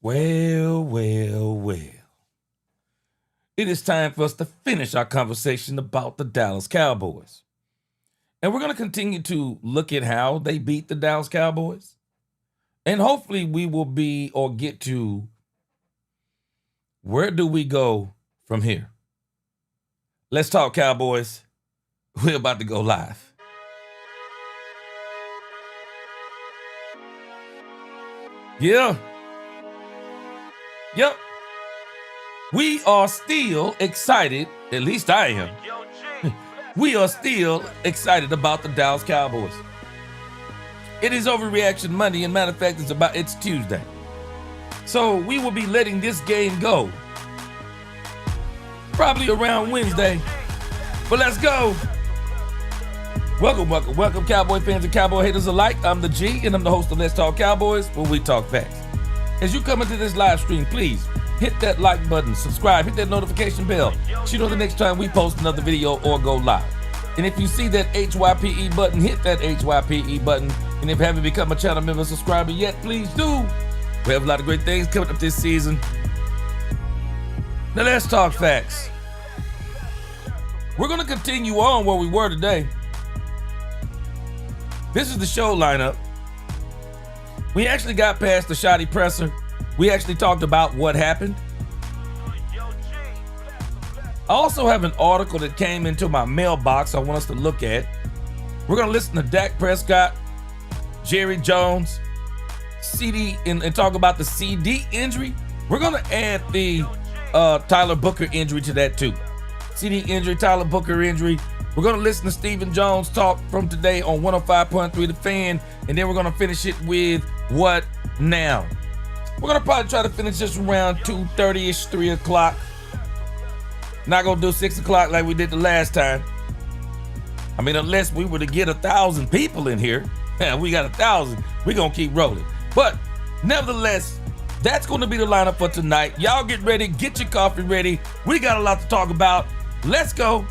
Well, well, well. It is time for us to finish our conversation about the Dallas Cowboys. And we're going to continue to look at how they beat the Dallas Cowboys. And hopefully we will get to where do we go from here. Let's talk Cowboys. We're about to go live. Yeah. Yep. We are still excited, at least I am. We are still excited about the Dallas Cowboys. It is Overreaction Monday, and matter of fact, it's Tuesday. So we will be letting this game go probably around Wednesday. But let's go. Welcome, Cowboy fans and Cowboy haters alike. I'm the G, and I'm the host of Let's Talk Cowboys, where we talk facts. As you come into this live stream, please hit that like button, subscribe, hit that notification bell so you know the next time we post another video or go live. And if you see that HYPE button, hit that HYPE button. And if you haven't become a channel member subscriber yet, please do. We have a lot of great things coming up this season. Now let's talk facts. We're going to continue on where we were today. This is the show lineup. We actually got past the shoddy presser. We actually talked about what happened. I also have an article that came into my mailbox I want us to look at. We're going to listen to Dak Prescott, Jerry Jones, CD, and talk about the CD injury. We're going to add the Tyler Booker injury to that too. CD injury, Tyler Booker injury. We're going to listen to Stephen Jones talk from today on 105.3 The Fan, and then we're going to finish it with What Now? We're going to probably try to finish this around 2:30-ish, 3 o'clock. Not going to do 6 o'clock like we did the last time. I mean, unless we were to get 1,000 people in here. Man, we got 1,000. We're going to keep rolling. But nevertheless, that's going to be the lineup for tonight. Y'all get ready. Get your coffee ready. We got a lot to talk about. Let's go.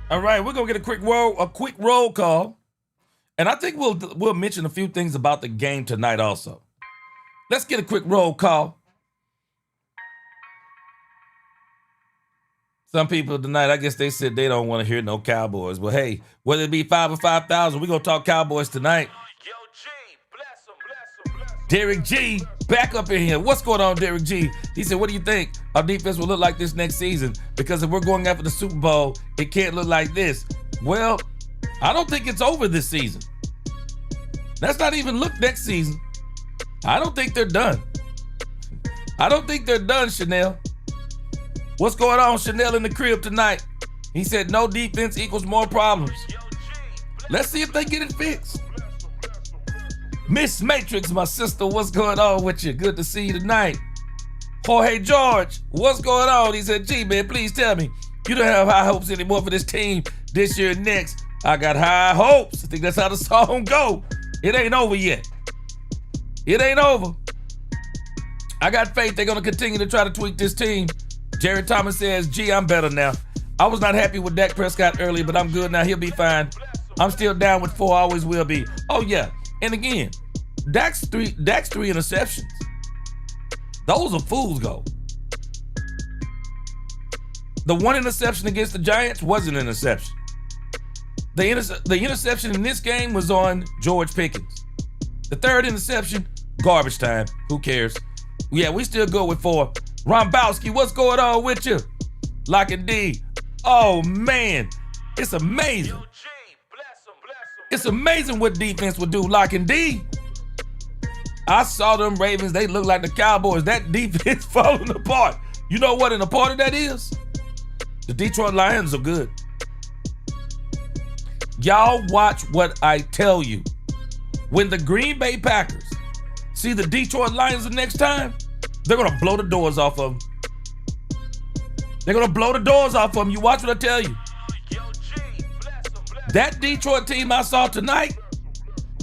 All right, we're gonna get a quick roll call, and I think we'll mention a few things about the game tonight also. Let's get a quick roll call. Some people tonight, I guess they said they don't want to hear no Cowboys. Well, hey, whether it be 5 or 5,000, we're gonna talk Cowboys tonight. Derek G, back up in here. What's going on, Derek G? He said, what do you think our defense will look like this next season? Because if we're going after the Super Bowl, it can't look like this. Well, I don't think it's over this season. Let's not even look next season. I don't think they're done. I don't think they're done, Chanel. What's going on, Chanel in the crib tonight? He said, no defense equals more problems. Let's see if they get it fixed. Miss Matrix, my sister, what's going on with you? Good to see you tonight. Jorge George, what's going on? He said, gee, man, please tell me, you don't have high hopes anymore for this team this year and next. I got high hopes. I think that's how the song go. It ain't over yet. It ain't over. I got faith they're going to continue to try to tweak this team. Jared Thomas says, gee, I'm better now. I was not happy with Dak Prescott earlier, but I'm good now. He'll be fine. I'm still down with 4, always will be. Oh, yeah. And again, Dak's three interceptions. Those are fool's gold. The one interception against the Giants was an interception. The interception in this game was on George Pickens. The third interception, garbage time. Who cares? Yeah, we still go with 4. Rombowski, what's going on with you? Lock and D. Oh, man. It's amazing. It's amazing what defense will do. Lock and D. I saw them Ravens. They look like the Cowboys. That defense falling apart. You know what a part of that is? The Detroit Lions are good. Y'all watch what I tell you. When the Green Bay Packers see the Detroit Lions the next time, they're going to blow the doors off of them. They're going to blow the doors off of them. You watch what I tell you. That Detroit team I saw tonight,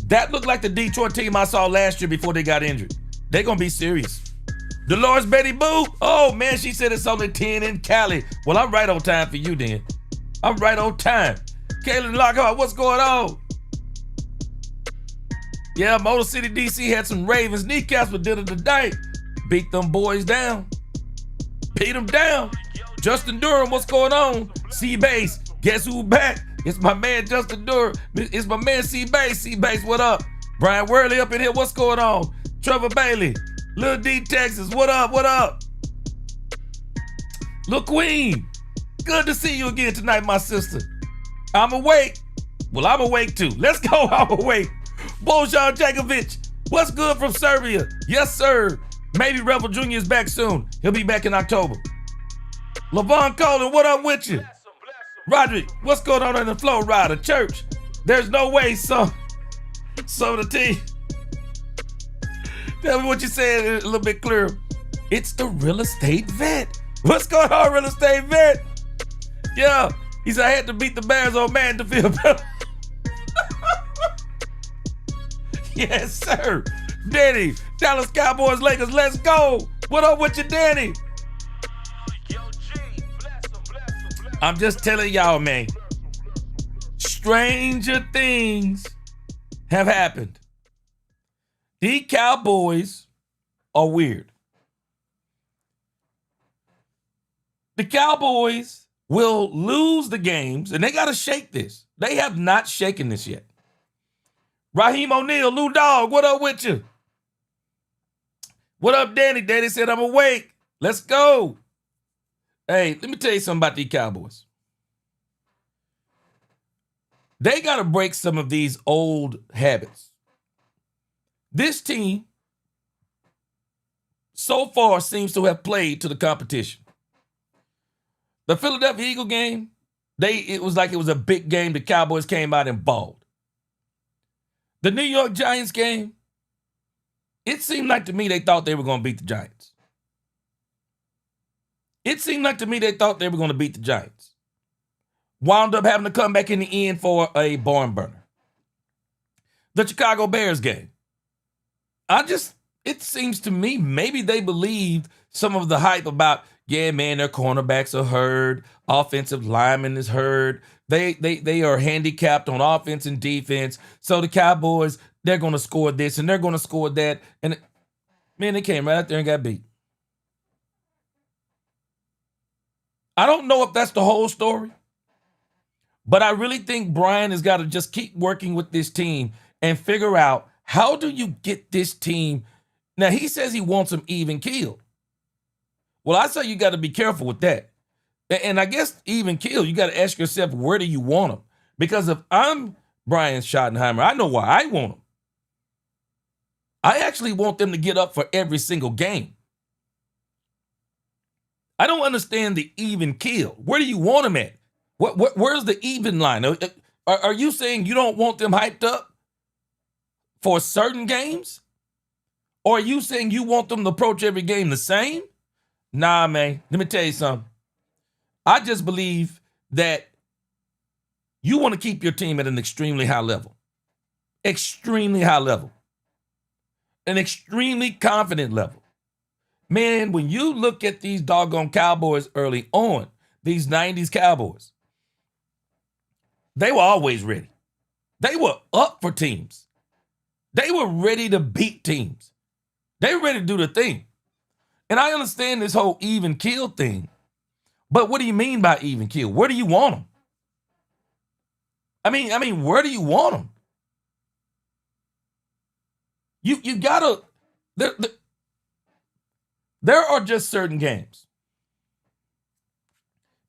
That looked like the Detroit team I saw last year before they got injured. They're going to be serious. Dolores Betty Boo. Oh, man, she said it's only 10 in Cali. Well, I'm right on time for you then. I'm right on time. Kaylin Lockhart, what's going on? Yeah, Motor City, D.C. had some Ravens kneecaps for dinner today. Beat them boys down. Beat them down. Justin Durham, what's going on? C-Base, guess who back? It's my man Justin Durham. It's my man C-Base. C-Base, what up? Brian Worley up in here, what's going on? Trevor Bailey, Lil D Texas, what up, what up? Lil Queen, good to see you again tonight, my sister. I'm awake. Well, I'm awake too. Let's go, I'm awake. Bojan Jankovic, what's good from Serbia? Yes, sir. Maybe Rebel Jr. is back soon. He'll be back in October. LaVon Colin, what up with you? Roderick, what's going on in the Flow Rider Church? There's no way, so the team. Tell me what you said a little bit clearer. It's the real estate vet. What's going on, real estate vet? Yeah, he said I had to beat the Bears on man to feel better. Yes, sir. Danny, Dallas Cowboys, Lakers, let's go. What up with you, Danny? I'm just telling y'all, man. Stranger things have happened. The Cowboys are weird. The Cowboys will lose the games, and they got to shake this. They have not shaken this yet. Raheem O'Neal, Lou Dog, what up with you? What up, Danny? Danny said, I'm awake. Let's go. Hey, let me tell you something about the Cowboys. They got to break some of these old habits. This team so far seems to have played to the competition. The Philadelphia Eagle game, it was like it was a big game. The Cowboys came out and balled. The New York Giants game, it seemed like to me they thought they were going to beat the Giants. It seemed like to me they thought they were going to beat the Giants. Wound up having to come back in the end for a barn burner. The Chicago Bears game. It seems to me maybe they believed some of the hype about, yeah, man, their cornerbacks are hurt. Offensive lineman is hurt. They are handicapped on offense and defense. So the Cowboys, they're going to score this and they're going to score that. And, man, they came right out there and got beat. I don't know if that's the whole story, but I really think Brian has got to just keep working with this team and figure out how do you get this team. Now, he says he wants them even keeled. Well, I say you got to be careful with that. And I guess even keel, you got to ask yourself, where do you want them? Because if I'm Brian Schottenheimer, I know why I want them. I actually want them to get up for every single game. I don't understand the even keel. Where do you want them at? Where's the even line? Are you saying you don't want them hyped up for certain games? Or are you saying you want them to approach every game the same? Nah, man. Let me tell you something. I just believe that you want to keep your team at an extremely high level. Extremely high level. An extremely confident level. Man, when you look at these doggone Cowboys early on, these 90s Cowboys, they were always ready. They were up for teams. They were ready to beat teams. They were ready to do the thing. And I understand this whole even kill thing. But what do you mean by even kill? Where do you want them? I mean, where do you want them? You gotta. There are just certain games,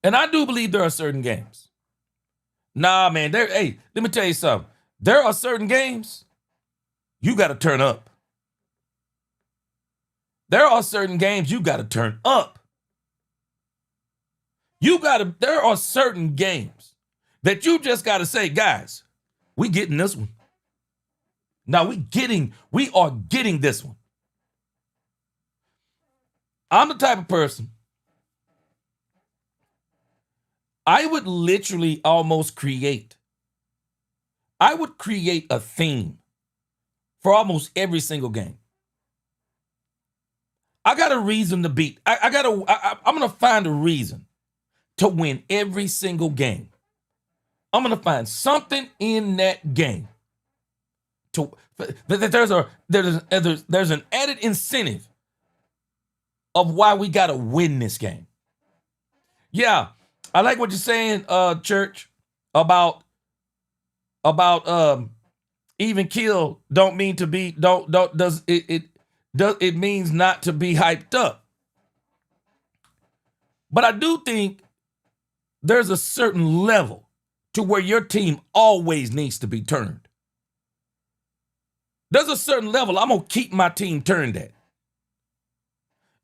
and I do believe there are certain games. Nah, man. Hey, let me tell you something. There are certain games you got to turn up. There are certain games you got to turn up. There are certain games that you just got to say, guys, we getting this one. Now we are getting this one. I'm the type of person, I would literally almost create a theme for almost every single game. I got a reason to beat. I'm going to find a reason to win every single game. I'm going to find something in that game. There's an added incentive of why we got to win this game. Yeah, I like what you're saying, Church, about even kill don't mean to be it means not to be hyped up. But I do think there's a certain level to where your team always needs to be turned. There's a certain level I'm going to keep my team turned at.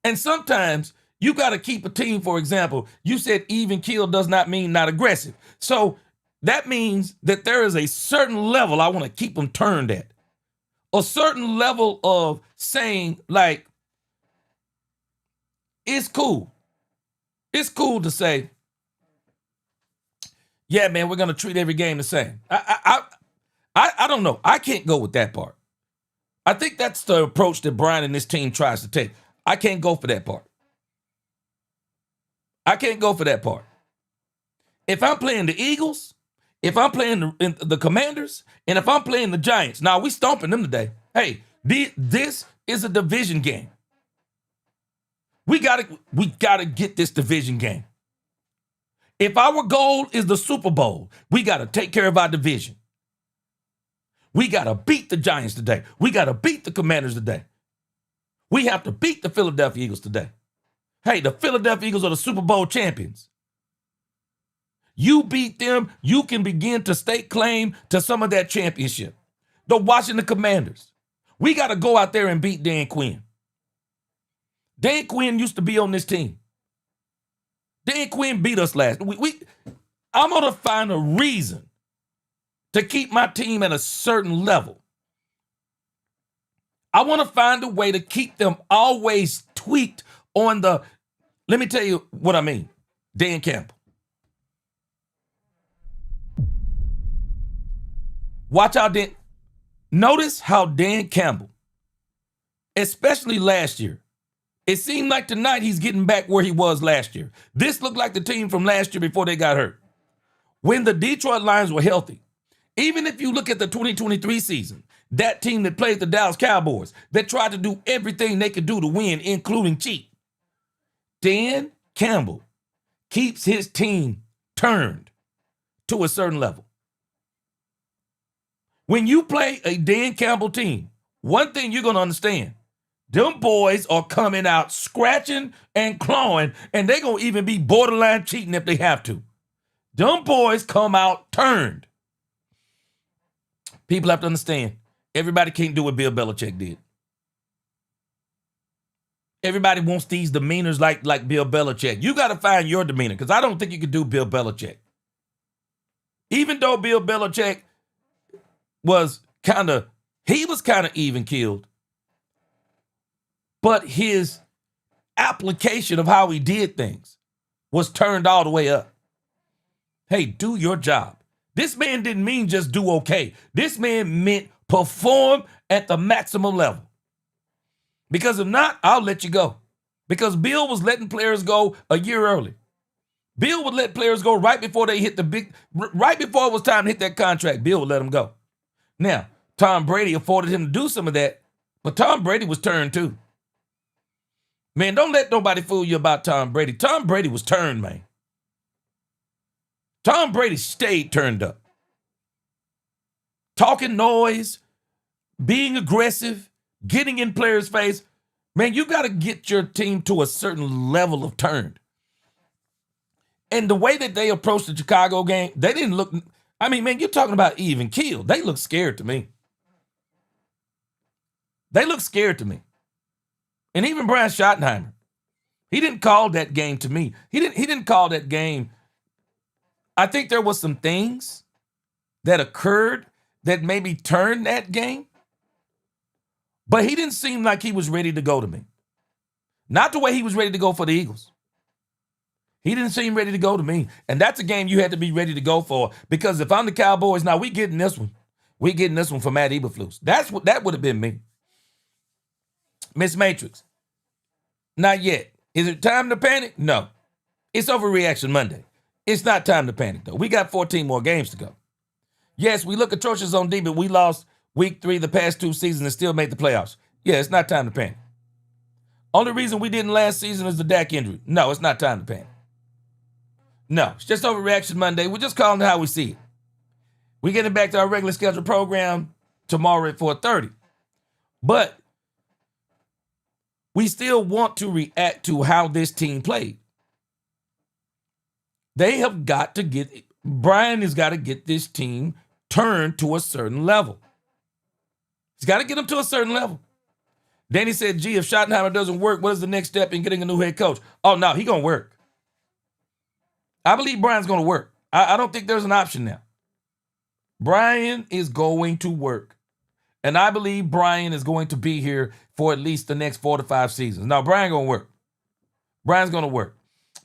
And sometimes you got to keep a team, for example, you said even kill does not mean not aggressive. So that means that there is a certain level I want to keep them turned at. A certain level of saying, like, it's cool. It's cool to say, yeah, man, we're going to treat every game the same. I don't know. I can't go with that part. I think that's the approach that Brian and this team tries to take. I can't go for that part. I can't go for that part. If I'm playing the Eagles, if I'm playing the Commanders, and if I'm playing the Giants, now we stomping them today. Hey, this is a division game. We gotta get this division game. If our goal is the Super Bowl, we gotta take care of our division. We gotta beat the Giants today. We gotta beat the Commanders today. We have to beat the Philadelphia Eagles today. Hey, the Philadelphia Eagles are the Super Bowl champions. You beat them, you can begin to stake claim to some of that championship. The Washington Commanders. We got to go out there and beat Dan Quinn. Dan Quinn used to be on this team. Dan Quinn beat us last. I'm going to find a reason to keep my team at a certain level. I want to find a way to keep them always tweaked on the, let me tell you what I mean. Dan Campbell. Watch out, Dan. Notice how Dan Campbell, especially last year, it seemed like tonight he's getting back where he was last year. This looked like the team from last year before they got hurt. When the Detroit Lions were healthy, even if you look at the 2023 season, that team that played the Dallas Cowboys, that tried to do everything they could do to win, including cheat, Dan Campbell keeps his team turned to a certain level. When you play a Dan Campbell team, one thing you're going to understand, them boys are coming out scratching and clawing, and they're going to even be borderline cheating if they have to. Them boys come out turned. People have to understand, everybody can't do what Bill Belichick did. Everybody wants these demeanors like Bill Belichick. You got to find your demeanor, because I don't think you can do Bill Belichick. Even though Bill Belichick was kind of even killed, but his application of how he did things was turned all the way up. Hey, do your job. This man didn't mean just do okay. This man meant perform at the maximum level. Because if not, I'll let you go. Because Bill was letting players go a year early. Bill would let players go right before they hit right before it was time to hit that contract. Bill would let them go. Now, Tom Brady afforded him to do some of that, but Tom Brady was turned too. Man, don't let nobody fool you about Tom Brady. Tom Brady was turned, man. Tom Brady stayed turned up. Talking noise, being aggressive, getting in players' face. Man, you got to get your team to a certain level of turned. And the way that they approached the Chicago game, they didn't look... I mean, man, you're talking about even keel. They look scared to me. They look scared to me. And even Brian Schottenheimer, he didn't call that game to me. He didn't call that game. I think there was some things that occurred that maybe turned that game. But he didn't seem like he was ready to go to me. Not the way he was ready to go for the Eagles. He didn't seem ready to go to me. And that's a game you had to be ready to go for. Because if I'm the Cowboys, now we getting this one. We getting this one from Matt Eberflus. That would have been me. Miss Matrix. Not yet. Is it time to panic? No. It's Overreaction Monday. It's not time to panic, though. We got 14 more games to go. Yes, we look atrocious on D, but we lost week 3 the past 2 seasons and still made the playoffs. Yeah, it's not time to panic. Only reason we didn't last season is the Dak injury. No, it's not time to panic. No, it's just Overreaction Monday. We're just calling it how we see it. We're getting back to our regular scheduled program tomorrow at 4:30. But we still want to react to how this team played. They have got to get, Brian has got to get this team turned to a certain level. He's got to get them to a certain level. Danny said, gee, if Schottenheimer doesn't work, what is the next step in getting a new head coach? Oh, no, he's going to work. I believe Brian's going to work. I don't think there's an option now. Brian is going to work. And I believe Brian is going to be here for at least the next 4 to 5 seasons. Now, Brian's going to work. Brian's going to work.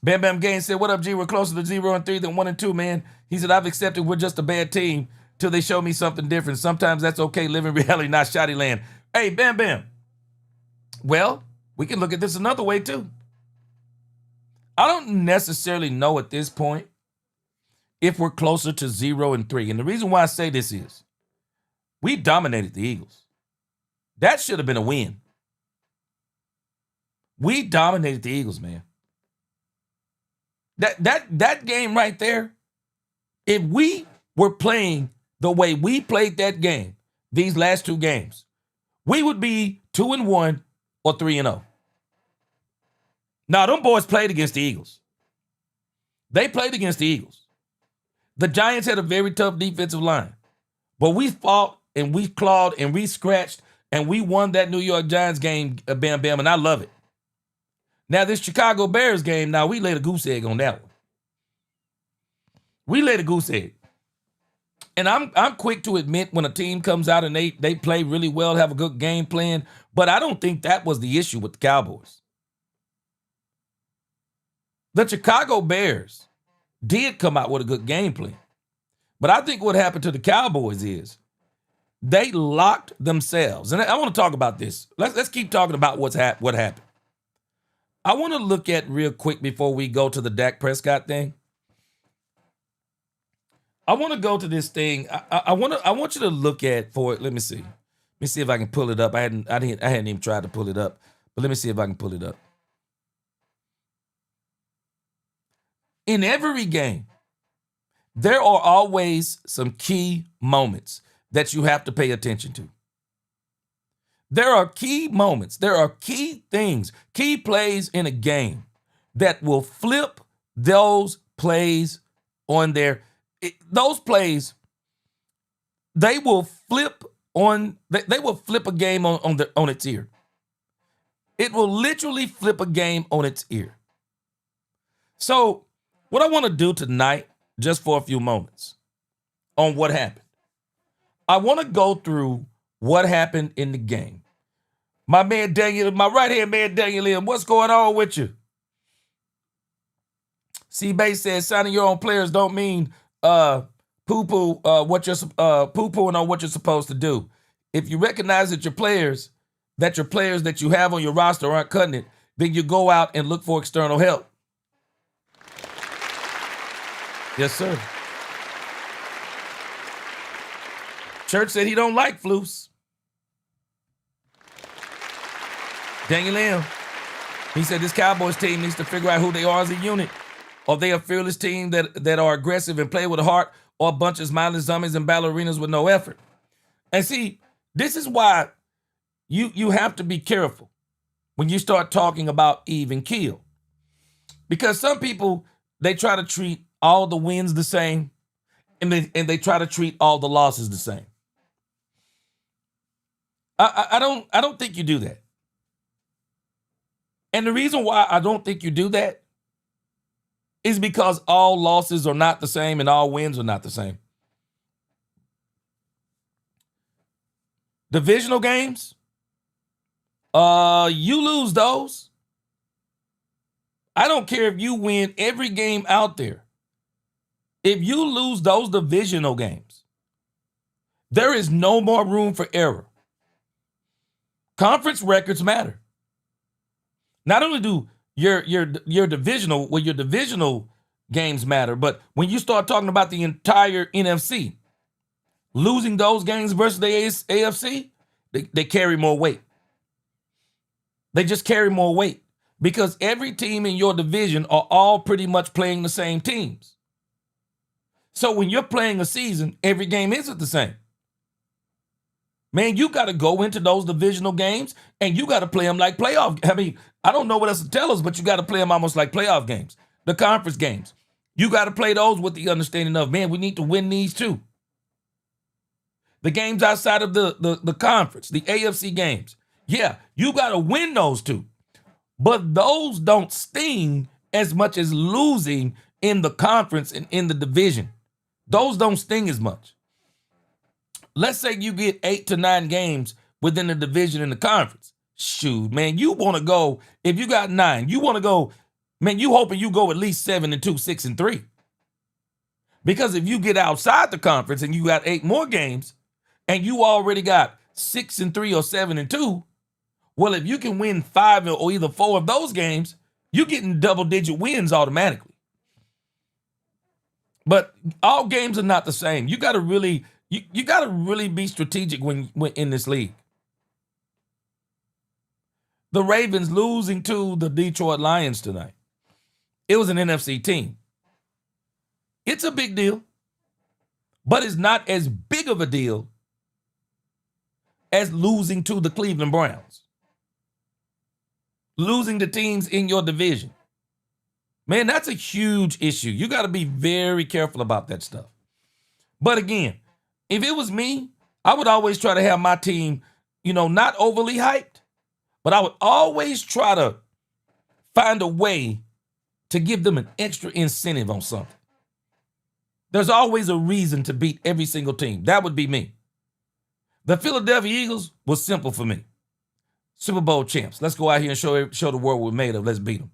Bam Bam Gaines said, what up, G? We're closer to 0-3 than 1-2, man. He said, I've accepted we're just a bad team till they show me something different. Sometimes that's okay. Live in reality, not shoddy land. Hey, Bam Bam. Well, we can look at this another way, too. I don't necessarily know at this point if we're closer to 0-3. And the reason why I say this is we dominated the Eagles. That should have been a win. We dominated the Eagles, man. That game right there, if we were playing the way we played that game, these last 2 games, we would be 2-1 or 3-0. Now, them boys played against the Eagles. They played against the Eagles. The Giants had a very tough defensive line. But we fought and we clawed and we scratched and we won that New York Giants game, Bam Bam, and I love it. Now, this Chicago Bears game, now we laid a goose egg on that one. We laid a goose egg. And I'm quick to admit when a team comes out and they play really well, have a good game plan, but I don't think that was the issue with the Cowboys. The Chicago Bears did come out with a good game plan. But I think what happened to the Cowboys is they locked themselves. And I want to talk about this. Let's keep talking about what happened. I want to look at real quick before we go to the Dak Prescott thing. I want to go to this thing. I want you to look at for it. Let me see. Let me see if I can pull it up. I hadn't even tried to pull it up, but let me see if I can pull it up. In every game, there are always some key moments that you have to pay attention to. There are key moments. There are key things, key plays in a game that will flip those plays on their, those plays, they will flip a game on its ear. It will literally flip a game on its ear. So what I want to do tonight, just for a few moments, on what happened. I want to go through what happened in the game. My man Daniel, my right-hand man Daniel M., what's going on with you? C-Bay says signing your own players don't mean poo-poo poo-pooing on what you're supposed to do. If you recognize that your players that you have on your roster aren't cutting it, then you go out and look for external help. Yes, sir. Church said he don't like Flus. Daniel M., he said this Cowboys team needs to figure out who they are as a unit. Are they a fearless team that are aggressive and play with a heart, or a bunch of mindless zombies and ballerinas with no effort? And see, this is why you have to be careful when you start talking about even keel. Because some people, they try to treat all the wins the same, and they try to treat all the losses the same. I don't think you do that. And the reason why I don't think you do that is because all losses are not the same and all wins are not the same. Divisional games, you lose those. I don't care if you win every game out there. If you lose those divisional games, There is no more room for error. Conference records matter. Not only do your divisional games matter, but when you start talking about the entire NFC, losing those games versus the AFC, they carry more weight. They just carry more weight because every team in your division are all pretty much playing the same teams. So when you're playing a season, every game isn't the same. Man, you got to go into those divisional games and you got to play them like playoff. I mean, I don't know what else to tell us, but you got to play them almost like playoff games. The conference games. You got to play those with the understanding of, man, we need to win these too. The games outside of the conference, the AFC games. Yeah, you got to win those too. But those don't sting as much as losing in the conference and in the division. Those don't sting as much. Let's say you get 8 to 9 games within the division and the conference. Shoot, man, you want to go, if you got 9, you want to go, man, you hoping you go at least 7-2, 6-3. Because if you get outside the conference and you got 8 more games and you already got 6-3 or 7-2, well, if you can win 5 or either 4 of those games, you're getting double-digit wins automatically. But all games are not the same. You got to really, you got to really be strategic when in this league. The Ravens losing to the Detroit Lions tonight. It was an NFC team. It's a big deal, but it's not as big of a deal as losing to the Cleveland Browns. Losing to teams in your division. Man, that's a huge issue. You got to be very careful about that stuff. But again, if it was me, I would always try to have my team, not overly hyped, but I would always try to find a way to give them an extra incentive on something. There's always a reason to beat every single team. That would be me. The Philadelphia Eagles was simple for me. Super Bowl champs. Let's go out here and show the world what we're made of. Let's beat them.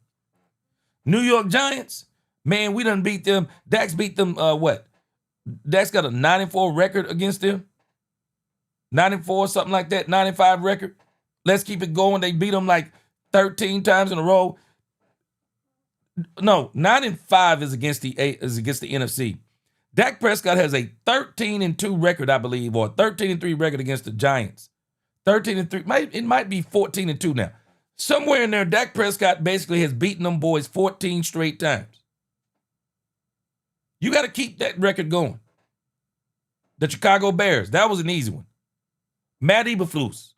New York Giants, man, we done beat them. Dak's beat them, what? Dak's got a 9-4 record against them. 9-4, something like that, 9-5 record. Let's keep it going. They beat them like 13 times in a row. No, 9-5 is against the NFC. Dak Prescott has a 13-2 record, I believe, or 13-3 record against the Giants. 13-3. It might be 14-2 now. Somewhere in there, Dak Prescott basically has beaten them boys 14 straight times. You got to keep that record going. The Chicago Bears, that was an easy one. Matt Eberflus.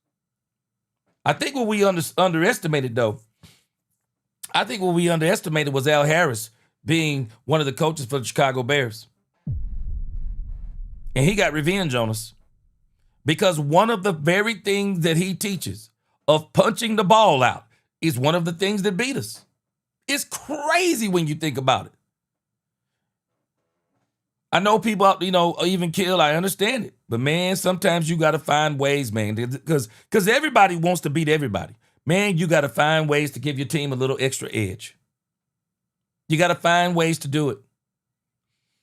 I think what we underestimated, though, was Al Harris being one of the coaches for the Chicago Bears. And he got revenge on us. Because one of the very things that he teaches of punching the ball out is one of the things that beat us. It's crazy when you think about it. I know people, even kill. I understand it. But, man, sometimes you got to find ways, man, because everybody wants to beat everybody. Man, you got to find ways to give your team a little extra edge. You got to find ways to do it.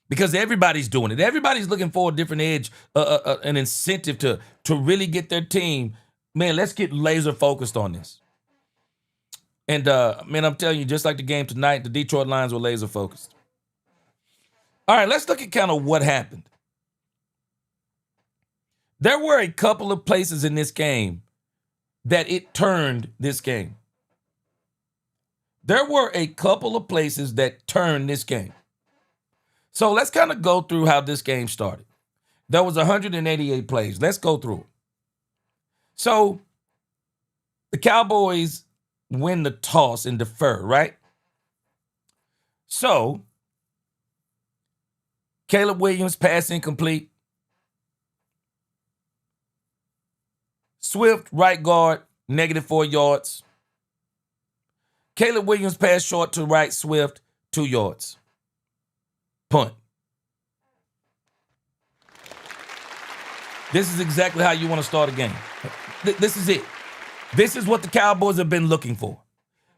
Because everybody's doing it. Everybody's looking for a different edge, an incentive to really get their team. Man, let's get laser focused on this. And, man, I'm telling you, just like the game tonight, the Detroit Lions were laser focused. All right, let's look at kind of what happened. There were a couple of places in this game that it turned this game. There were a couple of places that turned this game. So let's kind of go through how this game started. There was 188 plays. Let's go through it. So the Cowboys win the toss and defer, right? So Caleb Williams, pass incomplete. Swift, right guard, -4 yards. Caleb Williams, pass short to right, Swift, 2 yards. Punt. This is exactly how you want to start a game. This is it. This is what the Cowboys have been looking for.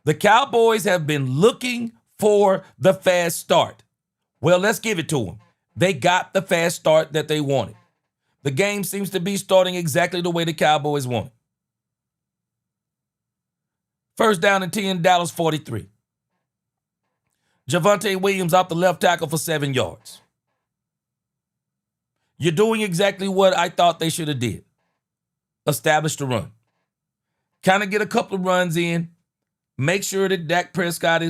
The Cowboys have been looking for the fast start. Well, let's give it to them. They got the fast start that they wanted. The game seems to be starting exactly the way the Cowboys want it. First down and 10, Dallas 43. Javonte Williams off the left tackle for 7 yards. You're doing exactly what I thought they should have did. Establish the run. Kind of get a couple of runs in. Make sure that Dak Prescott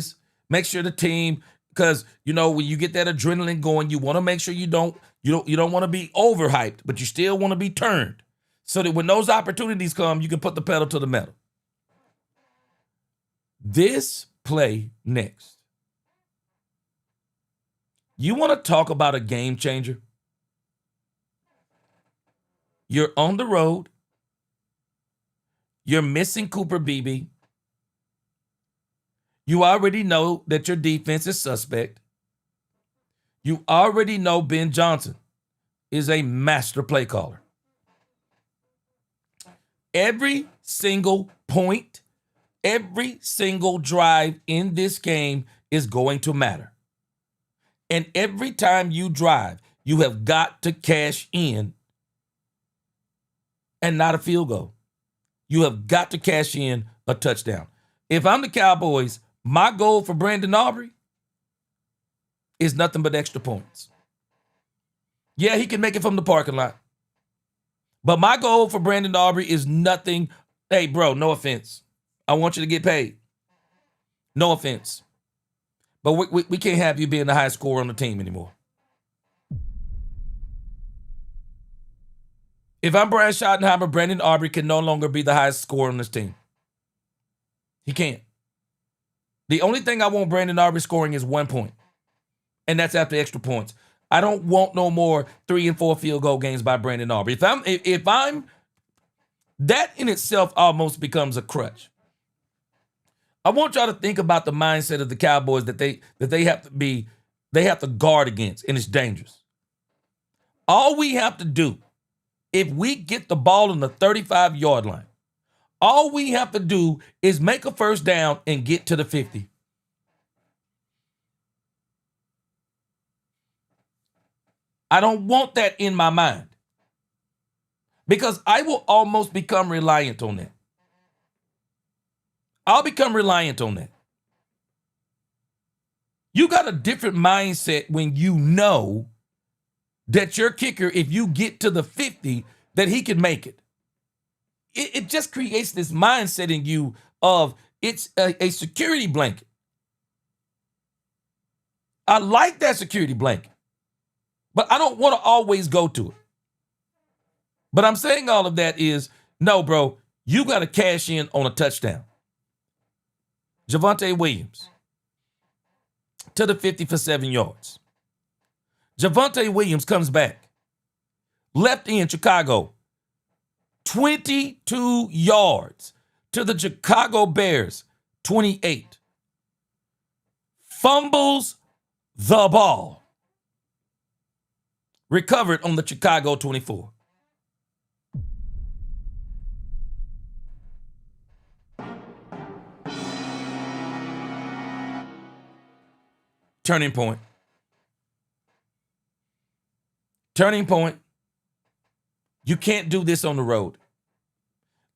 make sure the team, because, when you get that adrenaline going, you want to make sure you don't want to be overhyped, but you still want to be turned so that when those opportunities come, you can put the pedal to the metal. This play next. You want to talk about a game changer? You're on the road. You're missing Cooper Beebe. You already know that your defense is suspect. You already know Ben Johnson is a master play caller. Every single point, every single drive in this game is going to matter. And every time you drive, you have got to cash in and not a field goal. You have got to cash in a touchdown. If I'm the Cowboys, my goal for Brandon Aubrey is nothing but extra points. Yeah, he can make it from the parking lot. But my goal for Brandon Aubrey is nothing. Hey, bro, no offense. I want you to get paid. No offense. But we can't have you being the highest scorer on the team anymore. If I'm Brian Schottenheimer, Brandon Aubrey can no longer be the highest scorer on this team. He can't. The only thing I want Brandon Aubrey scoring is 1 point. And that's after extra points. I don't want no more 3 and 4 field goal games by Brandon Aubrey. If I'm that in itself almost becomes a crutch. I want y'all to think about the mindset of the Cowboys that they have to guard against, and it's dangerous. All we have to do, if we get the ball on the 35-yard line, all we have to do is make a first down and get to the 50. I don't want that in my mind because I will almost become reliant on that. I'll become reliant on that. You got a different mindset when you know that your kicker, if you get to the 50, that he can make it. It just creates this mindset in you of it's a security blanket. I like that security blanket, but I don't want to always go to it. But I'm saying all of that is, no, bro, you got to cash in on a touchdown. Javonte Williams to the 50 for 7 yards. Javonte Williams comes back. Left end Chicago. 22 yards to the Chicago Bears, 28. Fumbles the ball. Recovered on the Chicago 24. Turning point. Turning point. You can't do this on the road.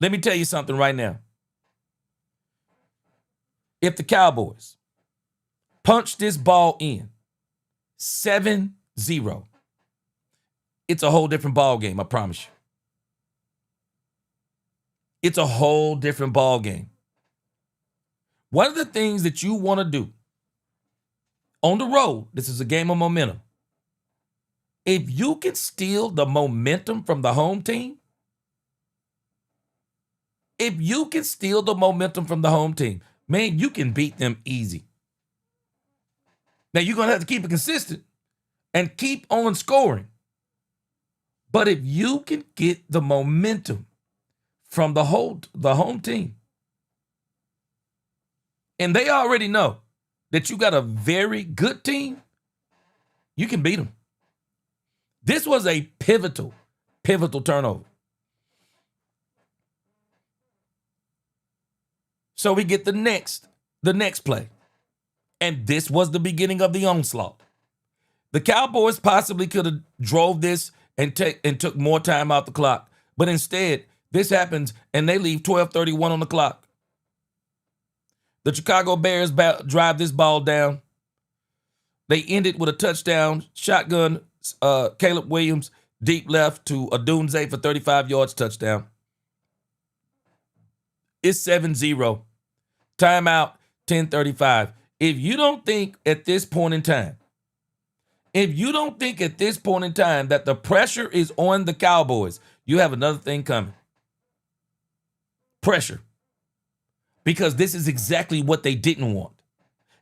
Let me tell you something right now. If the Cowboys punch this ball in 7-0, it's a whole different ball game, I promise you. It's a whole different ball game. One of the things that you want to do on the road, this is a game of momentum. If you can steal the momentum from the home team, man, you can beat them easy. Now, you're going to have to keep it consistent and keep on scoring. But if you can get the momentum from the home team, and they already know that you got a very good team, you can beat them. This was a pivotal turnover. So we get the next play. And this was the beginning of the onslaught. The Cowboys possibly could have drove this and took more time out the clock. But instead, this happens and they leave 12:31 on the clock. The Chicago Bears drive this ball down. They end it with a touchdown, shotgun, Caleb Williams, deep left to Odunze for 35 yards, touchdown. It's 7-0. Timeout, 10:35. If you don't think at this point in time that the pressure is on the Cowboys, you have another thing coming. Pressure. Because this is exactly what they didn't want.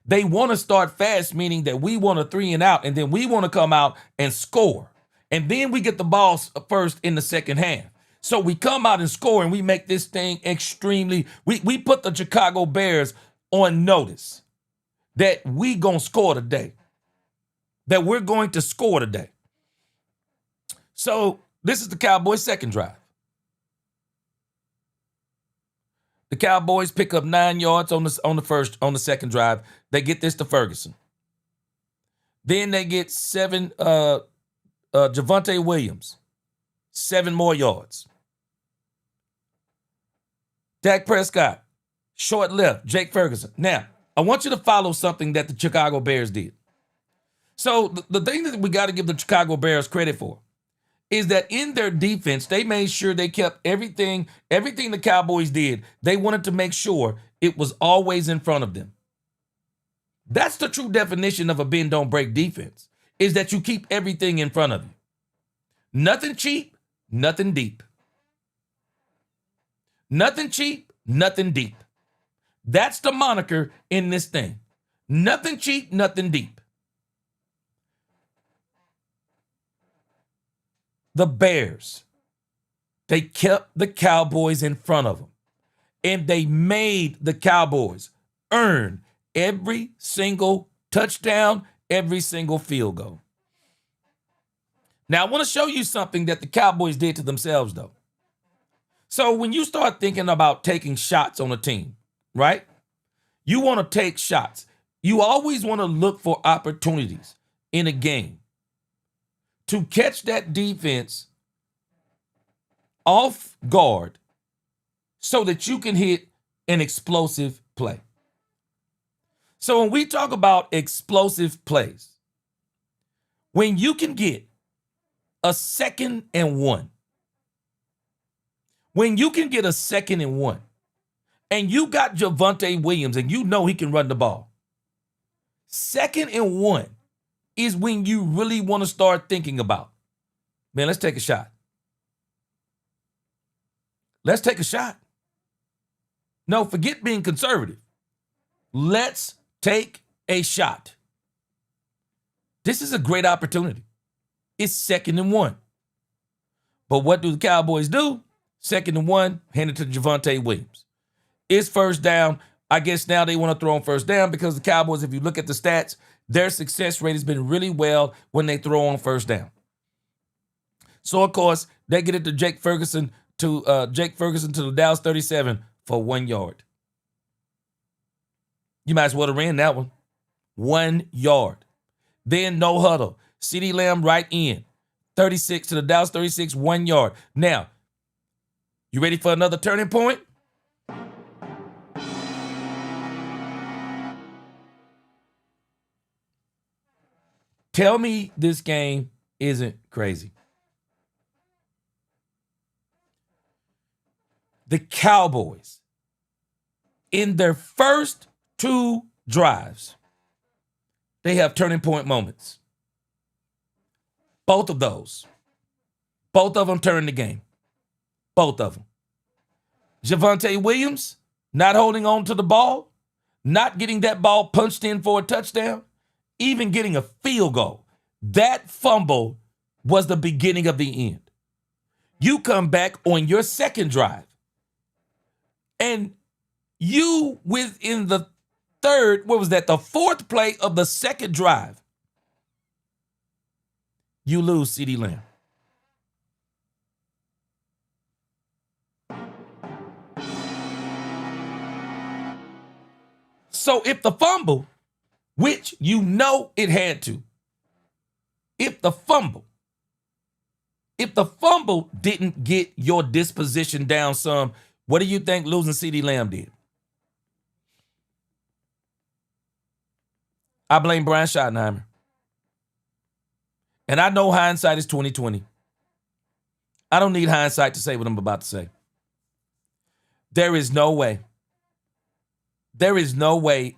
They want to start fast, meaning that we want a 3 and out, and then we want to come out and score. And then we get the ball first in the second half. So we come out and score, and we make this thing extremely, we put the Chicago Bears on notice that we gonna score today. That we're going to score today. So this is the Cowboys' second drive. The Cowboys pick up 9 yards on the second drive. They get this to Ferguson. Then they get 7, Javonte Williams, 7 more yards. Dak Prescott, short left, Jake Ferguson. Now, I want you to follow something that the Chicago Bears did. So the thing that we got to give the Chicago Bears credit for is that in their defense, they made sure they kept everything the Cowboys did. They wanted to make sure it was always in front of them. That's the true definition of a bend don't break defense, is that you keep everything in front of you. Nothing cheap, nothing deep. Nothing cheap, nothing deep. That's the moniker in this thing. Nothing cheap, nothing deep. The Bears, they kept the Cowboys in front of them. And they made the Cowboys earn every single touchdown, every single field goal. Now, I want to show you something that the Cowboys did to themselves, though. So when you start thinking about taking shots on a team, right? You want to take shots. You always want to look for opportunities in a game to catch that defense off guard so that you can hit an explosive play. So when we talk about explosive plays, when you can get a 2nd and 1, when you can get a 2nd and 1, and you got Javonte Williams and you know he can run the ball, 2nd and 1 is when you really want to start thinking about, man, let's take a shot. Let's take a shot. No, forget being conservative. Let's take a shot. This is a great opportunity. It's 2nd and 1. But what do the Cowboys do? 2nd and 1, hand it to Javonte Williams. It's first down. I guess now they want to throw on first down because the Cowboys, if you look at the stats, their success rate has been really well when they throw on first down. So, of course, they get it to Jake Ferguson to the Dallas 37 for 1 yard. You might as well have ran that one. 1 yard. Then no huddle. CeeDee Lamb right in. 36 to the Dallas 36, 1 yard. Now, you ready for another turning point? Tell me this game isn't crazy. The Cowboys, in their first 2 drives, they have turning point moments. Both of those. Both of them turn the game. Both of them. Javonte Williams not holding on to the ball, not getting that ball punched in for a touchdown, even getting a field goal. That fumble was the beginning of the end. You come back on your second drive, and you within the the 4th play of the second drive, you lose CeeDee Lamb. So if the fumble, which you know it had to, if the fumble If the fumble didn't get your disposition down some, what do you think losing CeeDee Lamb did? I blame Brian Schottenheimer. And I know hindsight is 2020. I don't need hindsight to say what I'm about to say. There is no way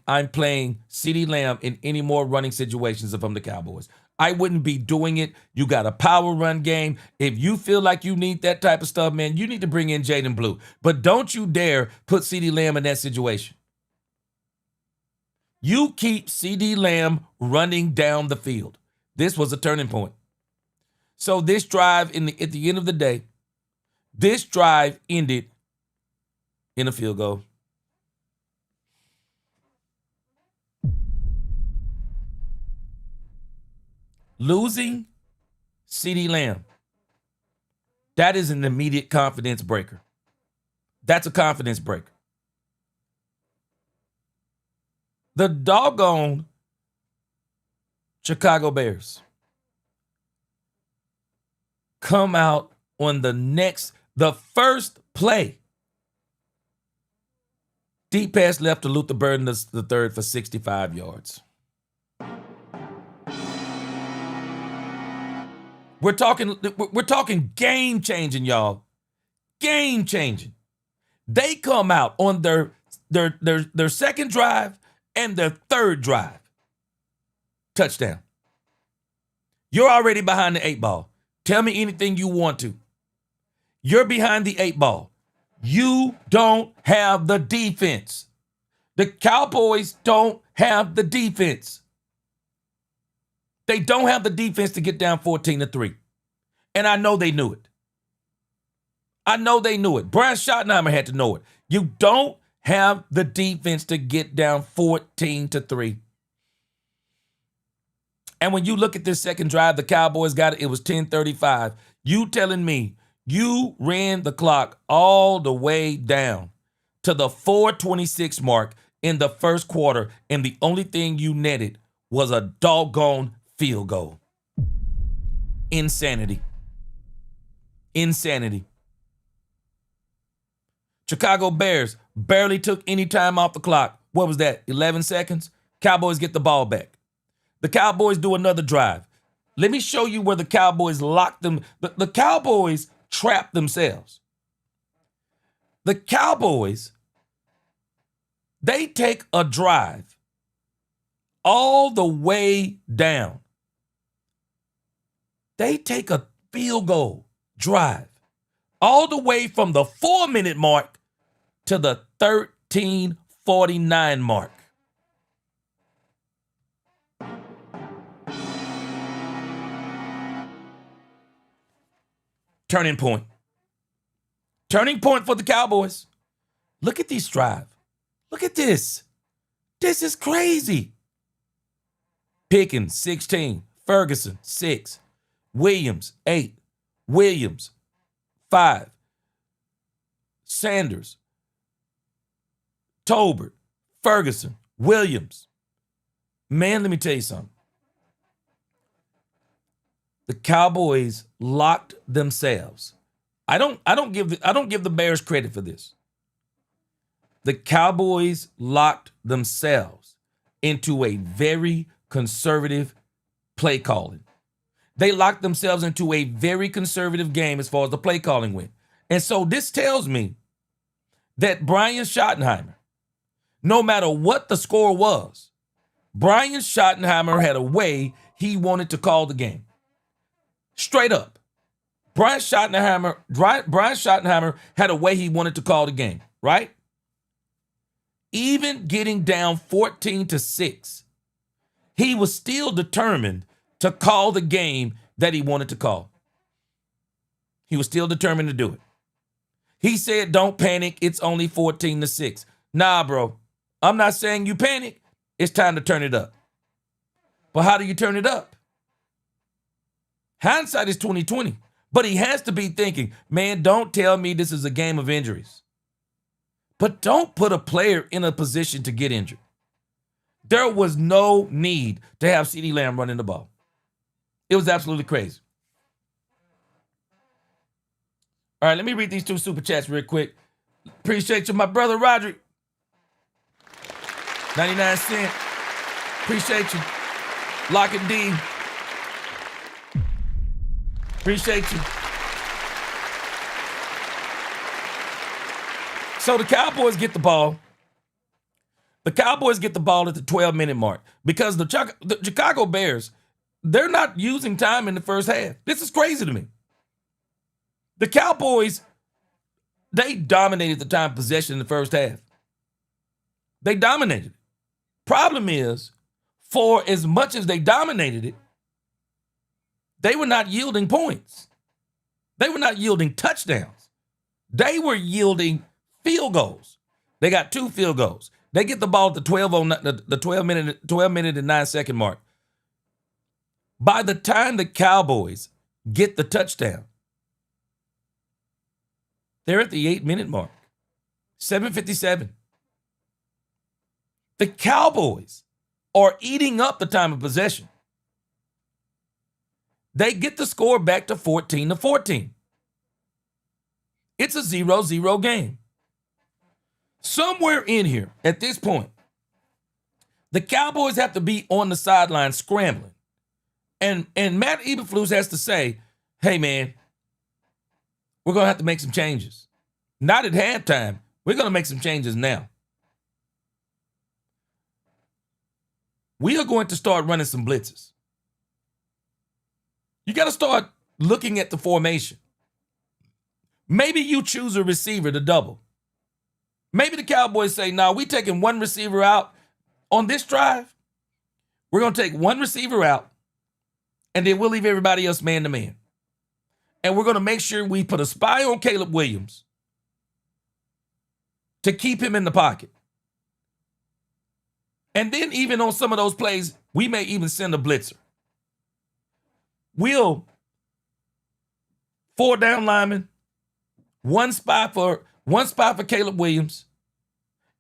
I'm playing CeeDee Lamb in any more running situations if I'm the Cowboys. I wouldn't be doing it. You got a power run game. If you feel like you need that type of stuff, man, you need to bring in Jaden Blue. But don't you dare put CeeDee Lamb in that situation. You keep CeeDee Lamb running down the field. This was a turning point. So this drive, at the end of the day, this drive ended in a field goal. Losing CeeDee Lamb, that is an immediate confidence breaker. That's a confidence breaker. The doggone Chicago Bears come out on the first play. Deep pass left to Luther Burden the third for 65 yards. We're talking game changing, y'all. Game changing. They come out on their second drive and their third drive. Touchdown. You're already behind the 8 ball. Tell me anything you want to. You're behind the 8 ball. You don't have the defense. The Cowboys don't have the defense. They don't have the defense to get down 14-3. And I know they knew it. Brian Schottenheimer had to know it. You don't have the defense to get down 14-3. And when you look at this second drive, the Cowboys got it. It was 10:35. You telling me you ran the clock all the way down to the 4:26 mark in the first quarter, and the only thing you netted was a doggone field goal. Insanity. Chicago Bears barely took any time off the clock. What was that, 11 seconds? Cowboys get the ball back. The Cowboys do another drive. Let me show you where the Cowboys locked them. The Cowboys trapped themselves. The Cowboys, they take a drive all the way down. They take a field goal drive all the way from the 4-minute mark to the 13:49 mark. Turning point. Turning point for the Cowboys. Look at these drive. Look at this. This is crazy. Pickens, 16. Ferguson, 6. Williams, 8. Williams, 5. Sanders, Tolbert, Ferguson, Williams. Man, let me tell you something. The Cowboys locked themselves. I don't give the Bears credit for this. The Cowboys locked themselves into a very conservative play calling. They locked themselves into a very conservative game as far as the play calling went. And so this tells me that Brian Schottenheimer, no matter what the score was, Brian Schottenheimer had a way he wanted to call the game. Straight up. Brian Schottenheimer had a way he wanted to call the game, right? Even getting down 14-6, he was still determined to call the game that he wanted to call. He was still determined to do it. He said, don't panic, it's only 14-6. Nah, bro, I'm not saying you panic. It's time to turn it up. But how do you turn it up? Hindsight is 2020, but he has to be thinking, man, don't tell me this is a game of injuries. But don't put a player in a position to get injured. There was no need to have CeeDee Lamb running the ball. It was absolutely crazy. All right, let me read these 2 super chats real quick. Appreciate you, my brother Roderick. 99 cents. Appreciate you. Lockett D. Appreciate you. So the Cowboys get the ball. The Cowboys get the ball at the 12-minute mark because the Chicago Bears, they're not using time in the first half. This is crazy to me. The Cowboys, they dominated the time possession in the first half. They dominated it. Problem is, for as much as they dominated it, they were not yielding points. They were not yielding touchdowns. They were yielding field goals. They got 2 field goals. They get the ball at the 12-minute and 9-second mark. By the time the Cowboys get the touchdown, they're at the 8-minute mark. 7:57. The Cowboys are eating up the time of possession. They get the score back to 14-14. It's a 0-0 game. Somewhere in here, at this point, the Cowboys have to be on the sideline scrambling. And Matt Eberflus has to say, hey, man, we're going to have to make some changes. Not at halftime. We're going to make some changes now. We are going to start running some blitzes. You got to start looking at the formation. Maybe you choose a receiver to double. Maybe the Cowboys say, no, we're taking one receiver out on this drive. We're going to take one receiver out, and then we'll leave everybody else man to man. And we're going to make sure we put a spy on Caleb Williams to keep him in the pocket. And then even on some of those plays, we may even send a blitzer. We'll 4 down linemen, one spy for Caleb Williams,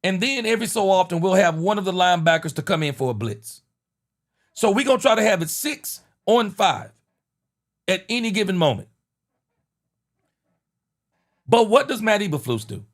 and then every so often we'll have one of the linebackers to come in for a blitz. So we're going to try to have it 6 on 5 at any given moment. But what does Matt Eberflus do?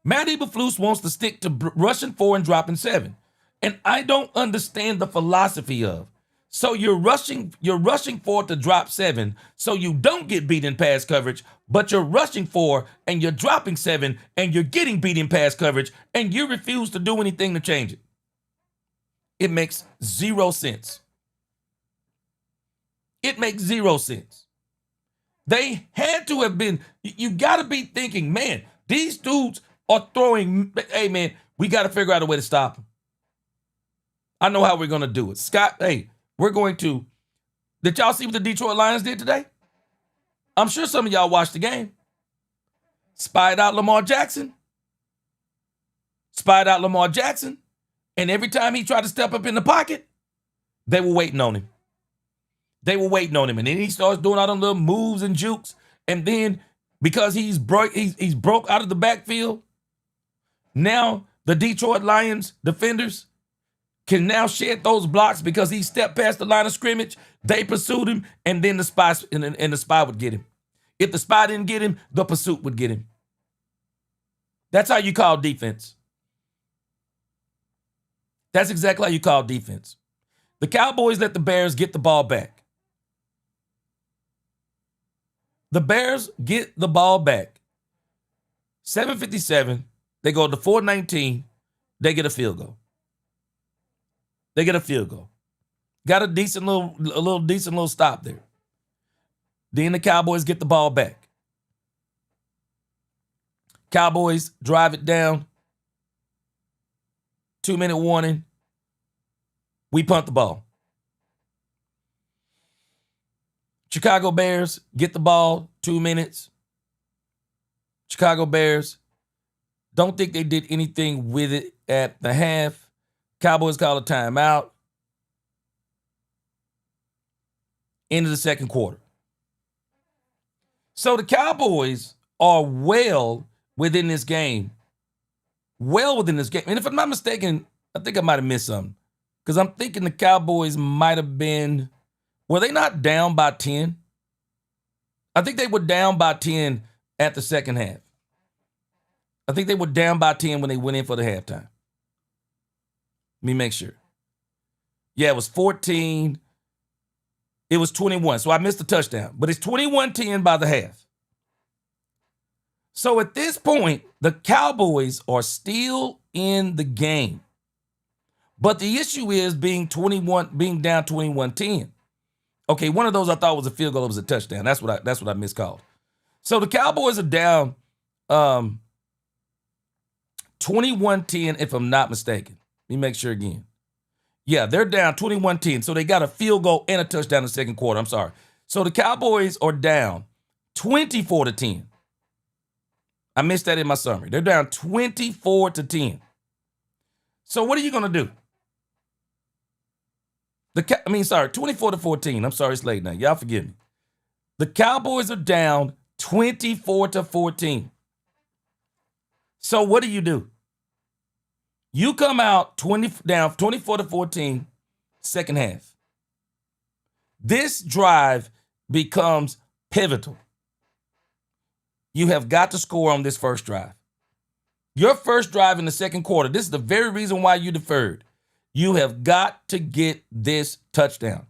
Matt Eberflus wants to stick to rushing 4 and dropping 7. And I don't understand the philosophy of. So you're rushing 4 to drop 7 so you don't get beat in pass coverage, but you're rushing 4 and you're dropping 7 and you're getting beat in pass coverage and you refuse to do anything to change it. It makes 0 sense. It makes 0 sense. They had to have been, you got to be thinking, man, these dudes are throwing, hey, man, we got to figure out a way to stop them. I know how we're going to do it. Scott, hey, we're going to, did y'all see what the Detroit Lions did today? I'm sure some of y'all watched the game. Spied out Lamar Jackson. And every time he tried to step up in the pocket, they were waiting on him. And then he starts doing all them little moves and jukes. And then because he's broke out of the backfield, now the Detroit Lions defenders can now shed those blocks because he stepped past the line of scrimmage. They pursued him, and then the spy would get him. If the spy didn't get him, the pursuit would get him. That's how you call defense. That's exactly how you call defense. The Cowboys let the Bears get the ball back. The Bears get the ball back. 7:57. They go to 4:19. They get a field goal. Got a decent little stop there. Then the Cowboys get the ball back. Cowboys drive it down. 2-minute warning. We punt the ball. Chicago Bears get the ball, 2 minutes. Chicago Bears don't think they did anything with it at the half. Cowboys call a timeout. End of the second quarter. So the Cowboys are well within this game. And if I'm not mistaken, I think I might have missed something. Because I'm thinking the Cowboys might have been, were they not down by 10 I think they were down by 10 at the second half. I think they were down by 10 when they went in for the halftime. Let me make sure. Yeah, it was 14. It was 21. So I missed the touchdown. But it's 21-10 by the half. So at this point, the Cowboys are still in the game. But the issue is being down 21-10. Okay, one of those I thought was a field goal. It was a touchdown. That's what I miscalled. So the Cowboys are down 21-10, if I'm not mistaken. Let me make sure again. Yeah, they're down 21-10. So they got a field goal and a touchdown in the second quarter. I'm sorry. So the Cowboys are down 24-10. I missed that in my summary. They're down 24-10. So what are you going to do? 24-14. I'm sorry, it's late now. Y'all forgive me. The Cowboys are down 24-14. So what do? You come out down 24-14, second half. This drive becomes pivotal. You have got to score on this first drive. Your first drive in the second quarter, this is the very reason why you deferred. You have got to get this touchdown.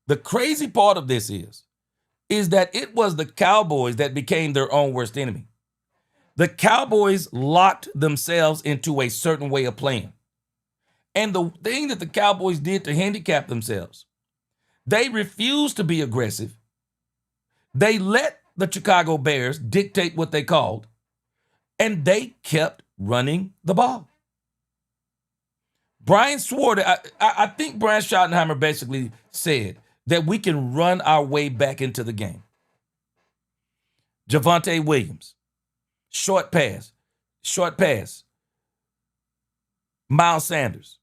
The crazy part of this is that it was the Cowboys that became their own worst enemy. The Cowboys locked themselves into a certain way of playing. And the thing that the Cowboys did to handicap themselves, they refused to be aggressive. They let the Chicago Bears dictate what they called, and they kept running the ball. Brian swore I think Brian Schottenheimer basically said that we can run our way back into the game. Javonte Williams, short pass. Miles Sanders.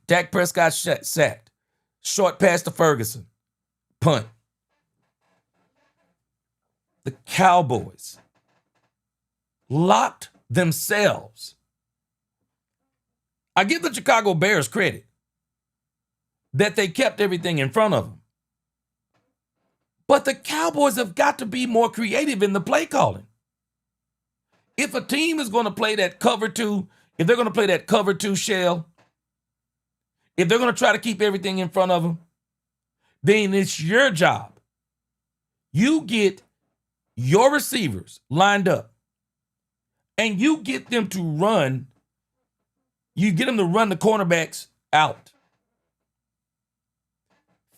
Dak Prescott sacked. Short pass to Ferguson. Punt. The Cowboys locked themselves. I give the Chicago Bears credit that they kept everything in front of them. But the Cowboys have got to be more creative in the play calling. If a team is going to play that cover two, if they're going to play that cover two shell, if they're going to try to keep everything in front of them, then it's your job. You get your receivers lined up and you get them to run. You get them to run the cornerbacks out.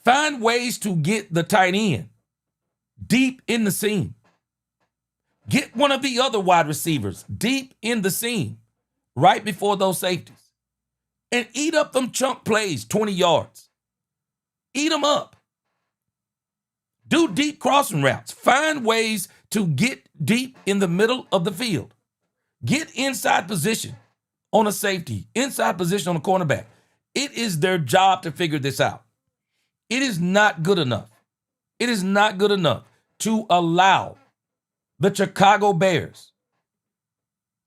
Find ways to get the tight end deep in the seam. Get one of the other wide receivers deep in the seam right before those safeties. And eat up them chunk plays, 20 yards. Eat them up. Do deep crossing routes. Find ways to get deep in the middle of the field. Get inside position on a safety, inside position on a cornerback. It is their job to figure this out. It is not good enough. It is not good enough to allow the Chicago Bears,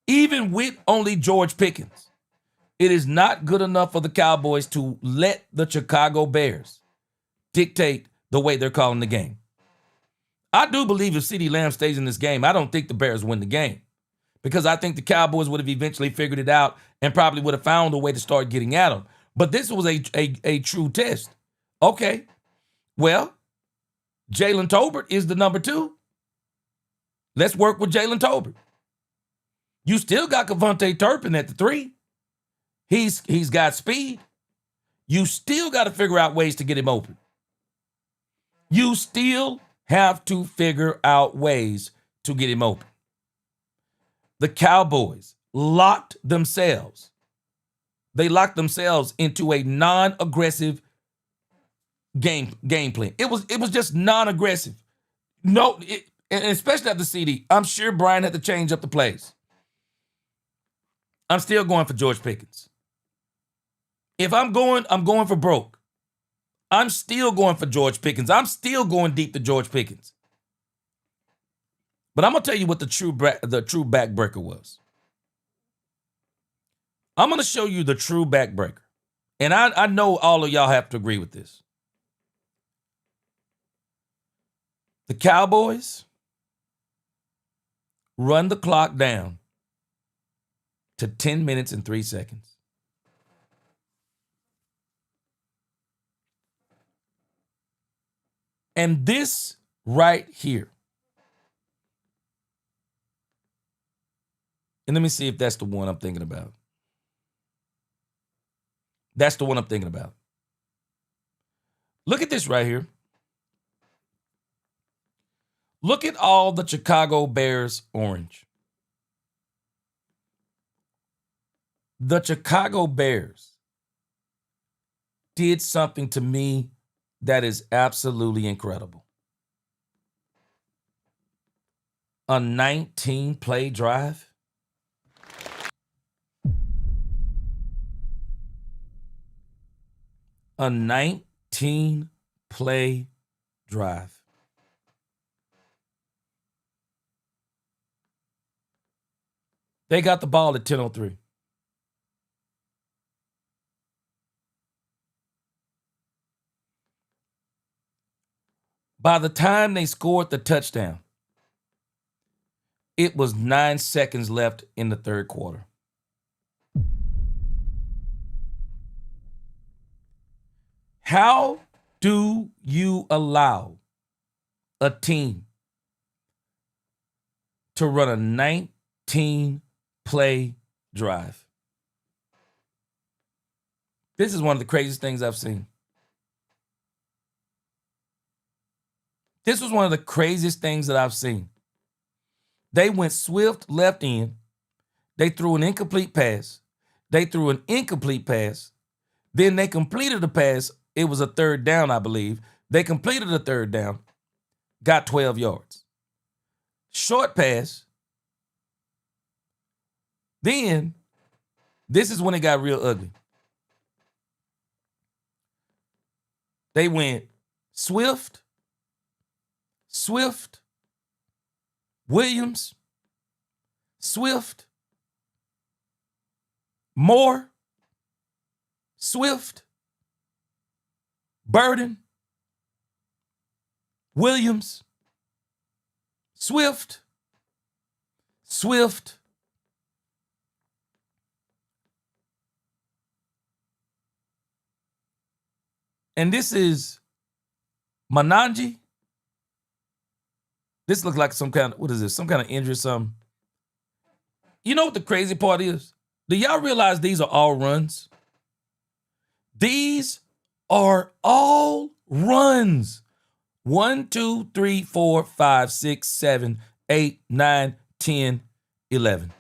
even with only George Pickens, it is not good enough for the Cowboys to let the Chicago Bears dictate the way they're calling the game. I do believe if CeeDee Lamb stays in this game, I don't think the Bears win the game because I think the Cowboys would have eventually figured it out and probably would have found a way to start getting at them. But this was a true test. Okay, well, Jalen Tolbert is the number 2. Let's work with Jalen Tolbert. You still got Kevontae Turpin at the 3. He's got speed. You still got to figure out ways to get him open. You still have to figure out ways to get him open. The Cowboys locked themselves. They locked themselves into a non-aggressive game plan. It was just non-aggressive. No, and especially after CD, I'm sure Brian had to change up the plays. I'm still going for George Pickens. If I'm going for broke. I'm still going for George Pickens. I'm still going deep to George Pickens. But I'm going to tell you what the true backbreaker was. I'm going to show you the true backbreaker. And I know all of y'all have to agree with this. The Cowboys run the clock down to 10 minutes and 3 seconds. And this right here. And let me see if that's the one I'm thinking about. That's the one I'm thinking about. Look at this right here. Look at all the Chicago Bears orange. The Chicago Bears did something to me that is absolutely incredible. A 19-play drive. A 19-play drive. They got the ball at 10:03. By the time they scored the touchdown, it was 9 seconds left in the third quarter. How do you allow a team to run a 19-play drive? This is one of the craziest things I've seen. This was one of the craziest things that I've seen. They went swift left in. They threw an incomplete pass. They threw an incomplete pass. Then they completed the pass. It was a third down, I believe. They completed the third down, got 12 yards. Short pass. Then, this is when it got real ugly. They went Swift, Williams, Swift, Moore, Swift, Burden, Williams, Swift. And this is Mananji. This looks like some kind of, what is this? Some kind of injury or something. You know what the crazy part is? Do y'all realize these are all runs? These are all runs. 1, 2, 3, 4, 5, 6, 7, 8, 9, 10, 11.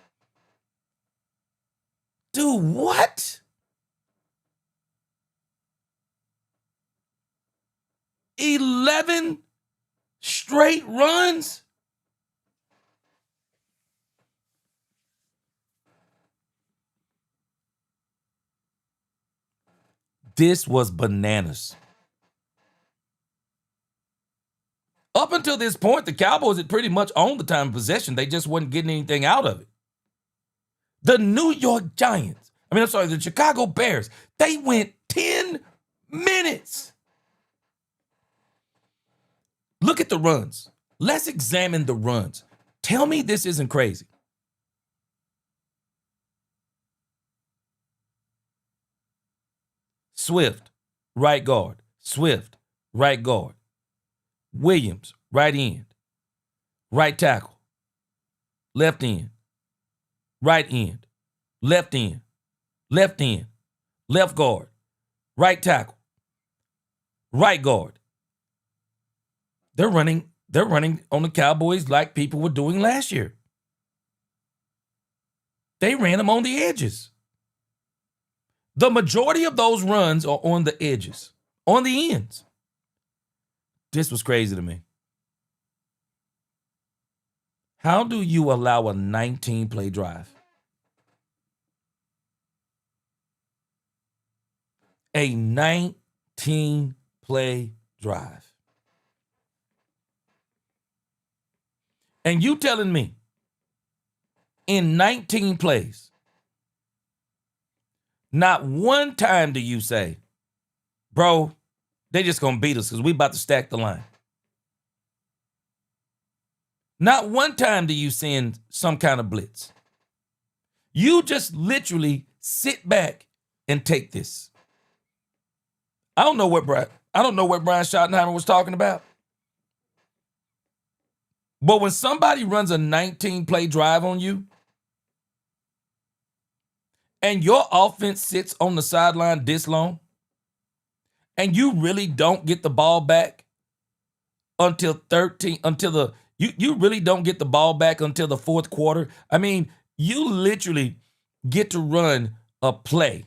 Do what? 11 straight runs? This was bananas. Up until this point, the Cowboys had pretty much owned the time of possession. They just wasn't getting anything out of it. The New York Giants, the Chicago Bears, they went 10 minutes. Look at the runs. Let's examine the runs. Tell me this isn't crazy. Swift, right guard. Swift, right guard. Williams, right end. Right tackle. Left end. Right end. Left end. Left end. Left guard. Right tackle. Right guard. They're running on the Cowboys like people were doing last year. They ran them on the edges. The majority of those runs are on the edges, on the ends. This was crazy to me. How do you allow a 19-play drive? A 19-play drive. And you telling me in 19 plays, not one time do you say, bro, they just going to beat us because we about to stack the line. Not one time do you send some kind of blitz. You just literally sit back and take this. I don't know what Brian Schottenheimer was talking about. But when somebody runs a 19-play drive on you and your offense sits on the sideline this long and you really don't get the ball back until you really don't get the ball back until the fourth quarter. I mean, you literally get to run a play.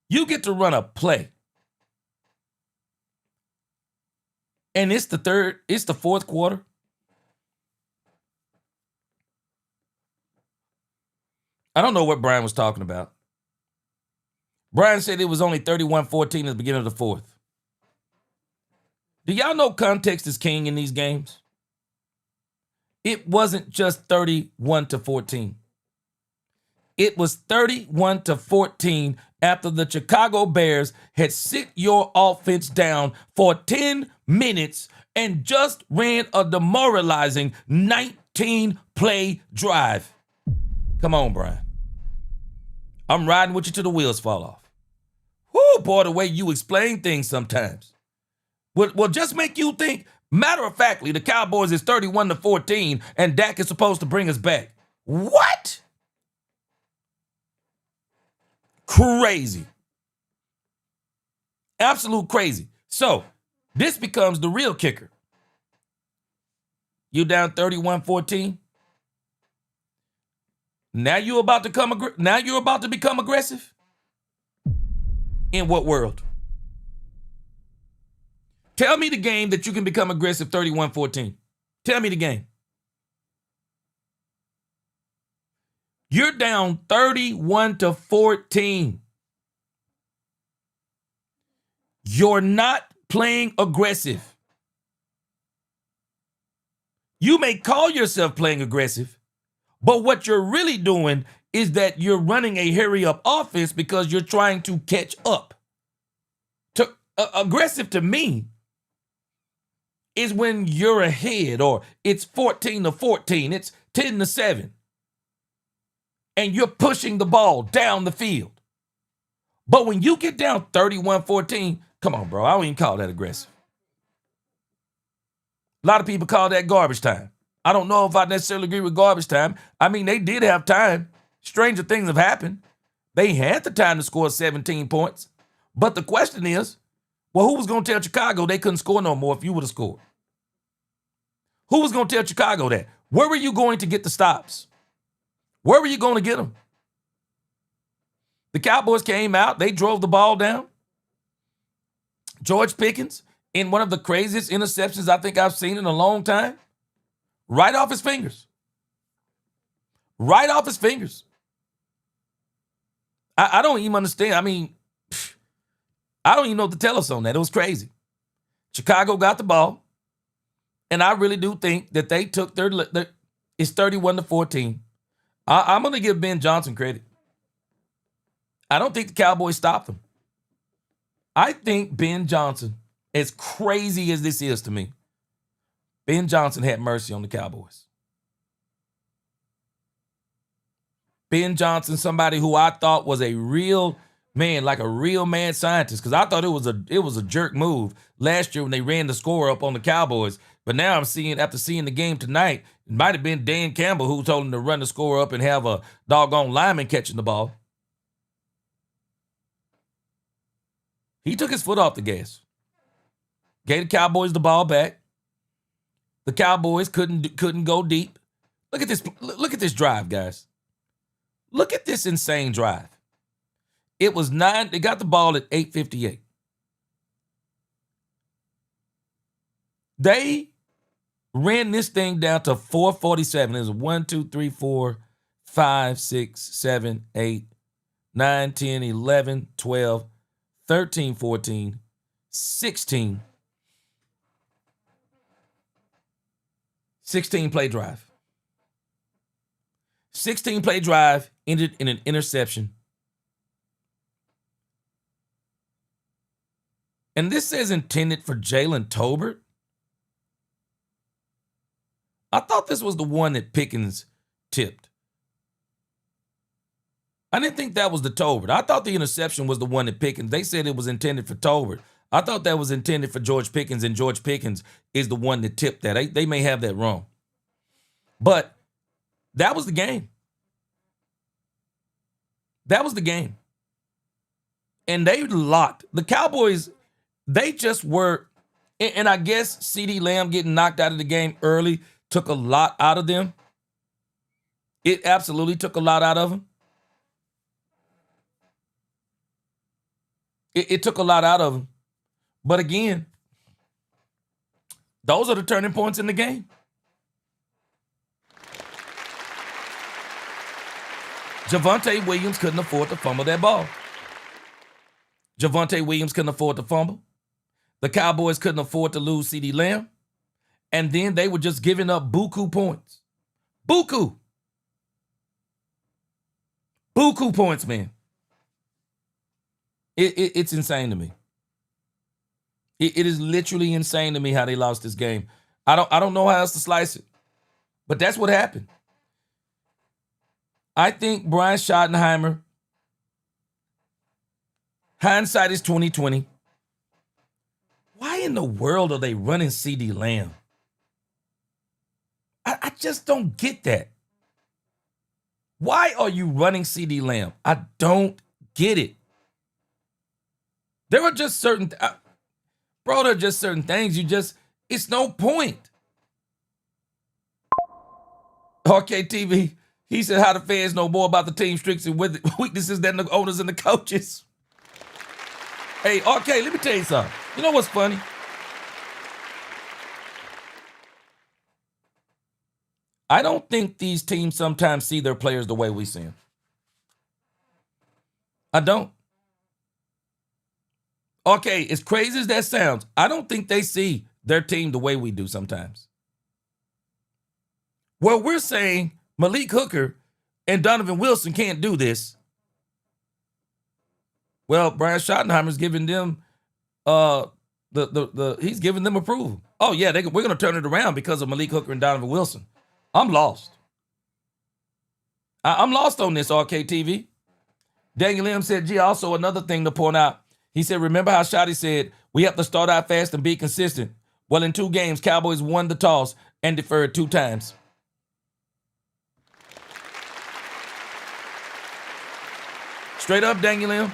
You get to run a play. And it's the fourth quarter. I don't know what Brian was talking about. Brian said it was only 31-14 at the beginning of the fourth. Do y'all know context is king in these games? It wasn't just 31-14. It was 31-14 after the Chicago Bears had sit your offense down for 10 minutes and just ran a demoralizing 19-play drive. Come on, Brian. I'm riding with you till the wheels fall off. Whoo, boy, the way you explain things sometimes will just make you think, matter of factly, the Cowboys is 31-14 and Dak is supposed to bring us back. What? Crazy. Absolute crazy. So, this becomes the real kicker. You down 31-14? Now you're about to become aggressive? In what world? Tell me the game that you can become aggressive 31-14. Tell me the game. You're down 31-14. You're not playing aggressive. You may call yourself playing aggressive, but what you're really doing is that you're running a hurry-up offense because you're trying to catch up. Aggressive to me is when you're ahead, or it's 14-14, it's 10-7, and you're pushing the ball down the field. But when you get down 31-14, come on, bro, I don't even call that aggressive. A lot of people call that garbage time. I don't know if I necessarily agree with garbage time. I mean, they did have time. Stranger things have happened. They had the time to score 17 points. But the question is, well, who was going to tell Chicago they couldn't score no more if you would have scored? Who was going to tell Chicago that? Where were you going to get the stops? Where were you going to get them? The Cowboys came out. They drove the ball down. George Pickens, in one of the craziest interceptions I think I've seen in a long time, right off his fingers. Right off his fingers. I don't even understand. I mean, I don't even know what to tell us on that. It was crazy. Chicago got the ball, and I really do think that they took it's 31-14. I'm going to give Ben Johnson credit. I don't think the Cowboys stopped them. I think Ben Johnson, as crazy as this is to me, Ben Johnson had mercy on the Cowboys. Ben Johnson, somebody who I thought was a real man, like a real mad scientist, because I thought it was a jerk move last year when they ran the score up on the Cowboys. But now I'm seeing, after seeing the game tonight, it might have been Dan Campbell who told him to run the score up and have a doggone lineman catching the ball. He took his foot off the gas. Gave the Cowboys the ball back. The Cowboys couldn't go deep. Look at this drive, guys. Look at this insane drive. It was they got the ball at 8:58. They ran this thing down to 4:47. It was 1, 2, 3, 4, 5, 6, 7, 8, 9, 10, 11, 12, 13, 14, 16. 16-play drive. 16-play drive ended in an interception. And this says intended for Jalen Tolbert. I thought this was the one that Pickens tipped. I didn't think that was the Tolbert. I thought the interception was the one that Pickens. They said it was intended for Tolbert. I thought that was intended for George Pickens, and George Pickens is the one that tipped that. They may have that wrong. But that was the game. That was the game. And they locked. The Cowboys, they just were, and I guess CeeDee Lamb getting knocked out of the game early took a lot out of them. It absolutely took a lot out of them. It took a lot out of them. But again, those are the turning points in the game. Javonte Williams couldn't afford to fumble that ball. Javonte Williams couldn't afford to fumble. The Cowboys couldn't afford to lose CeeDee Lamb. And then they were just giving up buku points. Buku. Buku points, man. It's insane to me. It is literally insane to me how they lost this game. I don't know how else to slice it. But that's what happened. I think Brian Schottenheimer, hindsight is 2020. Why in the world are they running CeeDee Lamb? I just don't get that. Why are you running CeeDee Lamb? I don't get it. There are just certain, there are just certain things it's no point. Okay, TV, he said how the fans know more about the team's strengths and weaknesses than the owners and the coaches. Hey, RK, let me tell you something. You know what's funny? I don't think these teams sometimes see their players the way we see them. I don't. Okay, as crazy as that sounds, I don't think they see their team the way we do sometimes. Well, we're saying Malik Hooker and Donovan Wilson can't do this. Well, Brian Schottenheimer's giving them he's giving them approval. Oh yeah, we're going to turn it around because of Malik Hooker and Donovan Wilson. I'm lost. I'm lost on this, RKTV. Daniel M said, gee, also another thing to point out. He said, remember how Shotty said, we have to start out fast and be consistent. Well, in 2 games, Cowboys won the toss and deferred 2 times. Straight up, Daniel M.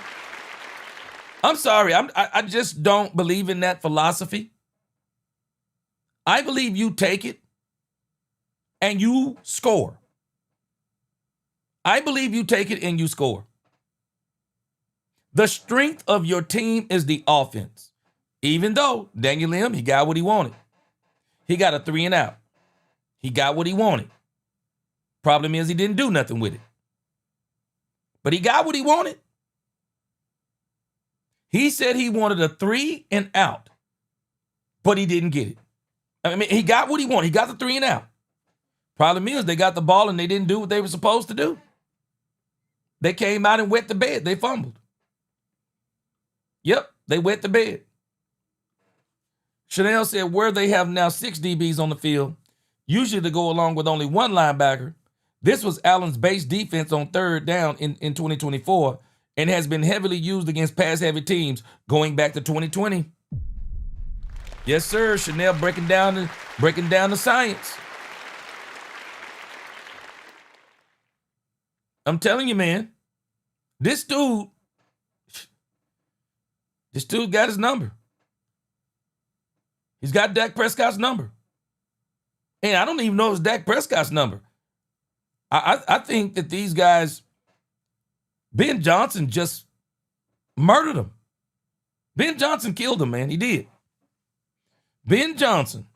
I'm sorry. I just don't believe in that philosophy. I believe you take it and you score. I believe you take it and you score. The strength of your team is the offense. Even though Daniel M, he got what he wanted. He got a 3 and out. He got what he wanted. Problem is he didn't do nothing with it. But he got what he wanted. He said he wanted a 3 and out, but he didn't get it. I mean, he got what he wanted. He got the 3 and out. Problem is they got the ball and they didn't do what they were supposed to do. They came out and wet the bed. They fumbled. Yep, they wet the bed. Chanel said where they have now 6 DBs on the field, usually to go along with only 1 linebacker. This was Allen's base defense on 3rd down in 2024 and has been heavily used against pass-heavy teams going back to 2020. Yes, sir. Chanel breaking down the science. I'm telling you, man, this dude got his number. He's got Dak Prescott's number. And I don't even know if it's Dak Prescott's number. I think that these guys, Ben Johnson just murdered him. Ben Johnson killed him, man. He did. Ben Johnson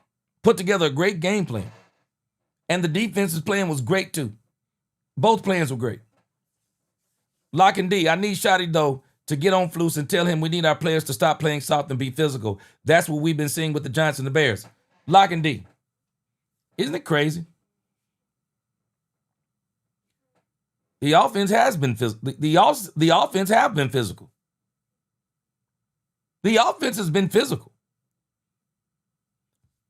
put together a great game plan. And the defense's plan was great, too. Both plans were great. Lock and D, I need Shotty, though, to get on Flus and tell him we need our players to stop playing soft and be physical. That's what we've been seeing with the Giants and the Bears. Lock and D. Isn't it crazy? The offense has been physical. The offense have been physical. The offense has been physical.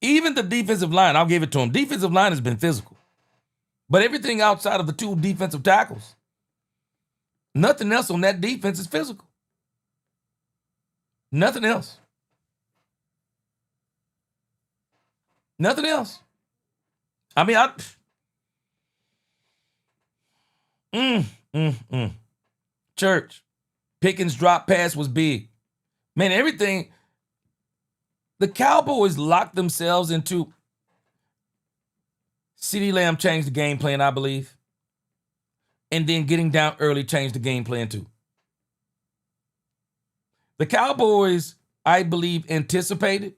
Even the defensive line, I'll give it to him. Defensive line has been physical. But everything outside of the two defensive tackles, nothing else on that defense is physical. Nothing else. Nothing else. I mean, Church, Pickens' drop pass was big. Man, everything. The Cowboys locked themselves into. CeeDee Lamb changed the game plan, I believe. And then getting down early changed the game plan too. The Cowboys, I believe, anticipated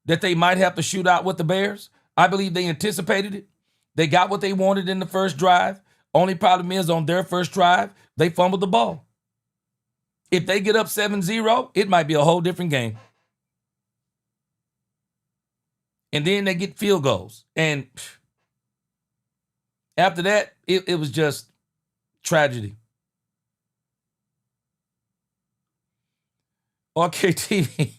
that they might have to shoot out with the Bears. I believe they anticipated it. They got what they wanted in the first drive. Only problem is on their first drive, they fumbled the ball. If they get up 7-0, it might be a whole different game. And then they get field goals. And after that, it was just tragedy. Okay, TV.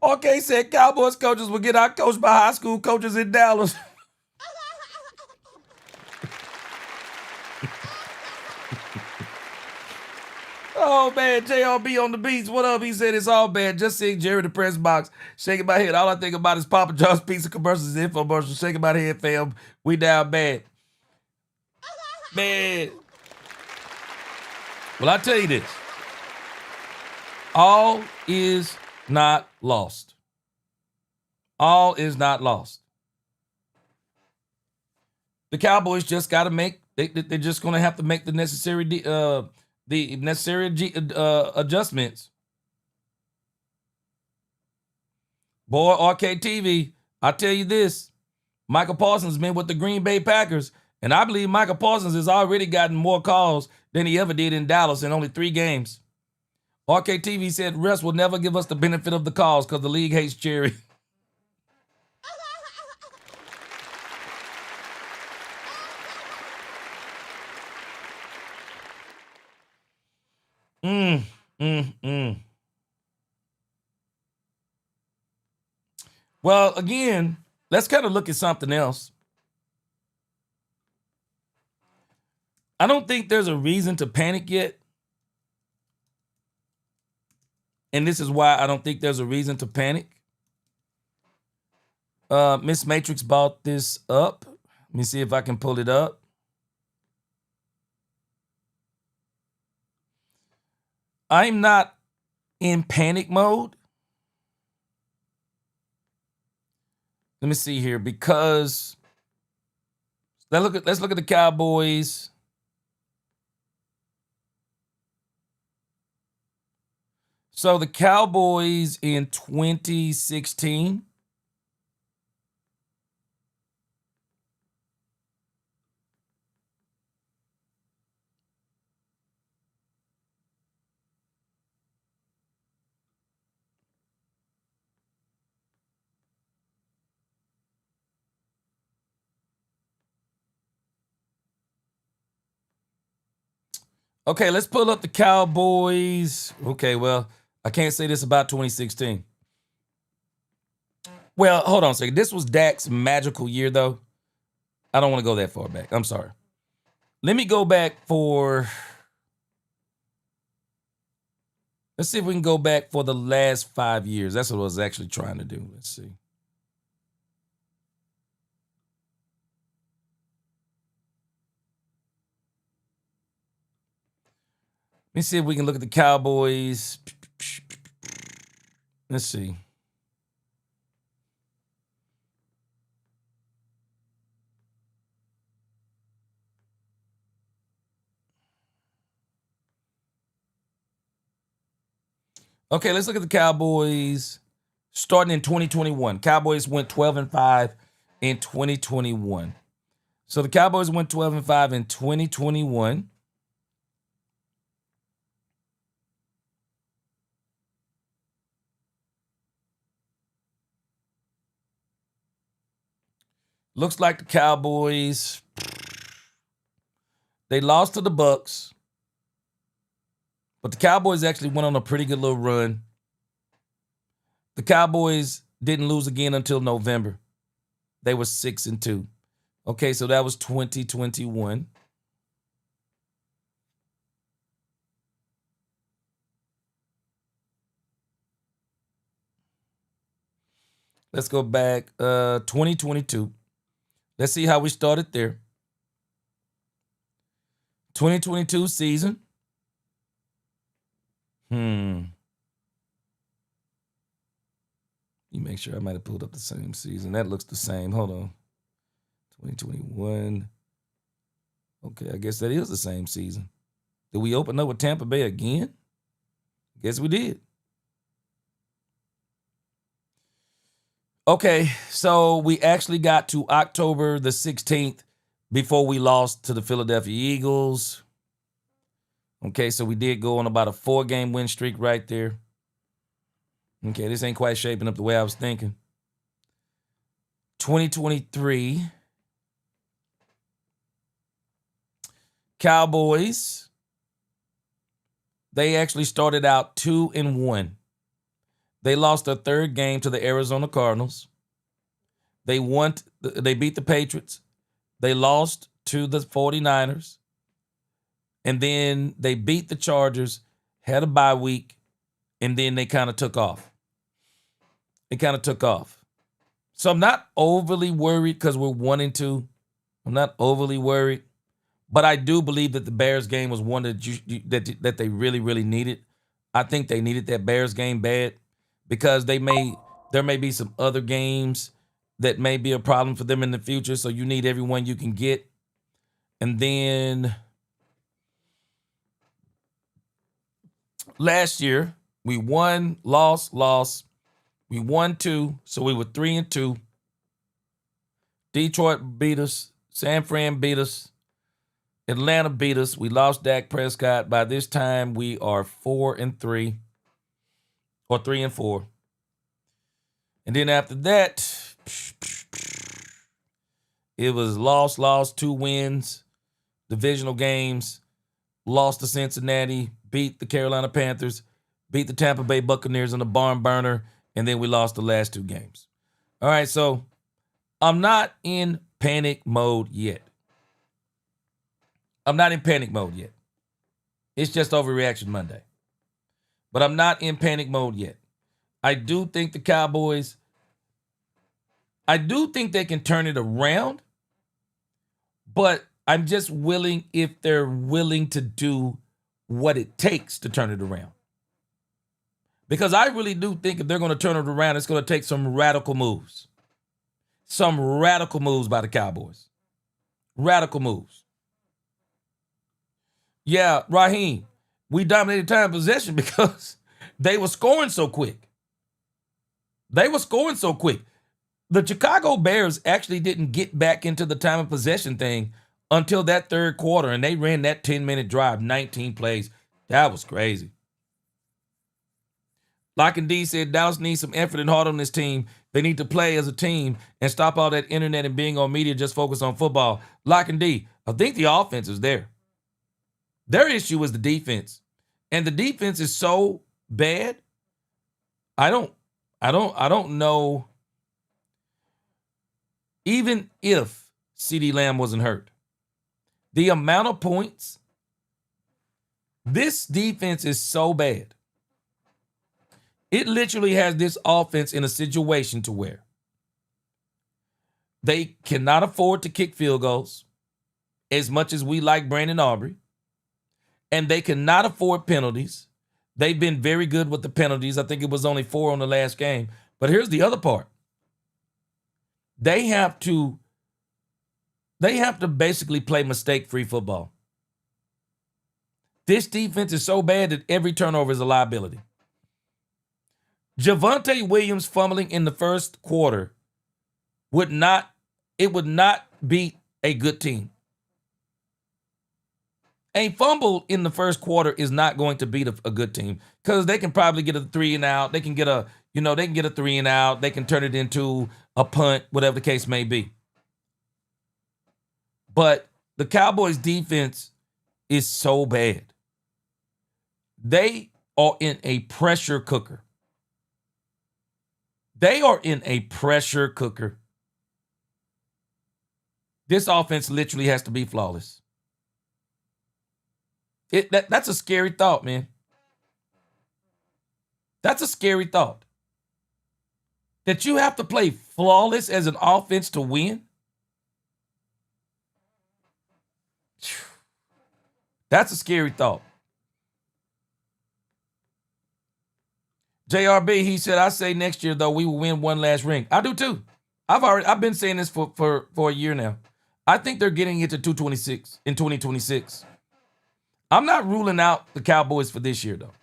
Okay, said Cowboys coaches will get outcoached by high school coaches in Dallas. Oh, man, JRB on the beats. What up? He said it's all bad. Just seeing Jerry in the press box, shaking my head. All I think about is Papa John's pizza commercials and infomercials. Shaking my head, fam. We down bad. Man. Well, I tell you this. All is not lost. All is not lost. The Cowboys just got to make, they're just going to have to make the necessary adjustments. Boy, RKTV, I tell you this, Michael Parsons has been with the Green Bay Packers, and I believe Michael Parsons has already gotten more calls than he ever did in Dallas in only 3 games. RKTV said Russ will never give us the benefit of the calls because the league hates Jerry. Well, again, let's kind of look at something else. I don't think there's a reason to panic yet. And this is why I don't think there's a reason to panic. Miss Matrix bought this up. Let me see if I can pull it up. I'm not in panic mode. Let me see here, because let's look at the Cowboys. So the Cowboys in 2016. Okay, let's pull up the Cowboys. Okay, well, I can't say this about 2016. Well, hold on a second. This was Dak's magical year, though. I don't want to go that far back. I'm sorry. Let me go back for... Let's see if we can go back for the last 5 years. That's what I was actually trying to do. Let's see. Let me see if we can look at the Cowboys. Let's see. Okay, let's look at the Cowboys starting in 2021. Cowboys went 12-5 in 2021. So the Cowboys went 12-5 in 2021. Looks like the Cowboys, they lost to the Bucks, But the Cowboys actually went on a pretty good little run. The Cowboys didn't lose again until November. They were 6-2. Okay, so that was 2021. Let's go back 2022. Let's see how we started there. 2022 season. You make sure I might have pulled up the same season. That looks the same. Hold on. 2021. Okay, I guess that is the same season. Did we open up with Tampa Bay again? Guess we did. Okay, so we actually got to October the 16th before we lost to the Philadelphia Eagles. Okay, so we did go on about a 4-game win streak right there. Okay, this ain't quite shaping up the way I was thinking. 2023. Cowboys. They actually started out 2-1. They lost their third game to the Arizona Cardinals. They beat the Patriots. They lost to the 49ers. And then they beat the Chargers, had a bye week, and then they kind of took off. So I'm not overly worried because we're 1-2. I'm not overly worried. But I do believe that the Bears game was one that they really, really needed. I think they needed that Bears game bad because there may be some other games that may be a problem for them in the future. So you need everyone you can get. And then last year, we won, lost. We won 2, so we were 3-2. Detroit beat us. San Fran beat us. Atlanta beat us. We lost Dak Prescott. By this time, we are 4-3 or 3-4. And then after that, it was lost, 2 wins, divisional games, lost to Cincinnati, beat the Carolina Panthers, beat the Tampa Bay Buccaneers in the barn burner, and then we lost the last 2 games. All right, so I'm not in panic mode yet. It's just Overreaction Monday. But I'm not in panic mode yet. I do think the Cowboys, I do think they can turn it around, but I'm just willing if they're willing to do what it takes to turn it around. Because I really do think if they're going to turn it around, it's going to take some radical moves. Some radical moves by the Cowboys. Radical moves. Yeah, Raheem, we dominated time possession because they were scoring so quick. The Chicago Bears actually didn't get back into the time of possession thing until that third quarter, and they ran that 10-minute drive, 19 plays. That was crazy. Lock and D said Dallas needs some effort and heart on this team. They need to play as a team and stop all that internet and being on media, just focus on football. Lock and D, I think the offense is there. Their issue is the defense. And the defense is so bad. I don't know. Even if CeeDee Lamb wasn't hurt, the amount of points, this defense is so bad. It literally has this offense in a situation to where they cannot afford to kick field goals as much as we like Brandon Aubrey. And they cannot afford penalties. They've been very good with the penalties. I think it was only 4 on the last game. But here's the other part. They have to basically play mistake-free football. This defense is so bad that every turnover is a liability. Javonte Williams fumbling in the first quarter would not beat a good team. A fumble in the first quarter is not going to beat a good team because they can probably get a 3 and out. They can get a 3 and out. They can turn it into a punt, whatever the case may be. But the Cowboys defense is so bad. They are in a pressure cooker. They are in a pressure cooker. This offense literally has to be flawless. That's a scary thought, man. That's a scary thought. That you have to play flawless as an offense to win. That's a scary thought. JRB, he said, I say next year, though, we will win one last ring. I do, too. I've been saying this for a year now. I think they're getting it to 226 in 2026. I'm not ruling out the Cowboys for this year, though.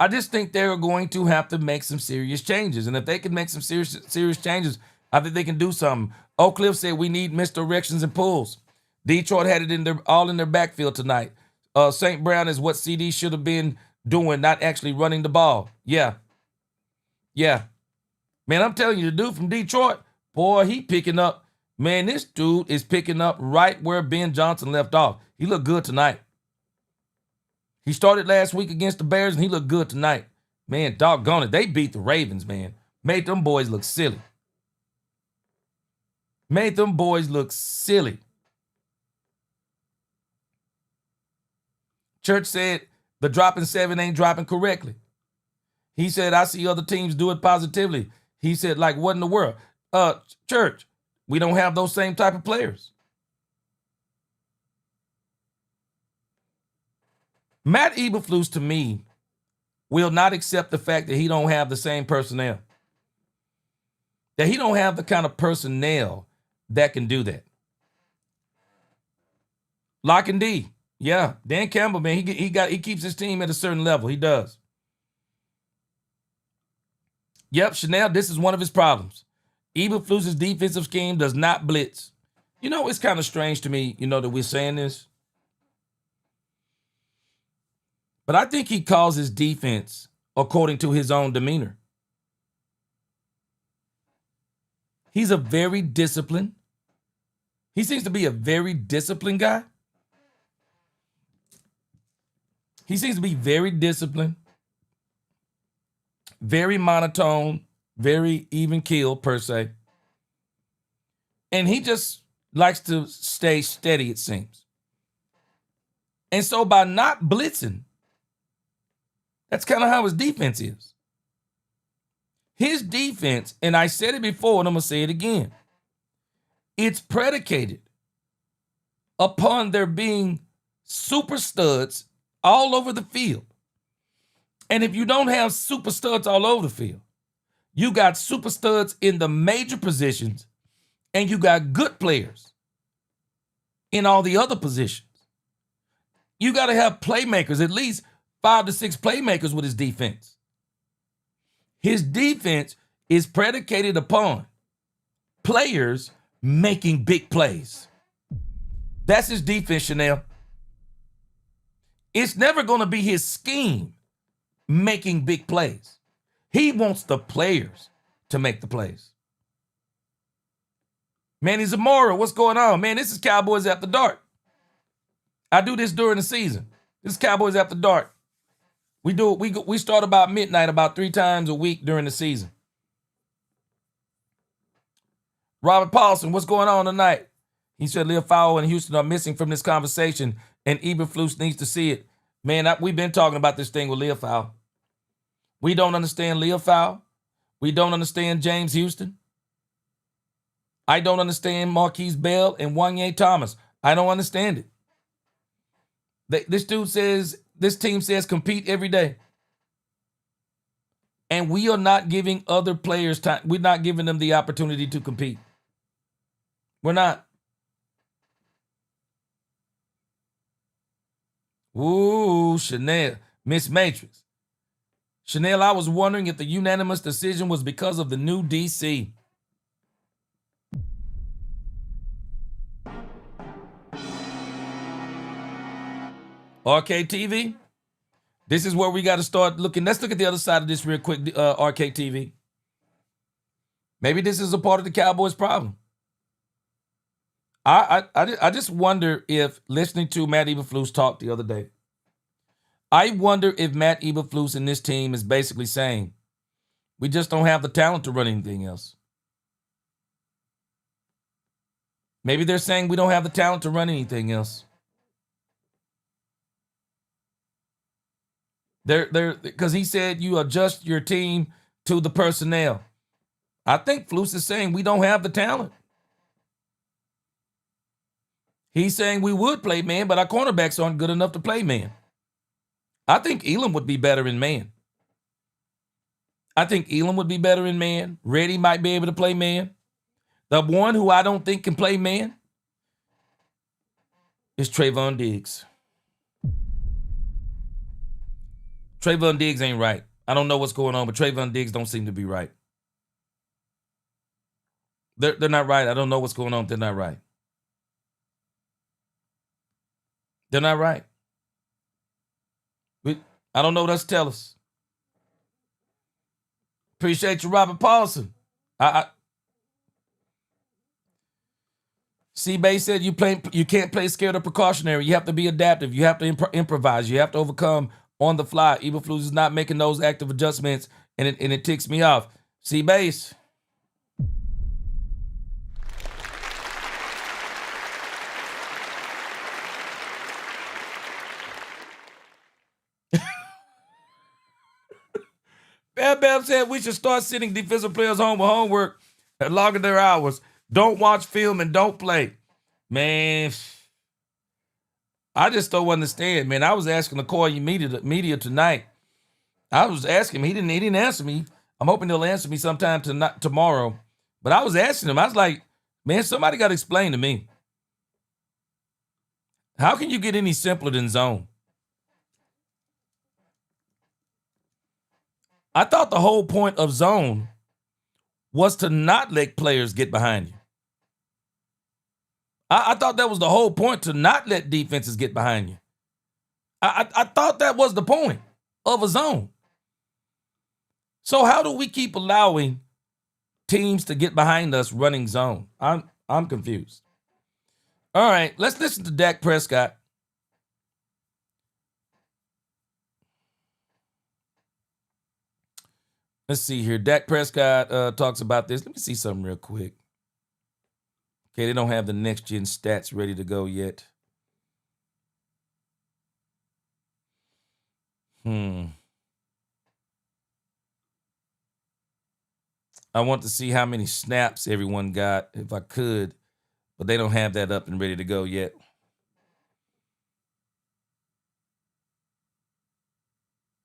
I just think they're going to have to make some serious changes. And if they can make some serious changes, I think they can do something. Oak Cliff said we need misdirections and pulls. Detroit had it all in their backfield tonight. St. Brown is what CD should have been doing, not actually running the ball. Yeah. Man, I'm telling you, the dude from Detroit, boy, he picking up. Man, this dude is picking up right where Ben Johnson left off. He looked good tonight. He started last week against the Bears, and he looked good tonight. Man, doggone it. They beat the Ravens, man. Made them boys look silly. Church said the dropping 7 ain't dropping correctly. He said, I see other teams do it positively. He said, like, what in the world? Church, we don't have those same type of players. Matt Eberflus, to me, will not accept the fact that he don't have the same personnel. That he don't have the kind of personnel that can do that. Lock and D. Yeah, Dan Campbell, man, he keeps his team at a certain level. He does. Yep, Chanel, this is one of his problems. Eberflus's defensive scheme does not blitz. You know, it's kind of strange to me, that we're saying this. But I think he calls his defense according to his own demeanor. He's a very disciplined. He seems to be a very disciplined guy. He seems to be very disciplined, very monotone, very even keel per se. And he just likes to stay steady, it seems. And so by not blitzing, that's kind of how his defense is. His defense, and I said it before, and I'm going to say it again, it's predicated upon there being super studs all over the field. And if you don't have super studs all over the field, you got super studs in the major positions, and you got good players in all the other positions. You got to have playmakers, at least 5 to 6 playmakers with his defense. His defense is predicated upon players making big plays. That's his defense, Chanel. It's never going to be his scheme making big plays. He wants the players to make the plays. Manny Zamora, what's going on? Man, this is Cowboys After Dark. I do this during the season. This is Cowboys After Dark. We start about midnight about 3 times a week during the season. Robert Paulson, what's going on tonight? He said Lil Fowle and Houston are missing from this conversation, and Eberflus needs to see it. Man, we've been talking about this thing with Lil Fowle. We don't understand Lil Fowle. We don't understand James Houston. I don't understand Marquise Bell and Wanye Thomas. I don't understand it. This team says compete every day. And we are not giving other players time. We're not giving them the opportunity to compete. We're not. Ooh, Chanel. Miss Matrix. Chanel, I was wondering if the unanimous decision was because of the new DC. RKTV, this is where we got to start looking. Let's look at the other side of this real quick, RKTV. Maybe this is a part of the Cowboys' problem. I just wonder if listening to Matt Eberflus talk the other day, I wonder if Matt Eberflus and this team is basically saying, we just don't have the talent to run anything else. Maybe they're saying we don't have the talent to run anything else. They're because he said you adjust your team to the personnel. I think Flus is saying we don't have the talent. He's saying we would play man, but our cornerbacks aren't good enough to play man. I think Elam would be better in man. Reddy might be able to play man. The one who I don't think can play man is Trayvon Diggs. Trayvon Diggs ain't right. I don't know what's going on, but Trayvon Diggs don't seem to be right. They're not right. I don't know what's going on. They're not right. They're not right. I don't know what else to tell us. Appreciate you, Robert Paulson. C-Bay said you can't play scared or precautionary. You have to be adaptive. You have to improvise. You have to overcome on the fly. Eberflus is not making those active adjustments, and it ticks me off. C-Base. Bam said we should start sending defensive players home with homework and logging their hours. Don't watch film and don't play. Man, I just don't understand, man. I was asking the core media tonight. I was asking him. He didn't answer me. I'm hoping he'll answer me sometime tomorrow. But I was asking him. I was like, man, somebody got to explain to me. How can you get any simpler than zone? I thought the whole point of zone was to not let players get behind you. I thought that was the whole point, to not let defenses get behind you. I thought that was the point of a zone. So how do we keep allowing teams to get behind us running zone? I'm confused. All right, let's listen to Dak Prescott. Let's see here. Dak Prescott talks about this. Let me see something real quick. Okay, they don't have the next-gen stats ready to go yet. I want to see how many snaps everyone got, if I could, but they don't have that up and ready to go yet.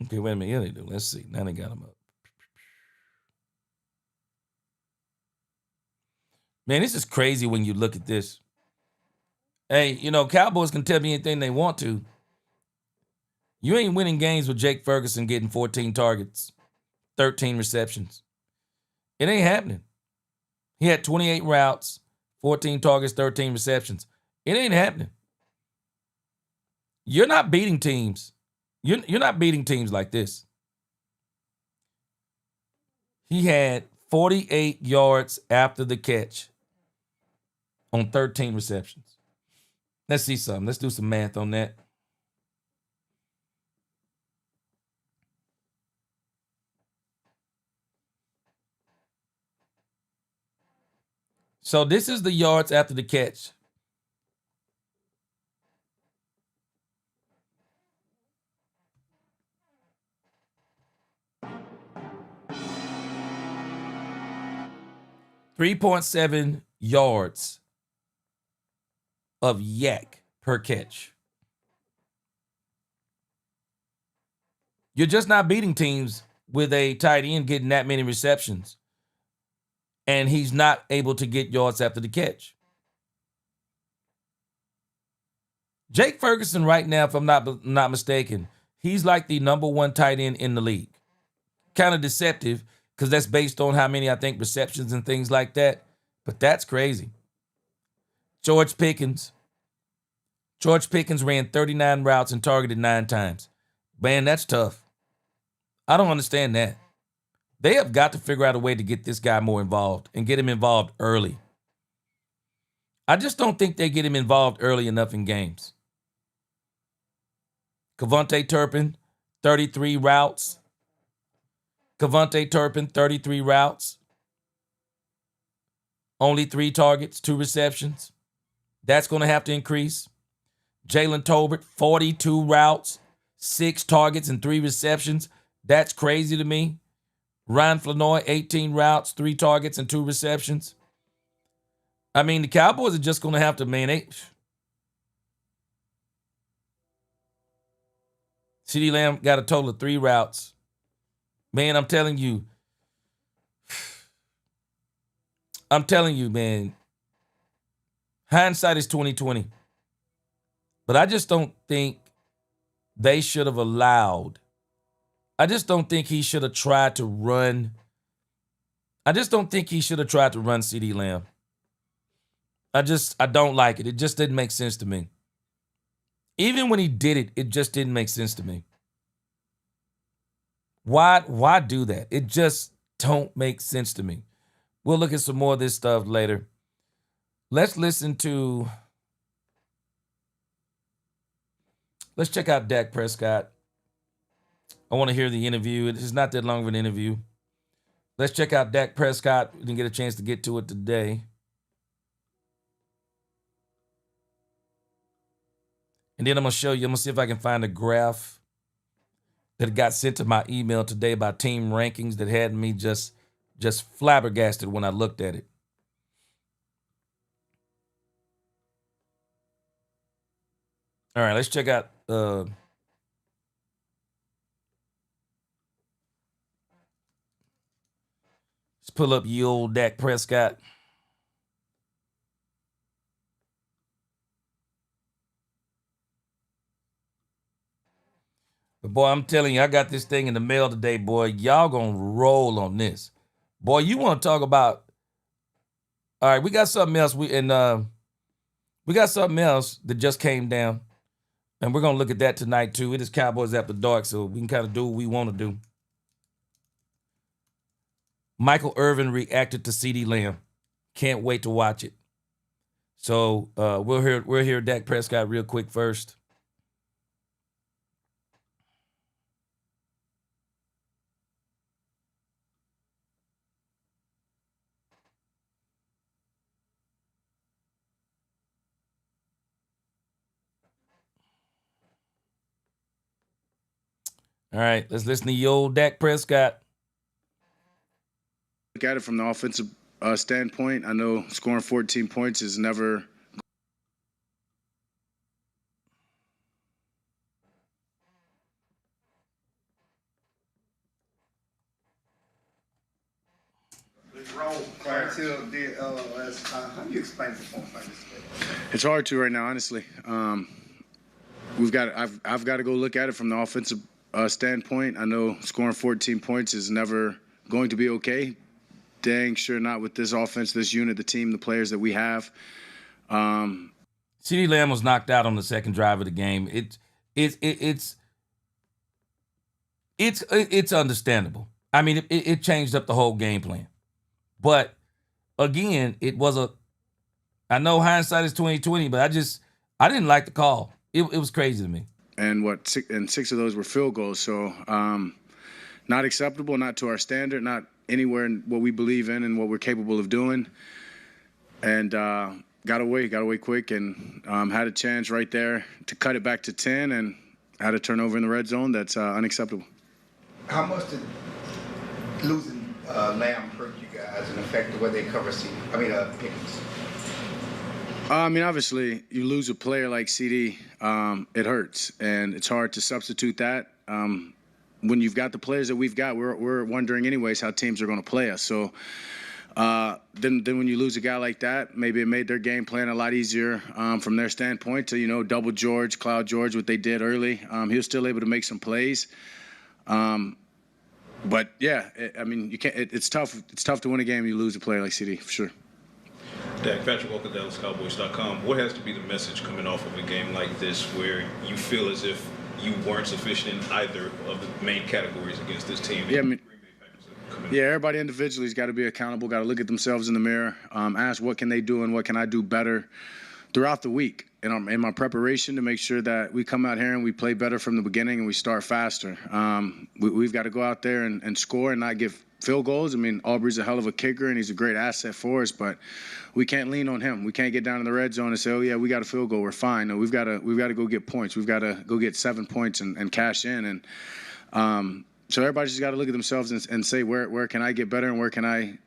Okay, wait a minute. Yeah, they do. Let's see. Now they got them up. Man, this is crazy when you look at this. Hey, Cowboys can tell me anything they want to. You ain't winning games with Jake Ferguson getting 14 targets, 13 receptions. It ain't happening. He had 28 routes, 14 targets, 13 receptions. It ain't happening. You're not beating teams. You're not beating teams like this. He had 48 yards after the catch on 13 receptions. Let's see something. Let's do some math on that. So this is the yards after the catch. .7 yards of yak per catch. You're just not beating teams with a tight end getting that many receptions, and he's not able to get yards after the catch. Jake Ferguson right now, if I'm not mistaken, he's like the number one tight end in the league. Kind of deceptive because that's based on how many, I think, receptions and things like that. But that's crazy. George Pickens ran 39 routes and targeted 9 times. Man, that's tough. I don't understand that. They have got to figure out a way to get this guy more involved and get him involved early. I just don't think they get him involved early enough in games. Kevontae Turpin, 33 routes. Kevontae Turpin, 33 routes. Only 3 targets, 2 receptions. That's going to have to increase. Jalen Tolbert, 42 routes, 6 targets, and 3 receptions. That's crazy to me. Ryan Flanoy, 18 routes, 3 targets, and 2 receptions. I mean, the Cowboys are just going to have to, man, CeeDee Lamb got a total of 3 routes. Man, I'm telling you, man, hindsight is 2020. But I just don't think they should have allowed. I just don't think he should have tried to run. I just don't think he should have tried to run CeeDee Lamb. I don't like it. It just didn't make sense to me. Even when he did it, it just didn't make sense to me. Why do that? It just don't make sense to me. We'll look at some more of this stuff later. Let's check out Dak Prescott. I want to hear the interview. It's not that long of an interview. Let's check out Dak Prescott. We didn't get a chance to get to it today. And then I'm going to show you, I'm going to see if I can find a graph that got sent to my email today by team rankings that had me just flabbergasted when I looked at it. All right, let's check out let's pull up ye old Dak Prescott. But boy, I'm telling you, I got this thing in the mail today, boy. Y'all gonna roll on this. Boy, you want to talk about. All right, we got something else. We got something else that just came down. And we're gonna look at that tonight too. It is Cowboys After Dark, so we can kind of do what we want to do. Michael Irvin reacted to CeeDee Lamb. Can't wait to watch it. So we'll hear Dak Prescott real quick first. All right, let's listen to the old Dak Prescott. Look at it from the offensive standpoint. I know scoring 14 points is never. Prior to the last time, how do you explain performance like this? It's hard to right now, honestly. I've got to go look at it from the offensive standpoint. I know scoring 14 points is never going to be okay. Dang sure not with this offense, this unit, the team, the players that we have. CeeDee Lamb was knocked out on the second drive of the game. It's understandable. I mean, it changed up the whole game plan. But again, I know hindsight is 2020, but I didn't like the call. It was crazy to me. And six of those were field goals. So not acceptable, not to our standard, not anywhere in what we believe in and what we're capable of doing. And got away quick and had a chance right there to cut it back to 10 and had a turnover in the red zone. That's unacceptable. How much did losing Lamb hurt you guys and affect the way they cover Pickens? I mean, obviously, you lose a player like CeeDee, it hurts, and it's hard to substitute that. When you've got the players that we've got, we're wondering anyways how teams are going to play us. So then when you lose a guy like that, maybe it made their game plan a lot easier from their standpoint to, double George, Cloud George, what they did early. He was still able to make some plays. But yeah, you can't. It's tough. It's tough to win a game when you lose a player like CeeDee, for sure. Dak, Patrick Walker, DallasCowboys.com. What has to be the message coming off of a game like this where you feel as if you weren't sufficient in either of the main categories against this team? Yeah, everybody individually's got to be accountable, got to look at themselves in the mirror, ask what can they do and what can I do better throughout the week. in my preparation to make sure that we come out here and we play better from the beginning and we start faster. We've got to go out there and score and not give field goals. I mean, Aubrey's a hell of a kicker and he's a great asset for us, but we can't lean on him. We can't get down in the red zone and say, oh yeah, we got a field goal, we're fine. No, we've got to go get points. We've got to go get 7 points and cash in. And so everybody's just got to look at themselves and say, where can I get better and where can I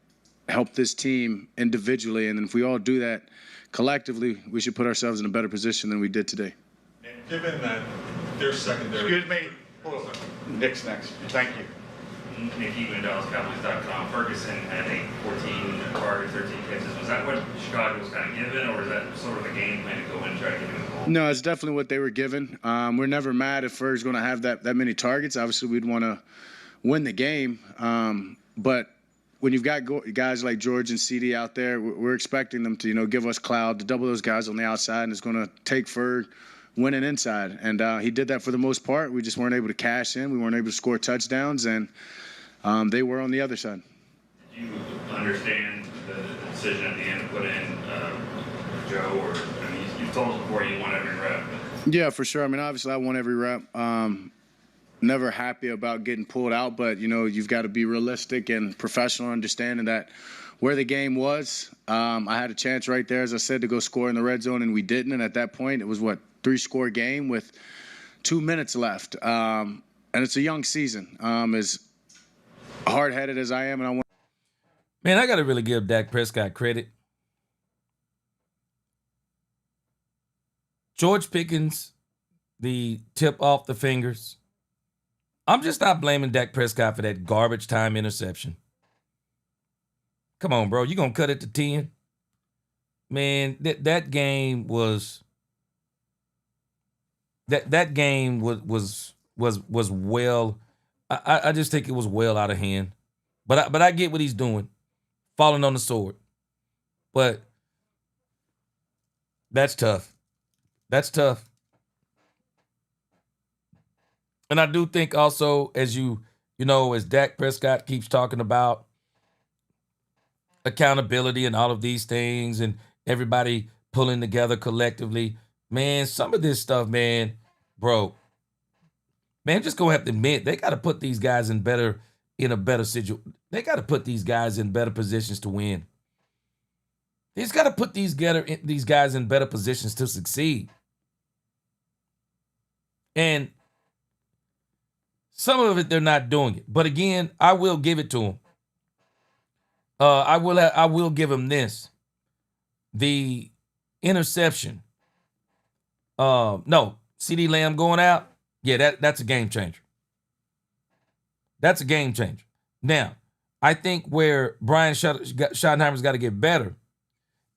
help this team individually? And then if we all do that collectively, we should put ourselves in a better position than we did today. And given that their secondary... Excuse me. Hold on. Nick's next. Thank you. Nick Egan, DallasCowboys.com. Ferguson had 14 targets, 13 catches. Was that what Chicago was kind of given, or is that sort of the game plan to go in and try to give him the ball? No, it's definitely what they were given. We're never mad if Ferg's going to have that many targets. Obviously, we'd want to win the game. But when you've got guys like George and CD out there, we're expecting them to, give us cloud, to double those guys on the outside, and it's going to take Ferg winning inside. And he did that for the most part. We just weren't able to cash in. We weren't able to score touchdowns, and they were on the other side. Do you understand the decision at the end to put in Joe? Or, I mean, you've told us before you want every rep. But... Yeah, for sure. I mean, obviously, I want every rep. Never happy about getting pulled out, but, you've got to be realistic and professional, understanding that where the game was, I had a chance right there, as I said, to go score in the red zone, and we didn't. And at that point, it was, 3-score game with 2 minutes left. And it's a young season. As hard-headed as I am, and I want. Man, I got to really give Dak Prescott credit. George Pickens, the tip off the fingers. I'm just not blaming Dak Prescott for that garbage time interception. Come on, bro. You going to cut it to 10? Man, that game was that game was well. I just think it was well out of hand. But I get what he's doing, falling on the sword. But that's tough. That's tough. And I do think also, as as Dak Prescott keeps talking about accountability and all of these things and everybody pulling together collectively, man, some of this stuff, man, bro, man, just gonna have to admit, they got to put these guys in a better situation. They got to put these guys in better positions to win. They just got to put these guys in better positions to succeed. And some of it, they're not doing it. But again, I will give it to them. I will give them this. The interception. No, CD Lamb going out. Yeah, that's a game changer. That's a game changer. Now, I think where Brian Schottenheimer's got to get better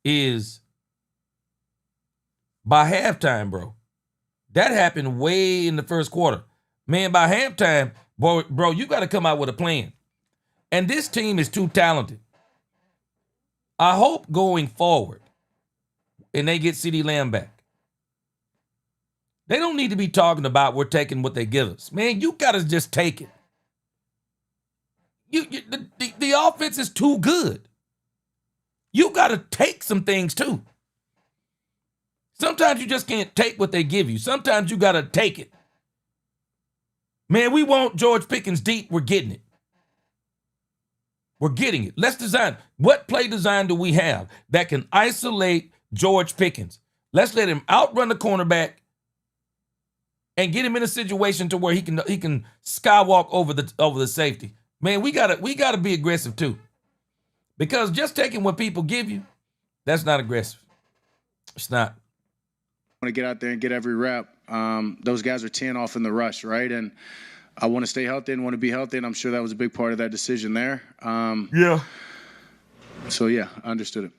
is by halftime, bro. That happened way in the first quarter. Man, by halftime, bro, you got to come out with a plan. And this team is too talented. I hope going forward, and they get CeeDee Lamb back, they don't need to be talking about we're taking what they give us. Man, you got to just take it. The offense is too good. You got to take some things too. Sometimes you just can't take what they give you. Sometimes you got to take it. Man, we want George Pickens deep. We're getting it. We're getting it. Let's design. What play design do we have that can isolate George Pickens? Let's let him outrun the cornerback and get him in a situation to where he can skywalk over the safety. Man, we gotta be aggressive too. Because just taking what people give you, that's not aggressive. It's not. I want to get out there and get every rep. Those guys are 10 off in the rush, right? And I want to stay healthy and want to be healthy, and I'm sure that was a big part of that decision there. Yeah. So, yeah, I understood it.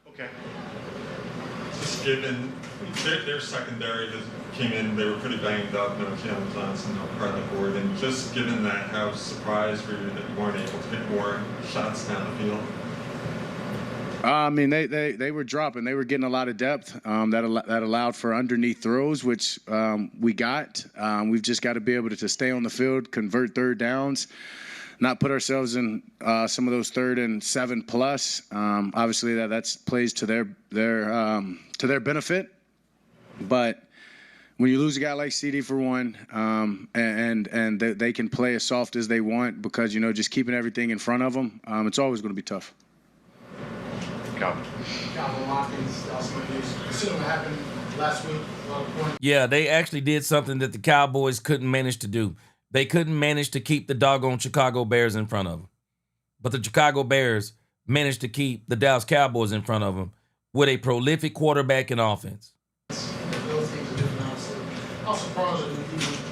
Okay. Just given their secondary came in, they were pretty banged up, no Cam Johnson, no Carter Ford, and just given that, how surprised were you that you weren't able to get more shots down the field? I mean, they were dropping. They were getting a lot of depth that allowed for underneath throws, which we got. We've just got to be able to stay on the field, convert third downs, not put ourselves in some of those 3rd and 7 plus. Obviously, that plays to their benefit. But when you lose a guy like CD for one, and they can play as soft as they want because, just keeping everything in front of them, it's always going to be tough. Calvin Watkins, considering what happened last week. Yeah, they actually did something that the Cowboys couldn't manage to do. They couldn't manage to keep the doggone Chicago Bears in front of them. But the Chicago Bears managed to keep the Dallas Cowboys in front of them with a prolific quarterback and offense. Those things are different, honestly. I'm surprised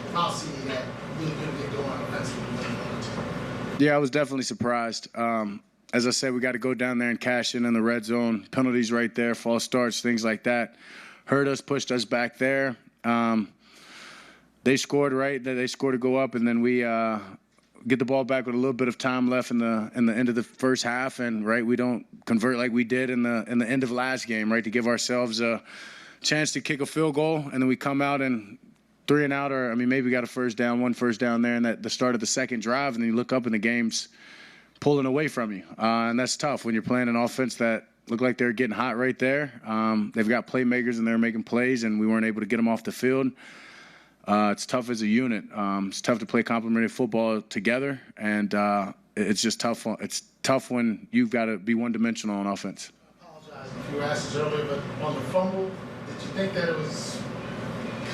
about CD that really couldn't get going offensively. Yeah, I was definitely surprised. As I said, we got to go down there and cash in the red zone. Penalties right there, false starts, things like that. Hurt us, pushed us back there. They scored, right? They scored to go up, and then we get the ball back with a little bit of time left in the end of the first half, and right, we don't convert like we did in the end of last game, right, to give ourselves a chance to kick a field goal, and then we come out and 3 and out, or maybe we got one first down there, and at the start of the second drive, and then you look up and the game's pulling away from you, and that's tough when you're playing an offense that looked like they're getting hot right there. They've got playmakers and they're making plays, and we weren't able to get them off the field. It's tough as a unit. It's tough to play complementary football together, and it's just tough. It's tough when you've got to be one-dimensional on offense. I apologize if you were asked this earlier, but on the fumble, did you think that it was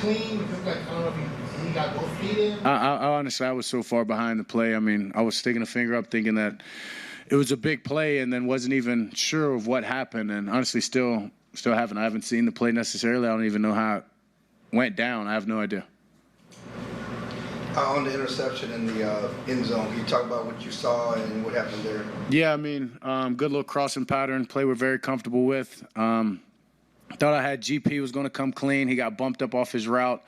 clean? I don't know if he got both feet in. I honestly, I was so far behind the play. I was sticking a finger up thinking that it was a big play and then wasn't even sure of what happened. And honestly, still haven't. I haven't seen the play necessarily. I don't even know how it went down. I have no idea. On the interception in the end zone, can you talk about what you saw and what happened there? Yeah, good little crossing pattern, play we're very comfortable with. Thought I had GP was going to come clean. He got bumped up off his route,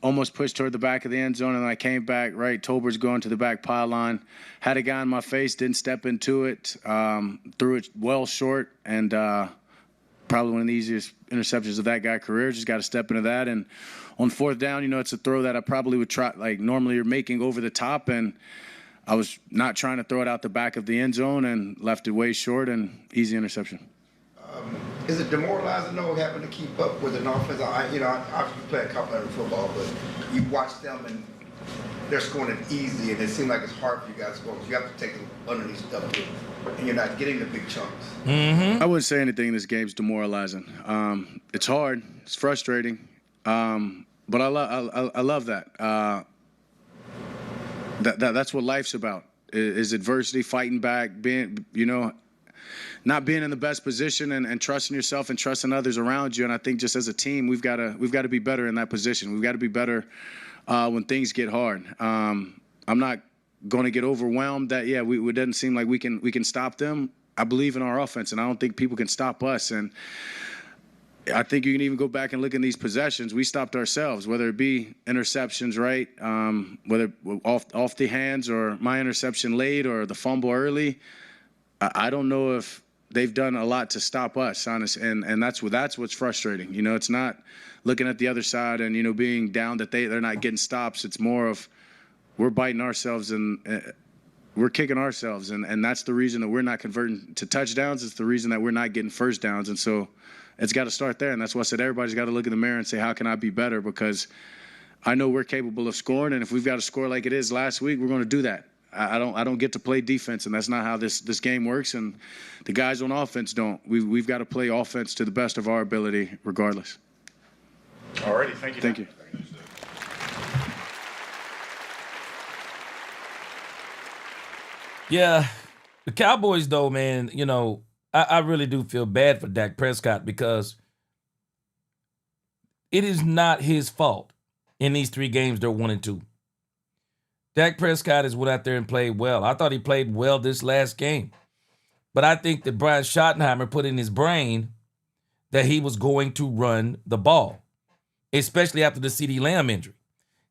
almost pushed toward the back of the end zone, and I came back, right, Tolbert's going to the back pylon. Had a guy in my face, didn't step into it, threw it well short, and probably one of the easiest interceptions of that guy's career. Just got to step into that. And on fourth down, it's a throw that I probably would try, like normally you're making over the top, and I was not trying to throw it out the back of the end zone and left it way short, and easy interception. Is it demoralizing, though, having to keep up with an offense? I obviously play complementary football, but you watch them and they're scoring it easy, and it seems like it's hard for you guys to score because you have to take the underneath stuff too, and you're not getting the big chunks. I wouldn't say anything in this game's demoralizing. It's hard, it's frustrating, but I love that. That's what life's about. Is adversity, fighting back, being not being in the best position and trusting yourself and trusting others around you. And I think just as a team, we've got to be better in that position. We've got to be better when things get hard. I'm not going to get overwhelmed that, it doesn't seem like we can stop them. I believe in our offense, and I don't think people can stop us. And I think you can even go back and look at these possessions. We stopped ourselves, whether it be interceptions, right? Whether off the hands or my interception late or the fumble early. I don't know if they've done a lot to stop us, honestly, and that's what's frustrating. It's not looking at the other side and being down that they're not getting stops. It's more of we're biting ourselves and we're kicking ourselves, and that's the reason that we're not converting to touchdowns. It's the reason that we're not getting first downs, and so it's got to start there. And that's why I said everybody's got to look in the mirror and say, how can I be better? Because I know we're capable of scoring, and if we've got to score like it is last week, we're going to do that. I don't get to play defense, and that's not how this game works. And the guys on offense don't. We've got to play offense to the best of our ability, regardless. All righty, thank you. Thank you. Yeah, the Cowboys, though, man, I really do feel bad for Dak Prescott because it is not his fault in these 3 games they're 1-2. Dak Prescott has went out there and played well. I thought he played well this last game. But I think that Brian Schottenheimer put in his brain that he was going to run the ball, especially after the CeeDee Lamb injury.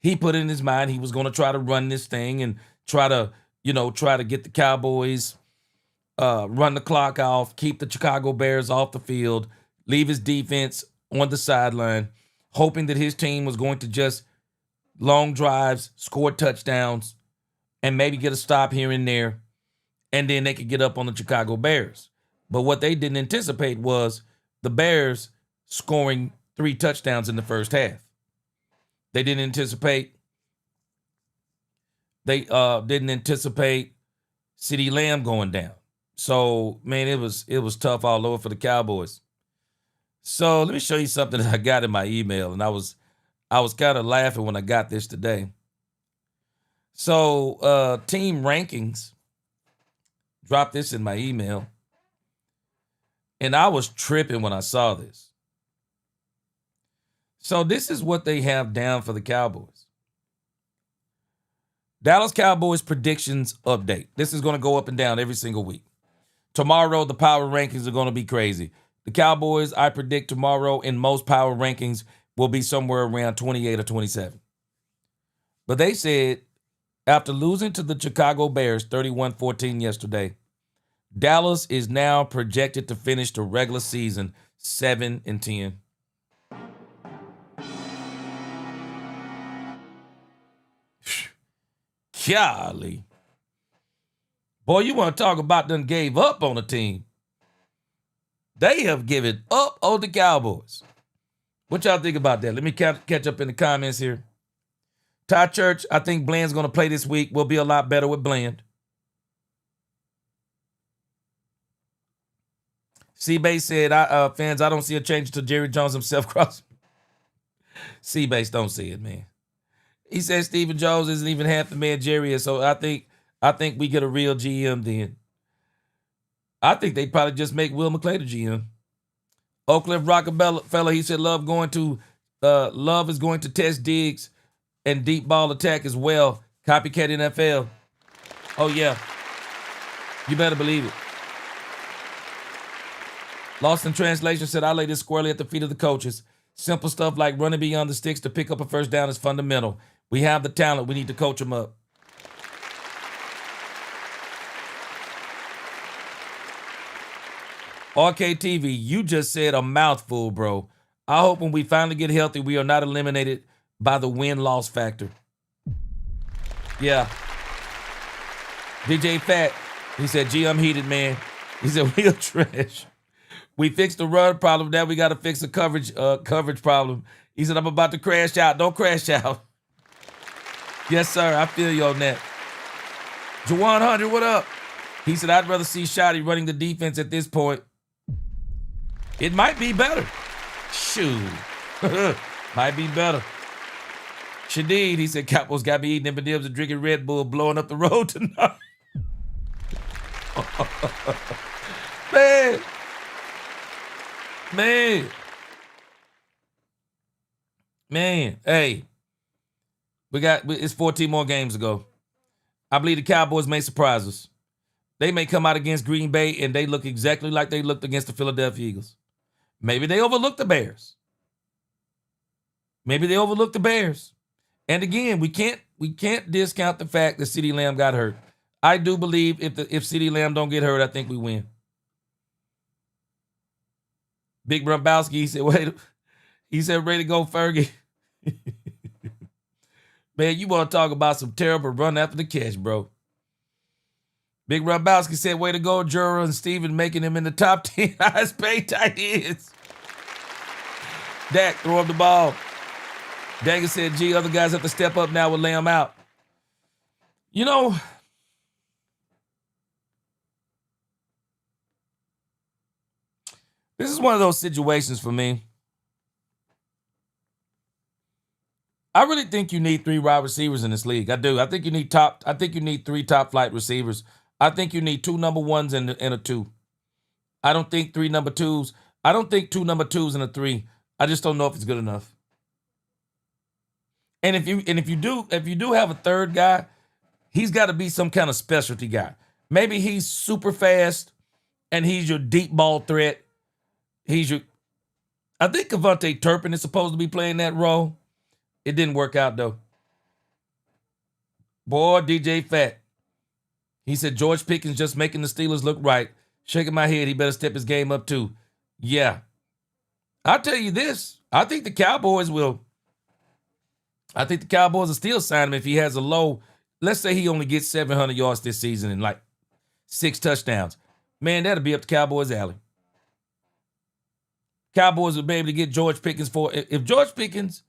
He put in his mind he was going to try to run this thing and try to get the Cowboys, run the clock off, keep the Chicago Bears off the field, leave his defense on the sideline, hoping that his team was going to just long drives, score touchdowns, and maybe get a stop here and there, and then they could get up on the Chicago Bears. But what they didn't anticipate was the Bears scoring 3 touchdowns in the first half. They didn't anticipate. They didn't anticipate CeeDee Lamb going down. So, man, it was tough all over for the Cowboys. So let me show you something that I got in my email, and I was kind of laughing when I got this today. So team rankings dropped this in my email, and I was tripping when I saw this. So this is what they have down for the Cowboys. Dallas Cowboys predictions update. This is going to go up and down every single week. Tomorrow, the power rankings are going to be crazy. The Cowboys, I predict tomorrow in most power rankings will be somewhere around 28 or 27. But they said after losing to the Chicago Bears 31-14 yesterday, Dallas is now projected to finish the regular season 7-10. Golly. Boy, you want to talk about done gave up on the team. They have given up on the Cowboys. What y'all think about that? Let me catch up in the comments here. Ty Church, I think Bland's going to play this week. We'll be a lot better with Bland. C-Base said, fans, I don't see a change to Jerry Jones himself crossing. C-Base don't see it, man. He said Stephen Jones isn't even half the man Jerry is, so I think we get a real GM then. I think they probably just make Will McClay the GM. Oak Cliff Rockefeller, he said Love is going to test Diggs and deep ball attack as well. Copycat NFL. Oh, yeah. You better believe it. Lost in Translation said, I lay this squarely at the feet of the coaches. Simple stuff like running beyond the sticks to pick up a first down is fundamental. We have the talent. We need to coach them up. RKTV, you just said a mouthful, bro. I hope when we finally get healthy, we are not eliminated by the win-loss factor. Yeah. DJ Fat, he said, gee, I'm heated, man. He said, we are trash. We fixed the run problem. Now we got to fix the coverage problem. He said, I'm about to crash out. Don't crash out. Yes, sir. I feel you on that. Jawan Hunter, what up? He said, I'd rather see Shotty running the defense at this point. It might be better. Shoot. Might be better. Shadid, he said, Cowboys got me eating M&M's and drinking Red Bull, blowing up the road tonight. Man. Hey, it's 14 more games to go. I believe the Cowboys may surprise us. They may come out against Green Bay and they look exactly like they looked against the Philadelphia Eagles. Maybe they overlooked the Bears. And again, we can't discount the fact that CeeDee Lamb got hurt. I do believe if CeeDee Lamb don't get hurt, I think we win. Big Brambowski, he said, ready to go, Fergie. Man, you want to talk about some terrible run after the catch, bro. Big Brambowski said, way to go, Jura and Steven, making him in the top 10 highest paid tight ends. Dak, throw him the ball. Dagger said, gee, other guys have to step up now with Lamb out. You know, this is one of those situations for me. I really think you need 3 wide receivers in this league. I do. I think you need 3 top flight receivers. I think you need 2 number 1s and a 2. I don't think 3 number 2s. I don't think 2 number 2s and a 3. I just don't know if it's good enough. And if you do have a third guy, he's got to be some kind of specialty guy. Maybe he's super fast and he's your deep ball threat. I think Avonte Turpin is supposed to be playing that role. It didn't work out though. Boy, DJ Fat. He said George Pickens just making the Steelers look right. Shaking my head, he better step his game up too. Yeah. I'll tell you this. I think the Cowboys will still sign him if he has a low. Let's say he only gets 700 yards this season and like 6 touchdowns. Man, that'll be up the Cowboys' alley. Cowboys will be able to get George Pickens for if George Pickens,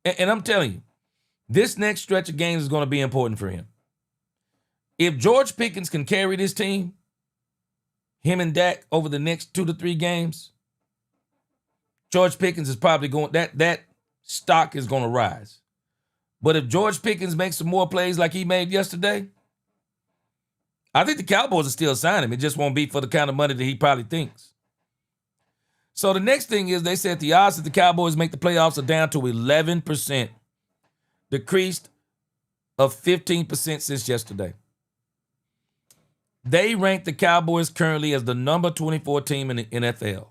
and I'm telling you, this next stretch of games is going to be important for him. If George Pickens can carry this team, him and Dak over the next 2 to 3 games, George Pickens is probably going, that stock is going to rise. But if George Pickens makes some more plays like he made yesterday, I think the Cowboys will still sign him. It just won't be for the kind of money that he probably thinks. So the next thing is they said the odds that the Cowboys make the playoffs are down to 11%, decreased of 15% since yesterday. They rank the Cowboys currently as the number 24 team in the NFL.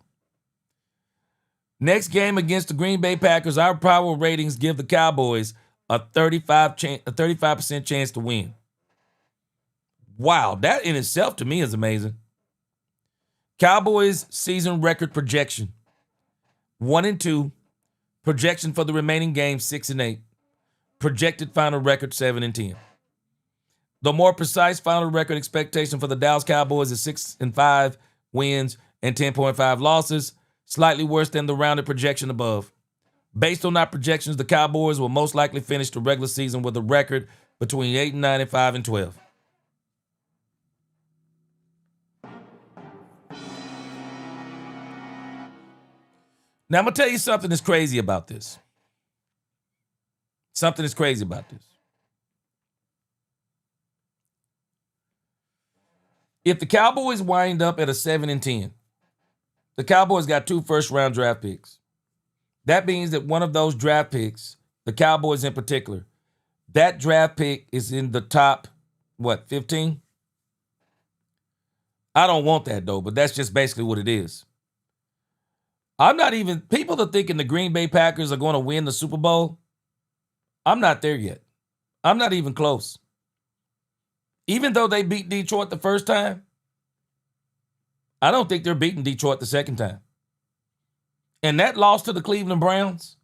Next game against the Green Bay Packers, our power ratings give the Cowboys a 35% chance to win. Wow, that in itself to me is amazing. Cowboys season record projection, 1-2. Projection for the remaining games, 6-8. Projected final record, 7-10. The more precise final record expectation for the Dallas Cowboys is 6-5 wins and 10.5 losses, slightly worse than the rounded projection above. Based on our projections, the Cowboys will most likely finish the regular season with a record between 8-9 and 5-12. Now, I'm going to tell you something that's crazy about this. Something that's crazy about this. If the Cowboys wind up at a 7-10, the Cowboys got 2 first-round draft picks. That means that one of those draft picks, the Cowboys in particular, that draft pick is in the top, 15? I don't want that, though, but that's just basically what it is. People are thinking the Green Bay Packers are going to win the Super Bowl. I'm not there yet. I'm not even close. Even though they beat Detroit the first time, I don't think they're beating Detroit the second time. And that loss to the Cleveland Browns,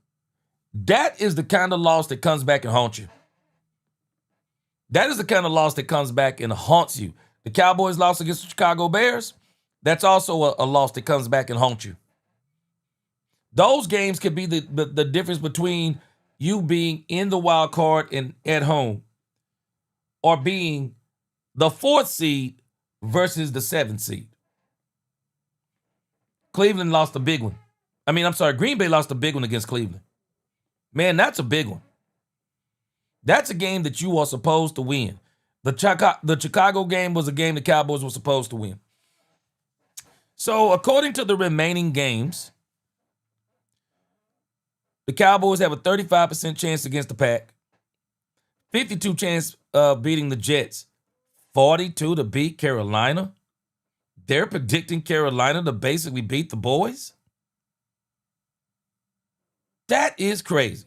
that is the kind of loss that comes back and haunts you. That is the kind of loss that comes back and haunts you. The Cowboys lost against the Chicago Bears, that's also a loss that comes back and haunts you. Those games could be the difference between you being in the wild card and at home or being the 4th seed versus the 7th seed. Cleveland lost a big one. Green Bay lost a big one against Cleveland. Man, that's a big one. That's a game that you are supposed to win. The Chicago game was a game the Cowboys were supposed to win. So according to the remaining games, the Cowboys have a 35% chance against the Pack, 52 chance of beating the Jets, 42 to beat Carolina. They're predicting Carolina to basically beat the boys. That is crazy.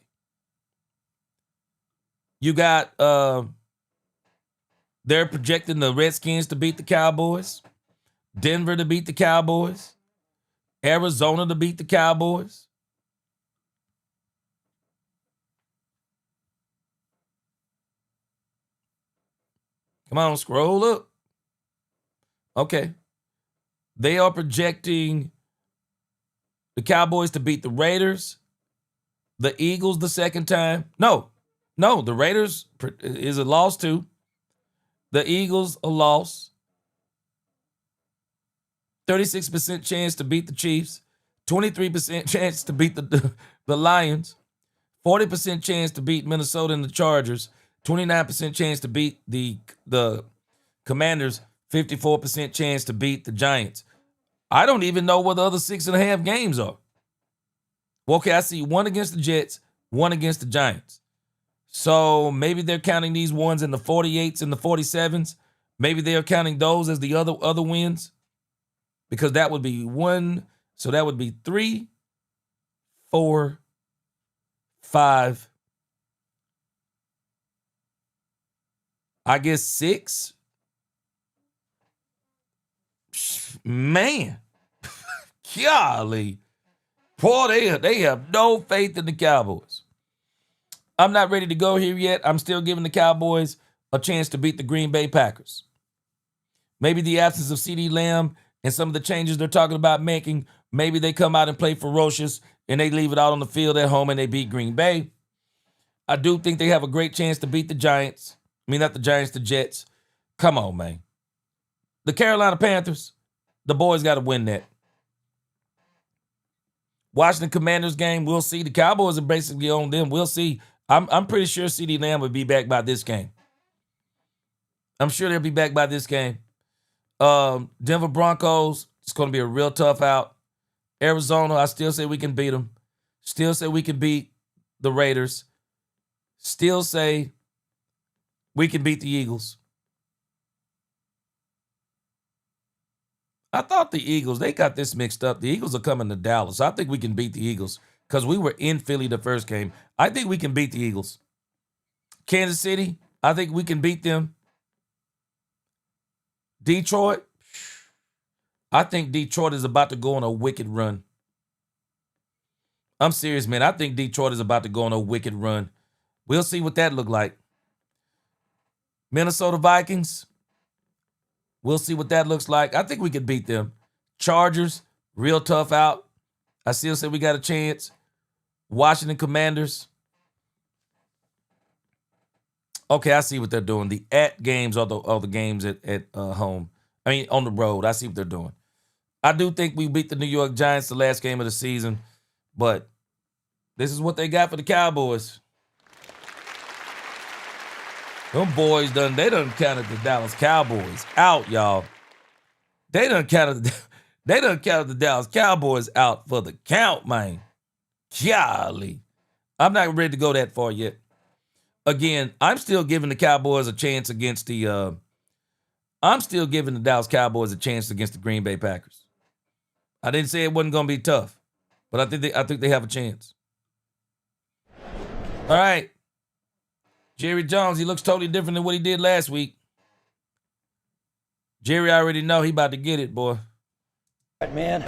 You got, they're projecting the Redskins to beat the Cowboys, Denver to beat the Cowboys, Arizona to beat the Cowboys. Come on, scroll up. Okay. They are projecting the Cowboys to beat the Raiders, the Eagles the second time. No, the Raiders is a loss too. The Eagles a loss. 36% chance to beat the Chiefs. 23% chance to beat the Lions. 40% chance to beat Minnesota and the Chargers. 29% chance to beat the Commanders. 54% chance to beat the Giants. I don't even know what the other 6.5 games are. Well, okay, I see 1 against the Jets, 1 against the Giants. So maybe they're counting these ones in the 48s and the 47s. Maybe they're counting those as the other wins. Because that would be 1. So that would be 3, 4, 5. I guess 6. Man. Golly. Boy, they have no faith in the Cowboys. I'm not ready to go here yet. I'm still giving the Cowboys a chance to beat the Green Bay Packers. Maybe the absence of CeeDee Lamb and some of the changes they're talking about making, maybe they come out and play ferocious and they leave it out on the field at home and they beat Green Bay. I do think they have a great chance to beat the Giants. I mean, not the Giants, the Jets. Come on, man. The Carolina Panthers, the boys got to win that. Washington Commanders game, we'll see. The Cowboys are basically on them. We'll see. I'm pretty sure CeeDee Lamb will be back by this game. I'm sure they'll be back by this game. Denver Broncos, it's going to be a real tough out. Arizona, I still say we can beat them. Still say we can beat the Raiders. Still say we can beat the Eagles. I thought the Eagles, they got this mixed up. The Eagles are coming to Dallas. I think we can beat the Eagles because we were in Philly the first game. I think we can beat the Eagles. Kansas City, I think we can beat them. Detroit, I think Detroit is about to go on a wicked run. I'm serious, man. I think Detroit is about to go on a wicked run. We'll see what that look like. Minnesota Vikings, we'll see what that looks like. I think we could beat them. Chargers, real tough out. I still say we got a chance. Washington Commanders. Okay, I see what they're doing. The at games are the games at home. I mean, on the road. I see what they're doing. I do think we beat the New York Giants the last game of the season, but this is what they got for the Cowboys. Them boys done counted the Dallas Cowboys out, y'all. They done counted the Dallas Cowboys out for the count, man. Golly. I'm not ready to go that far yet. Again, I'm still giving the Cowboys a chance against the I'm still giving the Dallas Cowboys a chance against the Green Bay Packers. I didn't say it wasn't gonna be tough, but I think they have a chance. All right. Jerry Jones, he looks totally different than what he did last week. Jerry, I already know he about to get it, boy. Right, man.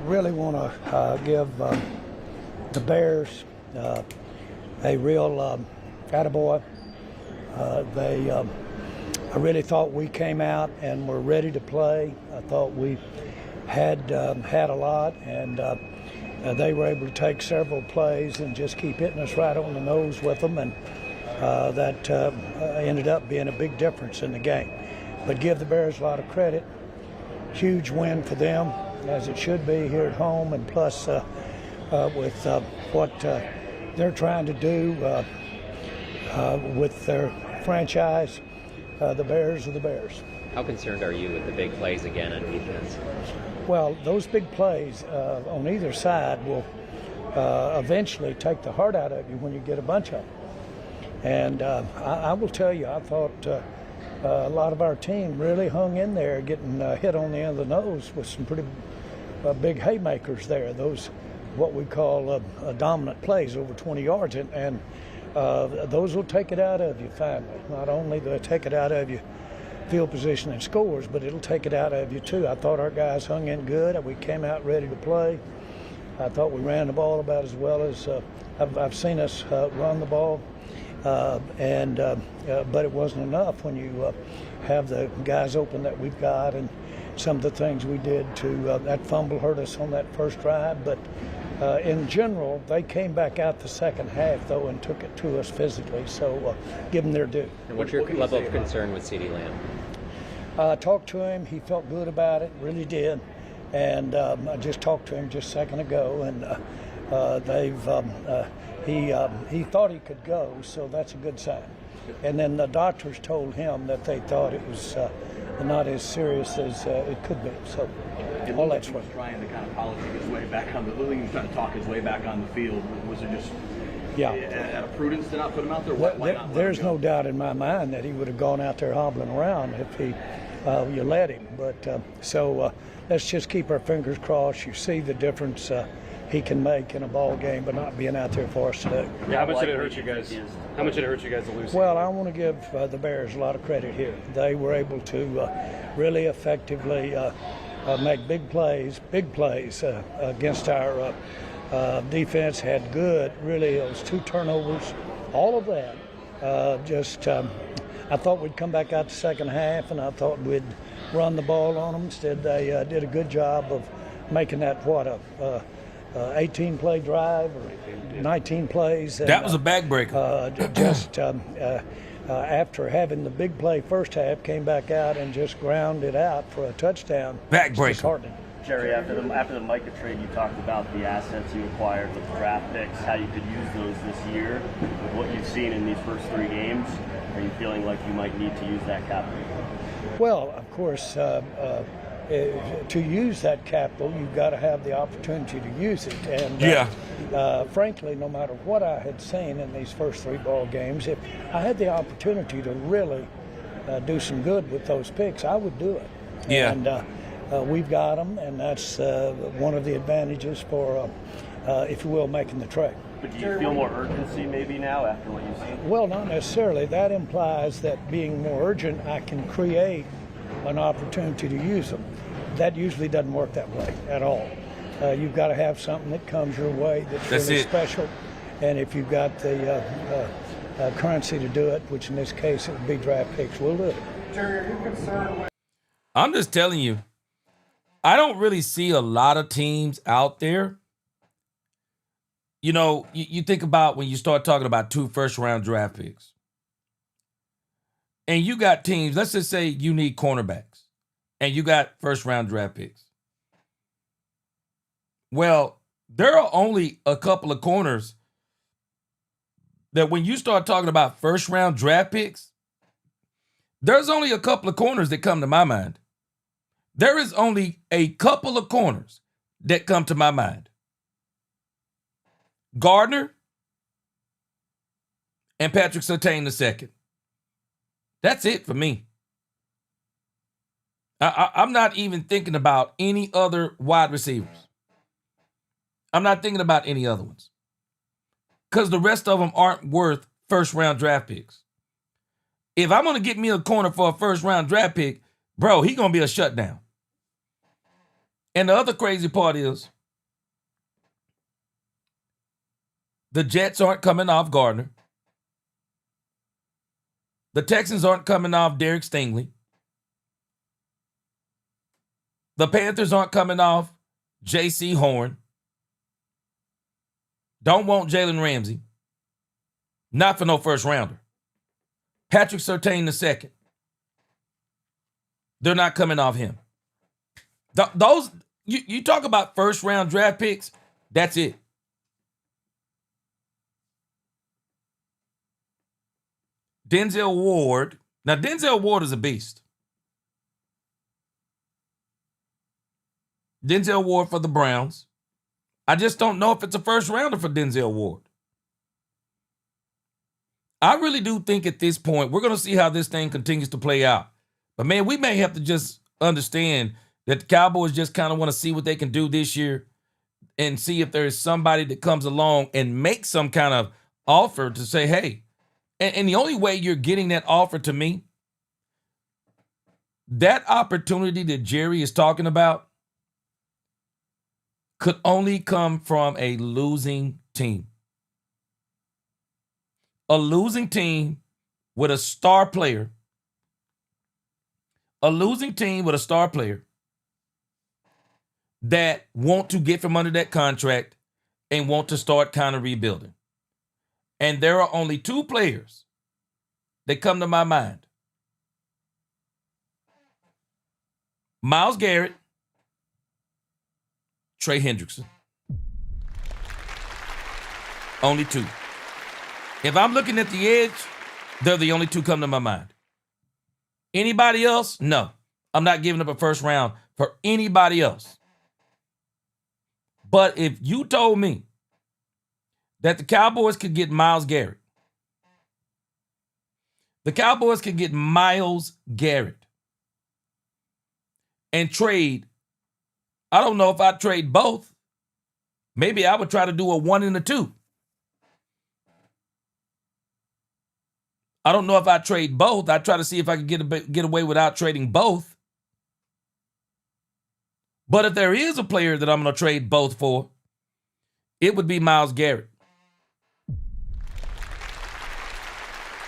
Really want to give the Bears a real attaboy. I really thought we came out and were ready to play. I thought we had a lot, and they were able to take several plays and just keep hitting us right on the nose with them, and that ended up being a big difference in the game. But give the Bears a lot of credit. Huge win for them, as it should be here at home, and plus with what they're trying to do with their franchise, the Bears are the Bears. How concerned are you with the big plays again on defense? Well, those big plays on either side will eventually take the heart out of you when you get a bunch of them. And I will tell you, I thought a lot of our team really hung in there, getting hit on the end of the nose with some pretty big haymakers there. Those, what we call dominant plays over 20 yards. And those will take it out of you finally. Not only do they take it out of you field position and scores, but it'll take it out of you too. I thought our guys hung in good. We came out ready to play. I thought we ran the ball about as well as I've seen us run the ball. But it wasn't enough when you have the guys open that we've got, and some of the things we did to that fumble hurt us on that first drive. But in general, they came back out the second half, though, and took it to us physically. So give them their due. And what's your level of concern with CeeDee Lamb? I talked to him. He felt good about it, really did. And I just talked to him just a second ago, and he thought he could go, so that's a good sign. And then the doctors told him that they thought it was not as serious as it could be. So all that's right. He was trying to kind of politic his way back on the field. He was trying to talk his way back on the field. Was it just out of prudence to not put him out there? Why not there's no doubt in my mind that he would have gone out there hobbling around if you let him. But let's just keep our fingers crossed. You see the difference he can make in a ball game, but not being out there for us today. Yeah, how much did it hurt you guys? How much did it hurt you guys to lose? Well, I want to give the Bears a lot of credit here. They were able to really effectively make big plays against our defense. Had good, really, those 2 turnovers, all of that. I thought we'd come back out the second half, and I thought we'd run the ball on them. Instead, they did a good job of making that, 18-play drive or 19 plays. And, that was a backbreaker. After having the big play first half, came back out and just ground it out for a touchdown. Backbreaker. Jerry, after the Micah trade, you talked about the assets you acquired with the draft picks, how you could use those this year. With what you've seen in these first 3 games, are you feeling like you might need to use that capital? Well, of course, to use that capital, you've got to have the opportunity to use it. And frankly, no matter what I had seen in these first 3 ball games, if I had the opportunity to really do some good with those picks, I would do it. Yeah. And we've got them, and that's one of the advantages for, if you will, making the trade. But do you feel more urgency maybe now after what you've seen? Well, not necessarily. That implies that being more urgent, I can create an opportunity to use them. That usually doesn't work that way at all. You've got to have something that comes your way that's really special. And if you've got the currency to do it, which in this case it would be draft picks, we'll do it. Jerry, are you concerned with... I'm just telling you, I don't really see a lot of teams out there. You know, you think about when you start talking about 2 first-round draft picks. And you got teams, let's just say you need cornerbacks, and you got first-round draft picks. Well, there are only a couple of corners that when you start talking about first-round draft picks, there's only a couple of corners that come to my mind. There is only a couple of corners that come to my mind. Gardner and Patrick Surtain II. That's it for me. I'm not even thinking about any other wide receivers. I'm not thinking about any other ones. Because the rest of them aren't worth first-round draft picks. If I'm going to get me a corner for a first-round draft pick, bro, he's going to be a shutdown. And the other crazy part is the Jets aren't coming off Gardner. The Texans aren't coming off Derek Stingley. The Panthers aren't coming off J.C. Horn. Don't want Jalen Ramsey. Not for no first rounder. Patrick Surtain II. They're not coming off him. Those, you talk about first round draft picks, that's it. Denzel Ward. Now, Denzel Ward is a beast. Denzel Ward for the Browns. I just don't know if it's a first rounder for Denzel Ward. I really do think at this point, we're going to see how this thing continues to play out. But, man, we may have to just understand that the Cowboys just kind of want to see what they can do this year and see if there is somebody that comes along and makes some kind of offer to say, hey, and the only way you're getting that offer to me, that opportunity that Jerry is talking about could only come from a losing team. A losing team with a star player. A losing team with a star player that want to get from under that contract and want to start kind of rebuilding. And there are only 2 players that come to my mind. Myles Garrett, Trey Hendrickson. Only 2. If I'm looking at the edge, they're the only 2 come to my mind. Anybody else? No. I'm not giving up a first round for anybody else. But if you told me that the Cowboys could get Myles Garrett, the Cowboys could get Myles Garrett and trade, I don't know if I'd trade both. Maybe I would try to do a 1 and a 2. I don't know if I trade both. I try to see if I can get away without trading both. But if there is a player that I'm going to trade both for, it would be Myles Garrett.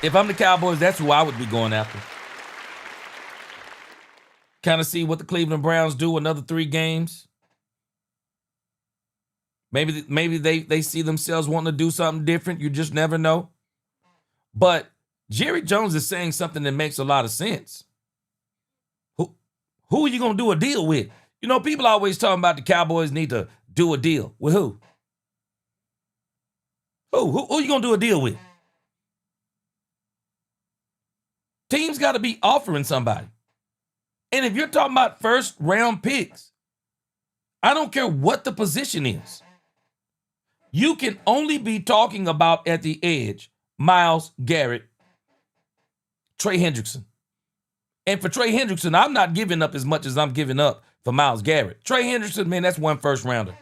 If I'm the Cowboys, that's who I would be going after. Kind of see what the Cleveland Browns do another 3 games. Maybe they see themselves wanting to do something different. You just never know. But Jerry Jones is saying something that makes a lot of sense. Who are you going to do a deal with? You know, people always talking about the Cowboys need to do a deal. With who? Who are you going to do a deal with? Teams got to be offering somebody. And if you're talking about first round picks, I don't care what the position is. You can only be talking about at the edge Myles Garrett, Trey Hendrickson. And for Trey Hendrickson, I'm not giving up as much as I'm giving up for Myles Garrett. Trey Hendrickson, man, that's 1 first rounder.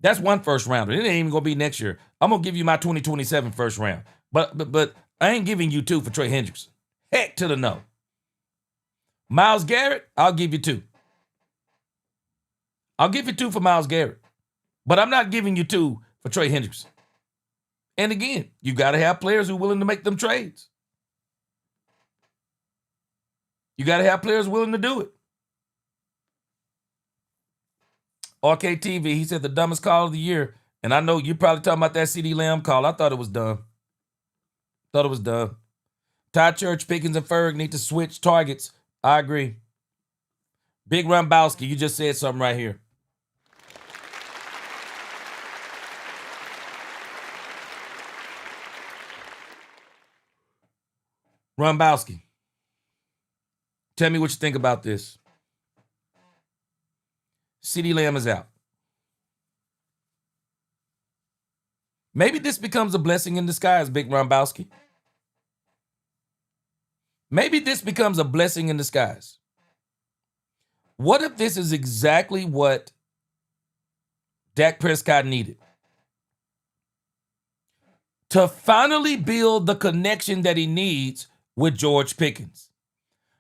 That's 1 first rounder. It ain't even going to be next year. I'm going to give you my 2027 first round. But I ain't giving you 2 for Trey Hendrickson. Heck to the no. Myles Garrett, I'll give you 2. I'll give you 2 for Myles Garrett. But I'm not giving you 2 for Trey Hendrickson. And again, you got to have players who are willing to make them trades. You got to have players willing to do it. RKTV, he said the dumbest call of the year. And I know you're probably talking about that CeeDee Lamb call. I thought it was dumb. Ty Church, Pickens, and Ferg need to switch targets. I agree. Big Rumbowski, you just said something right here. Rumbowski, tell me what you think about this. CeeDee Lamb is out. Maybe this becomes a blessing in disguise, Big Rumbowski. Maybe this becomes a blessing in disguise. What if this is exactly what Dak Prescott needed? To finally build the connection that he needs with George Pickens.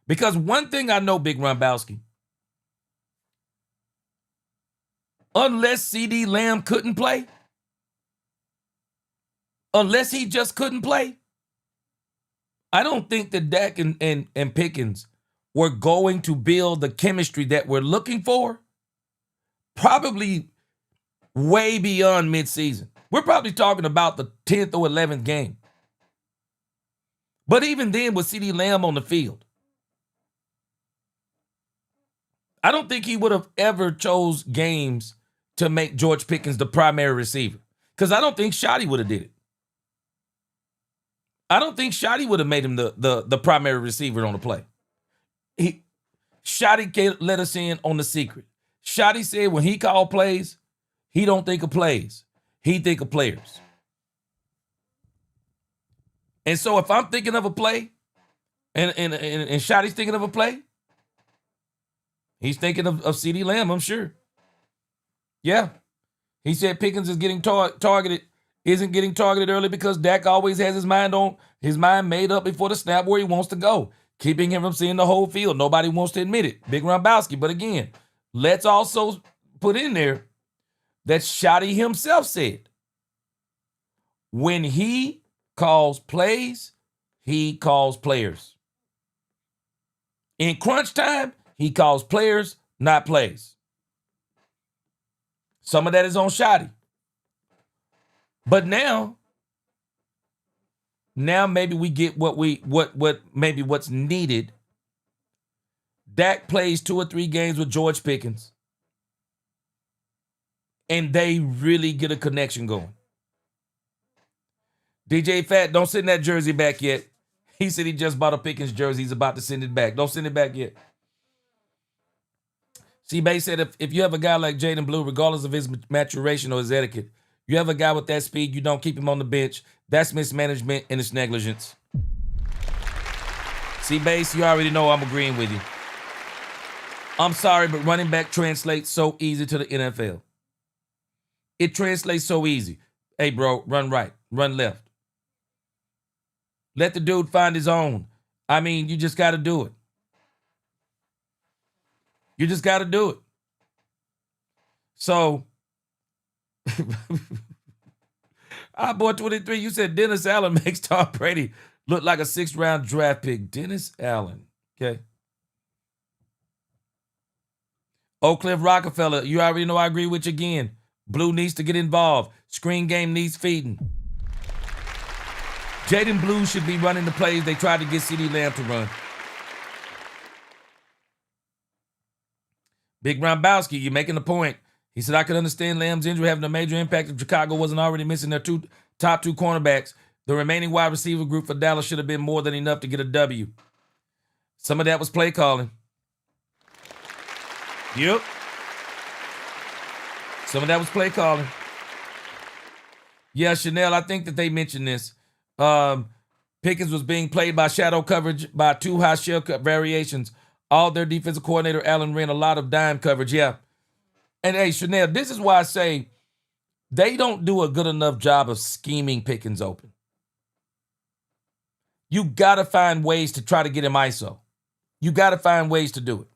Because one thing I know, Big Rumbowski, unless CeeDee Lamb couldn't play, unless he just couldn't play, I don't think that Dak and Pickens were going to build the chemistry that we're looking for, probably way beyond midseason. We're probably talking about the 10th or 11th game. But even then, with CeeDee Lamb on the field, I don't think he would have ever chose games to make George Pickens the primary receiver. Because I don't think Shotty would have did it. I don't think Shotty would have made him the primary receiver on the play. Shotty let us in on the secret. Shotty said when he called plays, he don't think of plays. He think of players. And so if I'm thinking of a play, and Shotty's thinking of a play, he's thinking of CeeDee Lamb, I'm sure. Yeah. He said Pickens is getting targeted, isn't getting targeted early because Dak always has his mind made up before the snap where he wants to go, keeping him from seeing the whole field. Nobody wants to admit it. Big Rumbowski. But again, let's also put in there that Shotty himself said, when he calls plays, he calls players. In crunch time, he calls players, not plays. Some of that is on Shotty. But now maybe we get what's needed. Dak plays 2 or 3 games with George Pickens, and they really get a connection going. DJ Fat, don't send that jersey back yet. He said he just bought a Pickens jersey. He's about to send it back. Don't send it back yet. C-Bay said if you have a guy like Jaden Blue, regardless of his maturation or his etiquette, you have a guy with that speed, you don't keep him on the bench. That's mismanagement and it's negligence. C-Base, you already know I'm agreeing with you. I'm sorry, but running back translates so easy to the NFL. It translates so easy. Hey, bro, run right, run left. Let the dude find his own. I mean, you just got to do it. You just got to do it. So, Boy 23, you said Dennis Allen makes Tom Brady look like a 6th-round draft pick. Dennis Allen. Okay. Oak Cliff Rockefeller, you already know I agree with you again. Blue needs to get involved. Screen game needs feeding. Jaden Blue should be running the plays they tried to get CeeDee Lamb to run. Big Brownbowski, you're making the point. He said, I could understand Lamb's injury having a major impact if Chicago wasn't already missing their top two cornerbacks. The remaining wide receiver group for Dallas should have been more than enough to get a W. Some of that was play calling. Yep. Some of that was play calling. Yeah, Chanel, I think that they mentioned this. Pickens was being played by shadow coverage by 2 high shell cut variations. All their defensive coordinator, Allen, ran a lot of dime coverage. Yeah. And hey, Chanel, this is why I say they don't do a good enough job of scheming Pickens open. You got to find ways to try to get him ISO. You got to find ways to do it.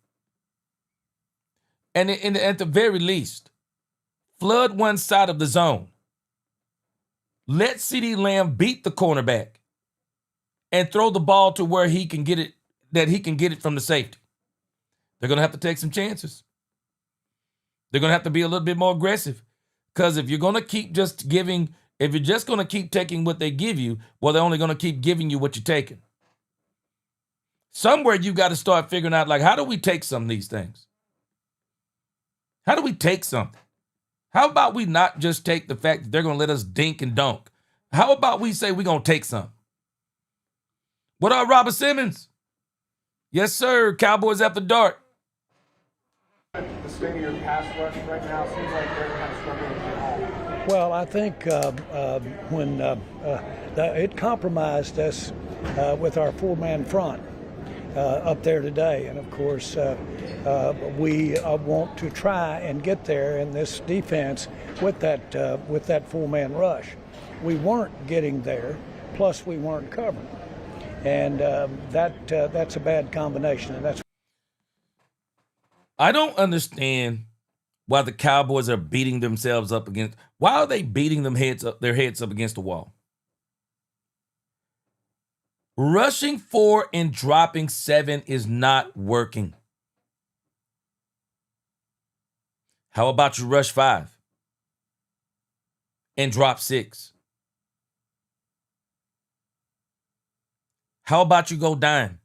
And at the very least, flood one side of the zone. Let CeeDee Lamb beat the cornerback and throw the ball to where he can get it, that he can get it from the safety. They're going to have to take some chances. They're going to have to be a little bit more aggressive. Because if you're going to keep just giving, if you're just going to keep taking what they give you, well, they're only going to keep giving you what you're taking. Somewhere you got to start figuring out, like, how do we take some of these things? How do we take something? How about we not just take the fact that they're going to let us dink and dunk? How about we say we're going to take something? What up, Robert Simmons? Yes, sir. Cowboys after dark. The state of your pass rush right now seems like they're kind of struggling to get home. Well, I think when it compromised us with our 4-man front up there today, and of course we want to try and get there in this defense with that 4-man rush. We weren't getting there, plus we weren't covering, and that's a bad combination, and that's. I don't understand why the Cowboys are beating themselves up against. Why are they beating their heads up against the wall? Rushing 4 and dropping 7 is not working. How about you rush 5 and drop 6? How about you go dime?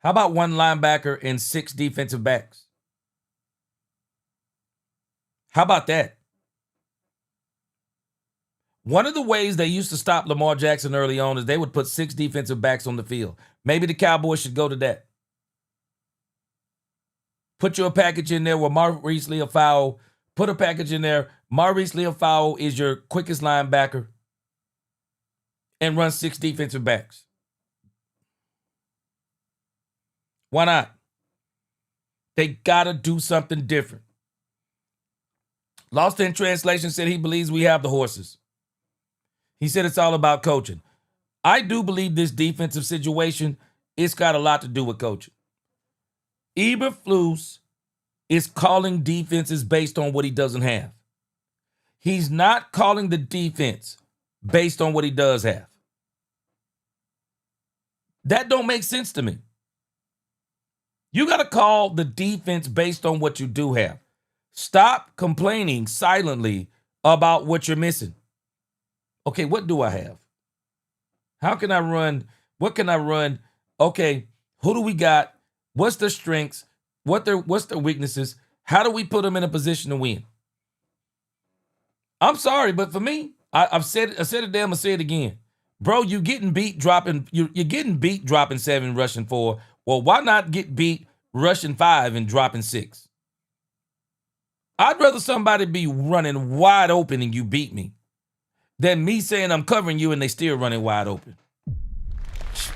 How about 1 linebacker and 6 defensive backs? How about that? One of the ways they used to stop Lamar Jackson early on is they would put 6 defensive backs on the field. Maybe the Cowboys should go to that. Put your package in there with Maurice Leafau. Put a package in there. Maurice Leafau is your quickest linebacker. And run 6 defensive backs. Why not? They got to do something different. Lost in Translation said he believes we have the horses. He said it's all about coaching. I do believe this defensive situation, it's got a lot to do with coaching. Eberflus is calling defenses based on what he doesn't have. He's not calling the defense based on what he does have. That don't make sense to me. You got to call the defense based on what you do have. Stop complaining silently about what you're missing. Okay, what do I have? How can I run? What can I run? Okay, who do we got? What's their strengths? What's their weaknesses? How do we put them in a position to win? I'm sorry, but for me, I said it damn, I'm gonna say it again. Bro, you're getting beat dropping 7, rushing 4. Well, why not get beat rushing 5 and dropping 6? I'd rather somebody be running wide open and you beat me than me saying I'm covering you and they still running wide open.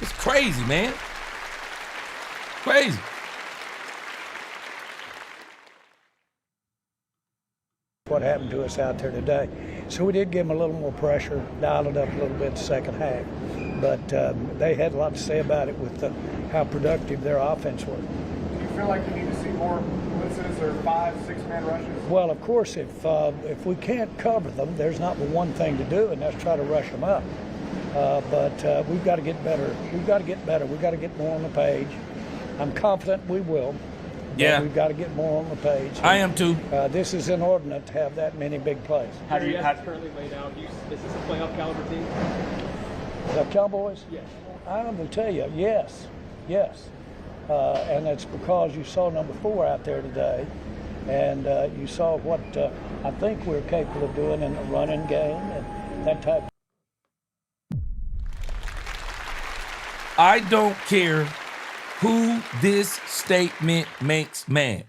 It's crazy, man. Crazy. What happened to us out there today. So we did give them a little more pressure, dialed it up a little bit the second half. But they had a lot to say about it with how productive their offense was. Do you feel like you need to see more blitzes or 5-6-man rushes? Well, of course, if we can't cover them, there's not but one thing to do, and that's try to rush them up. But we've got to get better. We've got to get better. We've got to get more on the page. I'm confident we will. Yeah. We've got to get more on the page. I am too. This is inordinate to have that many big plays. How do you currently laid out? Is this a playoff caliber team? The Cowboys? Yes. I will tell you, yes. And it's because you saw number 4 out there today, and you saw what I think we're capable of doing in the running game and that type. I don't care who this statement makes mad.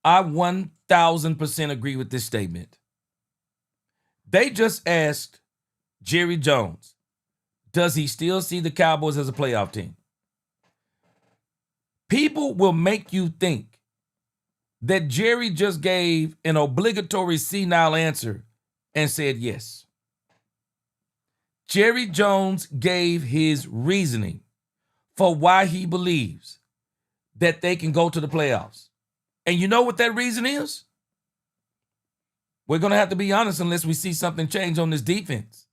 I 1,000% agree with this statement. They just asked Jerry Jones, does he still see the Cowboys as a playoff team? People will make you think that Jerry just gave an obligatory senile answer and said yes. Jerry Jones gave his reasoning for why he believes that they can go to the playoffs. And you know what that reason is? We're going to have to be honest unless we see something change on this defense.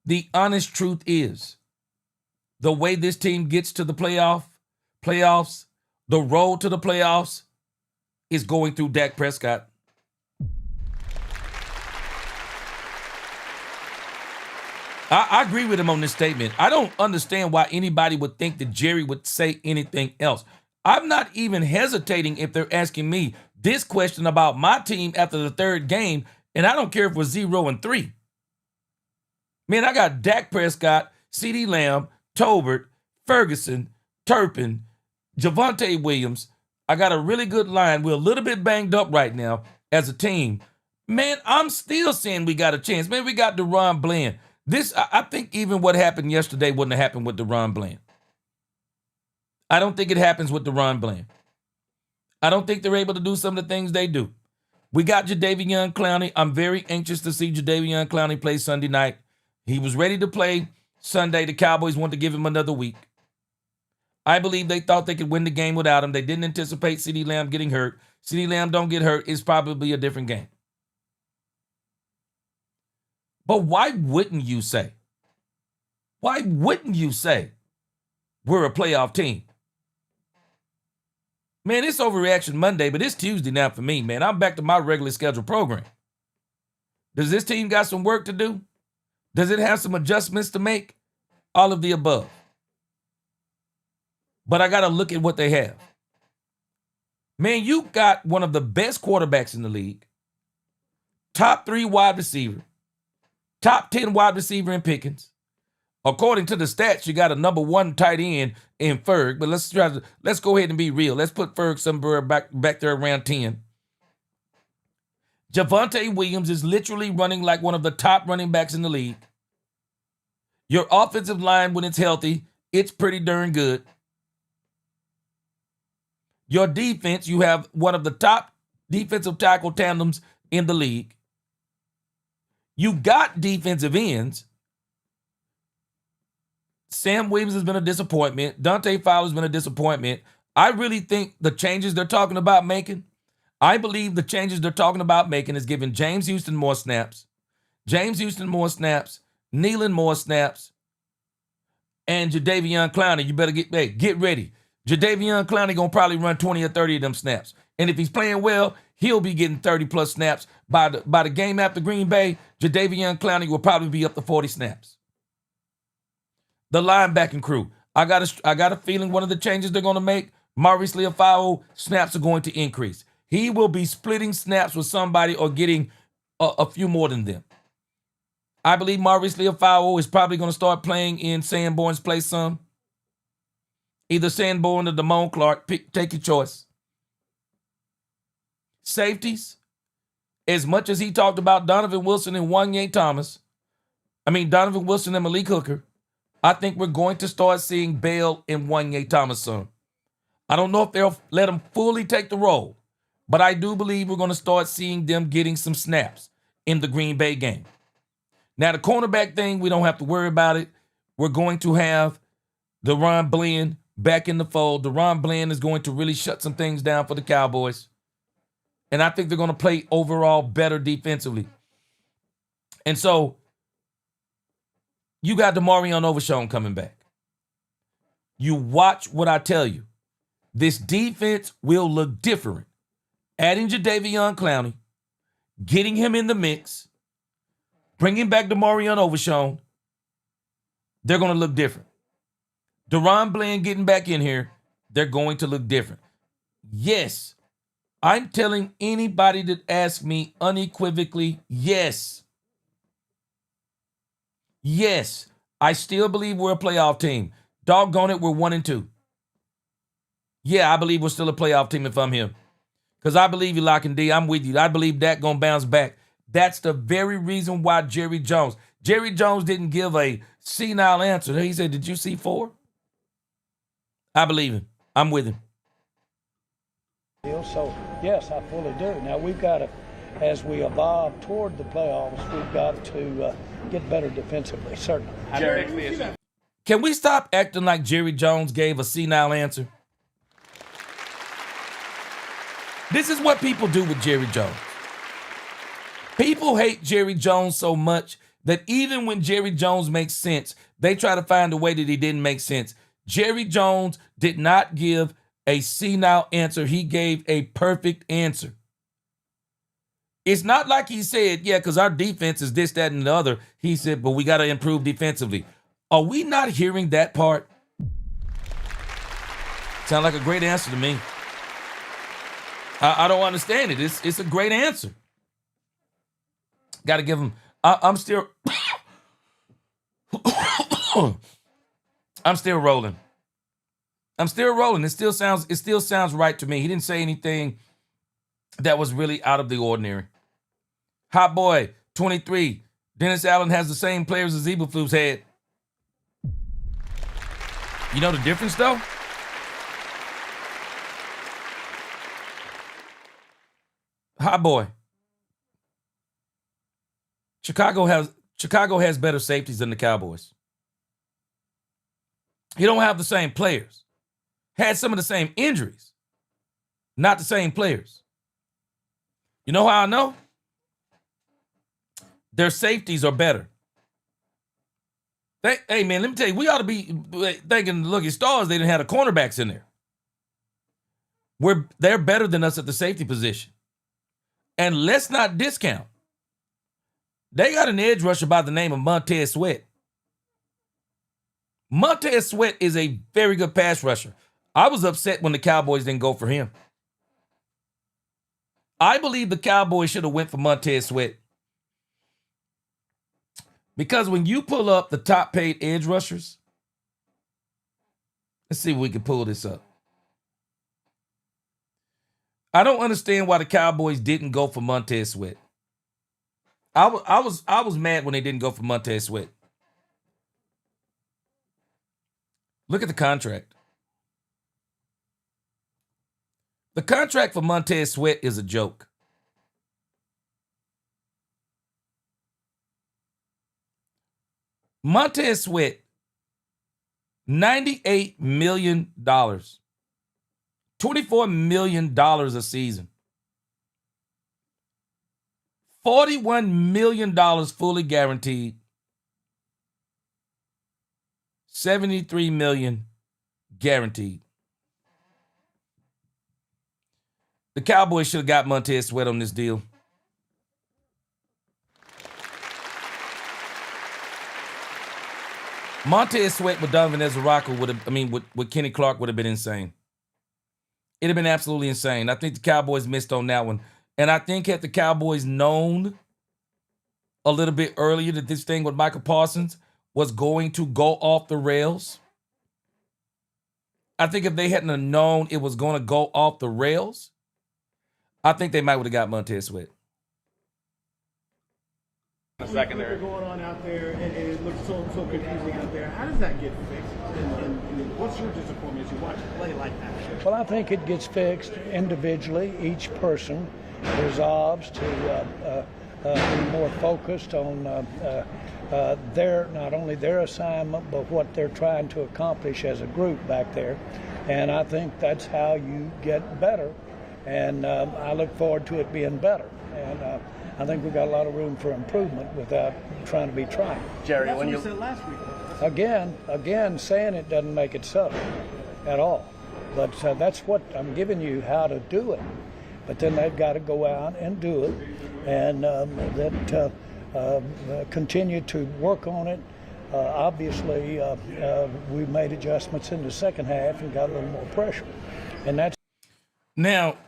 The honest truth is, the way this team gets to the playoffs, the road to the playoffs is going through Dak Prescott. I agree with him on this statement. I don't understand why anybody would think that Jerry would say anything else. I'm not even hesitating if they're asking me this question about my team after the 3rd game, and I don't care if we're 0-3. Man, I got Dak Prescott, CeeDee Lamb, Tolbert, Ferguson, Turpin, Javonte Williams. I got a really good line. We're a little bit banged up right now as a team. Man, I'm still saying we got a chance. Man, we got DeRon Bland. I think even what happened yesterday wouldn't have happened with DeRon Bland. I don't think it happens with DeRon Bland. I don't think they're able to do some of the things they do. We got Jadeveon Clowney. I'm very anxious to see Jadeveon Clowney play Sunday night. He was ready to play Sunday. The Cowboys want to give him another week. I believe they thought they could win the game without him. They didn't anticipate CeeDee Lamb getting hurt. CeeDee Lamb don't get hurt, it's probably a different game. But why wouldn't you say? Why wouldn't you say we're a playoff team? Man, it's Overreaction Monday, but it's Tuesday now for me, man. I'm back to my regularly scheduled program. Does this team got some work to do? Does it have some adjustments to make? All of the above. But I got to look at what they have. Man, you got one of the best quarterbacks in the league, top 3 wide receiver, top 10 wide receiver in Pickens. According to the stats, you got a number 1 tight end in Ferg, but let's go ahead and be real. Let's put Ferg somewhere back there around 10. Javonte Williams is literally running like one of the top running backs in the league. Your offensive line, when it's healthy, it's pretty darn good. Your defense, you have one of the top defensive tackle tandems in the league. You got defensive ends. Sam Williams has been a disappointment. Dante Fowler's been a disappointment. I really think the changes they're talking about making, I believe the changes they're talking about making is giving James Houston more snaps. Nealon more snaps. And Jadeveon Clowney, you better get ready. Jadeveon Clowney going to probably run 20 or 30 of them snaps. And if he's playing well, he'll be getting 30-plus snaps. By the game after Green Bay, Jadeveon Clowney will probably be up to 40 snaps. The linebacking crew. I got a feeling one of the changes they're going to make, Maurice Leafau, snaps are going to increase. He will be splitting snaps with somebody or getting a few more than them. I believe Maurice Leafau is probably going to start playing in Sanborn's place some. Either Sanborn or Damone Clark. Take your choice. Safeties. As much as he talked about Donovan Wilson and Donovan Wilson and Malik Hooker, I think we're going to start seeing Bell and Wanye Thomas some. I don't know if they'll let him fully take the role, but I do believe we're going to start seeing them getting some snaps in the Green Bay game. Now, the cornerback thing, we don't have to worry about it. We're going to have DeRon Bland back in the fold. DaRon Bland is going to really shut some things down for the Cowboys. And I think they're going to play overall better defensively. And so you got Demarion Overshown coming back. You watch what I tell you. This defense will look different. Adding Jadeveon Clowney, getting him in the mix, bringing back Demarion Overshown, they're going to look different. DaRon Bland getting back in here, they're going to look different. Yes, I'm telling anybody that asks me unequivocally, yes. Yes, I still believe we're a playoff team. Doggone it, we're 1-2. Yeah, I believe we're still a playoff team if I'm him. Because I believe you, Lock and D. I'm with you. I believe that going to bounce back. That's the very reason why Jerry Jones didn't give a senile answer. He said, did you see 4? I believe him. I'm with him. So, yes, I fully do. Now, we've got to, as we evolve toward the playoffs, we've got to get better defensively, certainly. Jerry, can we stop acting like Jerry Jones gave a senile answer? This is what people do with Jerry Jones. People hate Jerry Jones so much that even when Jerry Jones makes sense, they try to find a way that he didn't make sense. Jerry Jones did not give a senile answer. He gave a perfect answer. It's not like he said, yeah, because our defense is this, that, and the other. He said, but we got to improve defensively. Are we not hearing that part? Sound like a great answer to me. I don't understand it. It's a great answer. Got to give him. I'm still. I'm still rolling. I'm still rolling. It still sounds right to me. He didn't say anything that was really out of the ordinary. Hot Boy 23. Dennis Allen has the same players as Eberflus had. You know the difference though? Hot Boy. Chicago has better safeties than the Cowboys. You don't have the same players. Had some of the same injuries. Not the same players. You know how I know? Their safeties are better. Hey, man, let me tell you, we ought to be thinking, look at stars, they didn't have the cornerbacks in there. They're better than us at the safety position. And let's not discount. They got an edge rusher by the name of Montez Sweat. Montez Sweat is a very good pass rusher. I was upset when the Cowboys didn't go for him. I believe the Cowboys should have went for Montez Sweat. Because when you pull up the top paid edge rushers, let's see if we can pull this up. I don't understand why the Cowboys didn't go for Montez Sweat. I was mad when they didn't go for Montez Sweat. Look at the contract. The contract for Montez Sweat is a joke. Montez Sweat, $98 million. $24 million a season. $41 million fully guaranteed. $73 million guaranteed. The Cowboys should have got Montez Sweat on this deal. Montez Sweat with Donovan Ezra with Kenny Clark would have been insane. It'd have been absolutely insane. I think the Cowboys missed on that one. And I think had the Cowboys known a little bit earlier that this thing with Michael Parsons was going to go off the rails, I think if they hadn't have known it was going to go off the rails, I think they might would have got Montez Sweat. Secondary. Going on out there, and it looks so confusing out there. How does that get fixed? And what's your disappointment as you watch it play like that? Well, I think it gets fixed individually. Each person resolves to be more focused on their not only their assignment, but what they're trying to accomplish as a group back there. And I think that's how you get better. And I look forward to it being better. And I think we've got a lot of room for improvement without trying to be trying. Jerry, That's when what you you said last week. Again, saying it doesn't make it so at all. But that's what I'm giving you, how to do it. But then they've got to go out and do it, and continue to work on it. Obviously, we made adjustments in the second half and got a little more pressure, and that's Now,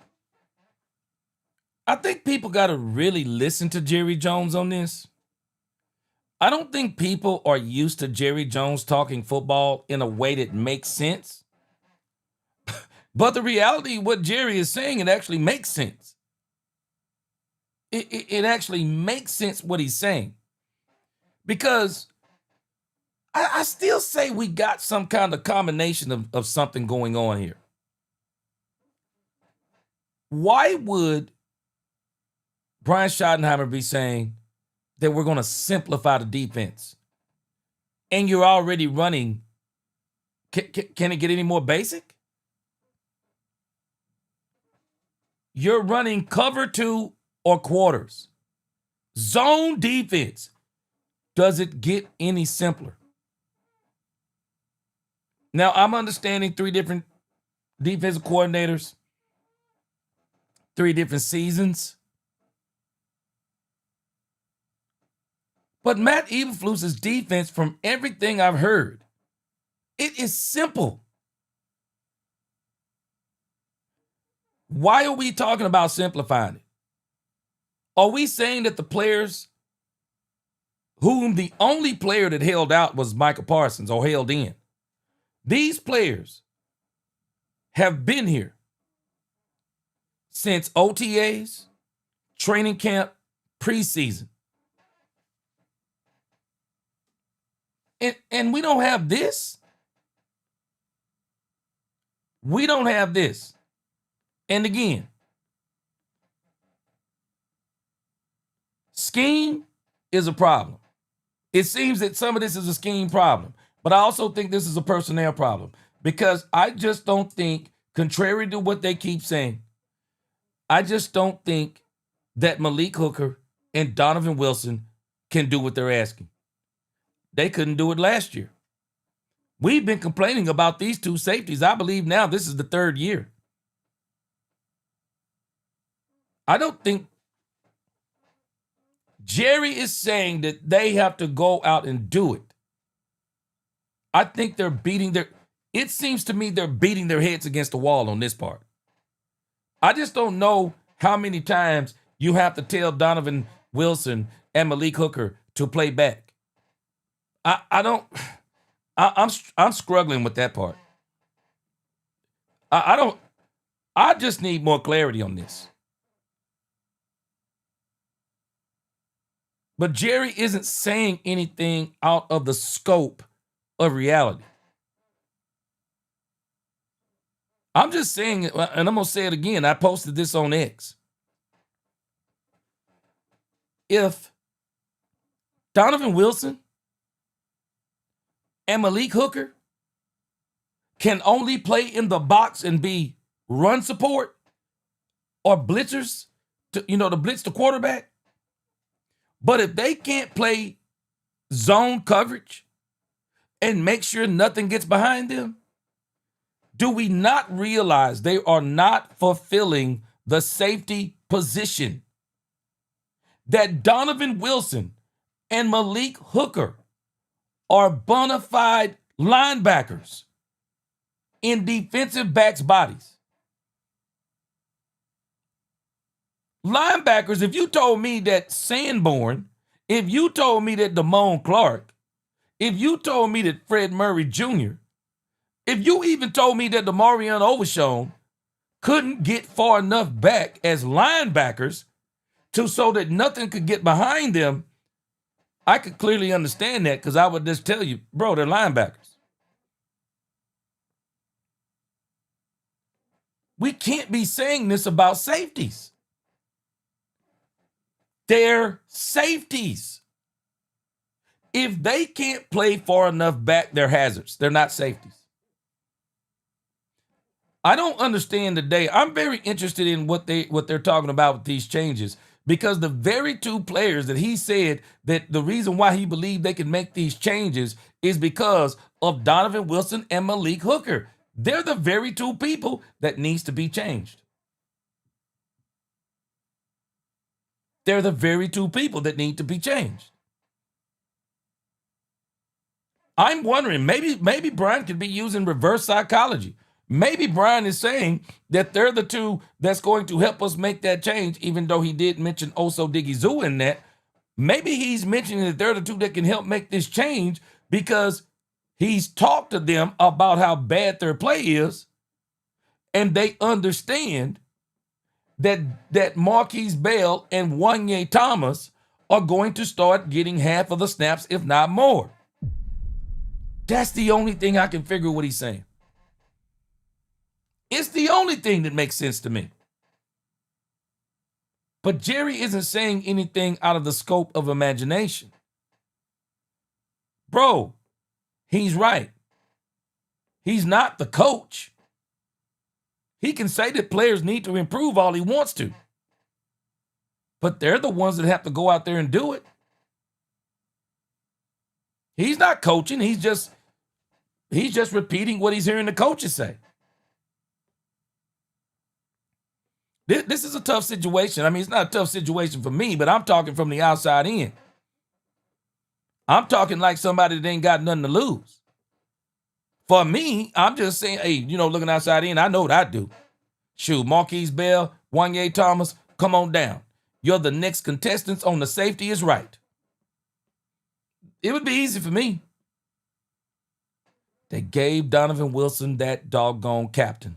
I think people got to really listen to Jerry Jones on this. I don't think people are used to Jerry Jones talking football in a way that makes sense. But the reality, what Jerry is saying, it actually makes sense. It actually makes sense what he's saying. Because I still say we got some kind of combination of something going on here. Why would Brian Schottenheimer be saying that we're going to simplify the defense? And you're already running. Can it get any more basic? You're running cover 2 or quarters. Zone defense. Does it get any simpler? Now, I'm understanding 3 different defensive coordinators, 3 different seasons. But Matt Eberflus's defense, from everything I've heard, it is simple. Why are we talking about simplifying it? Are we saying that the players, whom the only player that held out was Micah Parsons or held in, these players have been here since OTAs, training camp, preseason. And we don't have this. We don't have this. And again, scheme is a problem. It seems that some of this is a scheme problem, but I also think this is a personnel problem because I just don't think, contrary to what they keep saying, I just don't think that Malik Hooker and Donovan Wilson can do what they're asking. They couldn't do it last year. We've been complaining about these 2 safeties. I believe now this is the 3rd year. I don't think Jerry is saying that they have to go out and do it. I think it seems to me they're beating their heads against the wall on this part. I just don't know how many times you have to tell Donovan Wilson and Malik Hooker to play back. I'm struggling with that part. I just need more clarity on this. But Jerry isn't saying anything out of the scope of reality. I'm just saying, and I'm going to say it again. I posted this on X. If Donovan Wilson and Malik Hooker can only play in the box and be run support or blitzers, to blitz the quarterback, but if they can't play zone coverage and make sure nothing gets behind them, do we not realize they are not fulfilling the safety position? That Donovan Wilson and Malik Hooker are bona fide linebackers in defensive backs' bodies. Linebackers, if you told me that Sanborn, if you told me that Damone Clark, if you told me that Fred Murray Jr., if you even told me that DeMarion Overshown couldn't get far enough back as linebackers so that nothing could get behind them, I could clearly understand that because I would just tell you, bro, they're linebackers. We can't be saying this about safeties. They're safeties. If they can't play far enough back, they're hazards. They're not safeties. I don't understand today. I'm very interested in what they're talking about with these changes, because the very two players that he said that the reason why he believed they can make these changes is because of Donovan Wilson and Malik Hooker. They're the very two people that needs to be changed. They're the very two people that need to be changed. I'm wondering, maybe Brian could be using reverse psychology. Maybe Brian is saying that they're the two that's going to help us make that change, even though he did mention Oso Digizoo in that. Maybe he's mentioning that they're the two that can help make this change because he's talked to them about how bad their play is, and they understand that Marquise Bell and Wanye Thomas are going to start getting half of the snaps, if not more. That's the only thing I can figure what he's saying. It's the only thing that makes sense to me. But Jerry isn't saying anything out of the scope of imagination. Bro, he's right. He's not the coach. He can say that players need to improve all he wants to. But they're the ones that have to go out there and do it. He's not coaching. He's just repeating what he's hearing the coaches say. This is a tough situation. I mean, it's not a tough situation for me, but I'm talking from the outside in. I'm talking like somebody that ain't got nothing to lose. For me, I'm just saying, hey, looking outside in, I know what I do. Shoot, Marquise Bell, Wanye Thomas, come on down. You're the next contestants on the safety is right. It would be easy for me. They gave Donovan Wilson that doggone captain.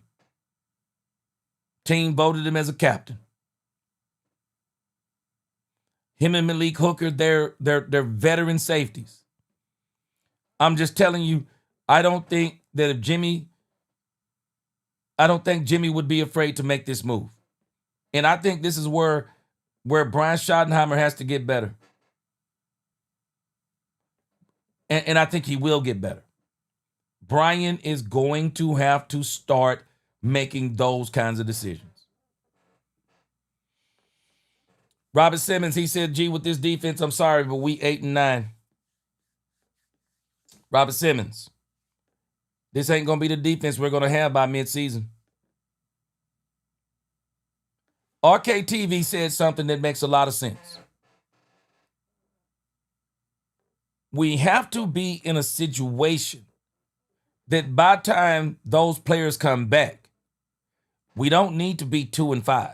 Team voted him as a captain. Him and Malik Hooker, they're veteran safeties. I'm just telling you, I don't think Jimmy would be afraid to make this move. And I think this is where Brian Schottenheimer has to get better. And I think he will get better. Brian is going to have to start making those kinds of decisions. Robert Simmons, he said, gee, with this defense, I'm sorry, but we 8-9. Robert Simmons, this ain't going to be the defense we're going to have by midseason. RKTV said something that makes a lot of sense. We have to be in a situation that by the time those players come back, we don't need to be 2-5.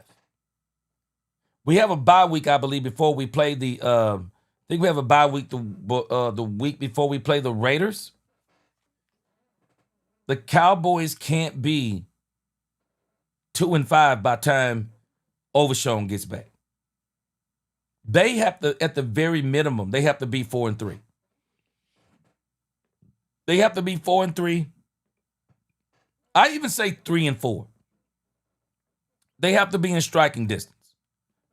We have a bye week, I believe, before we play I think we have a bye week the week before we play the Raiders. The Cowboys can't be 2-5 by the time Overshown gets back. They have to, at the very minimum, they have to be 4-3. They have to be 4-3. I even say 3-4. They have to be in striking distance.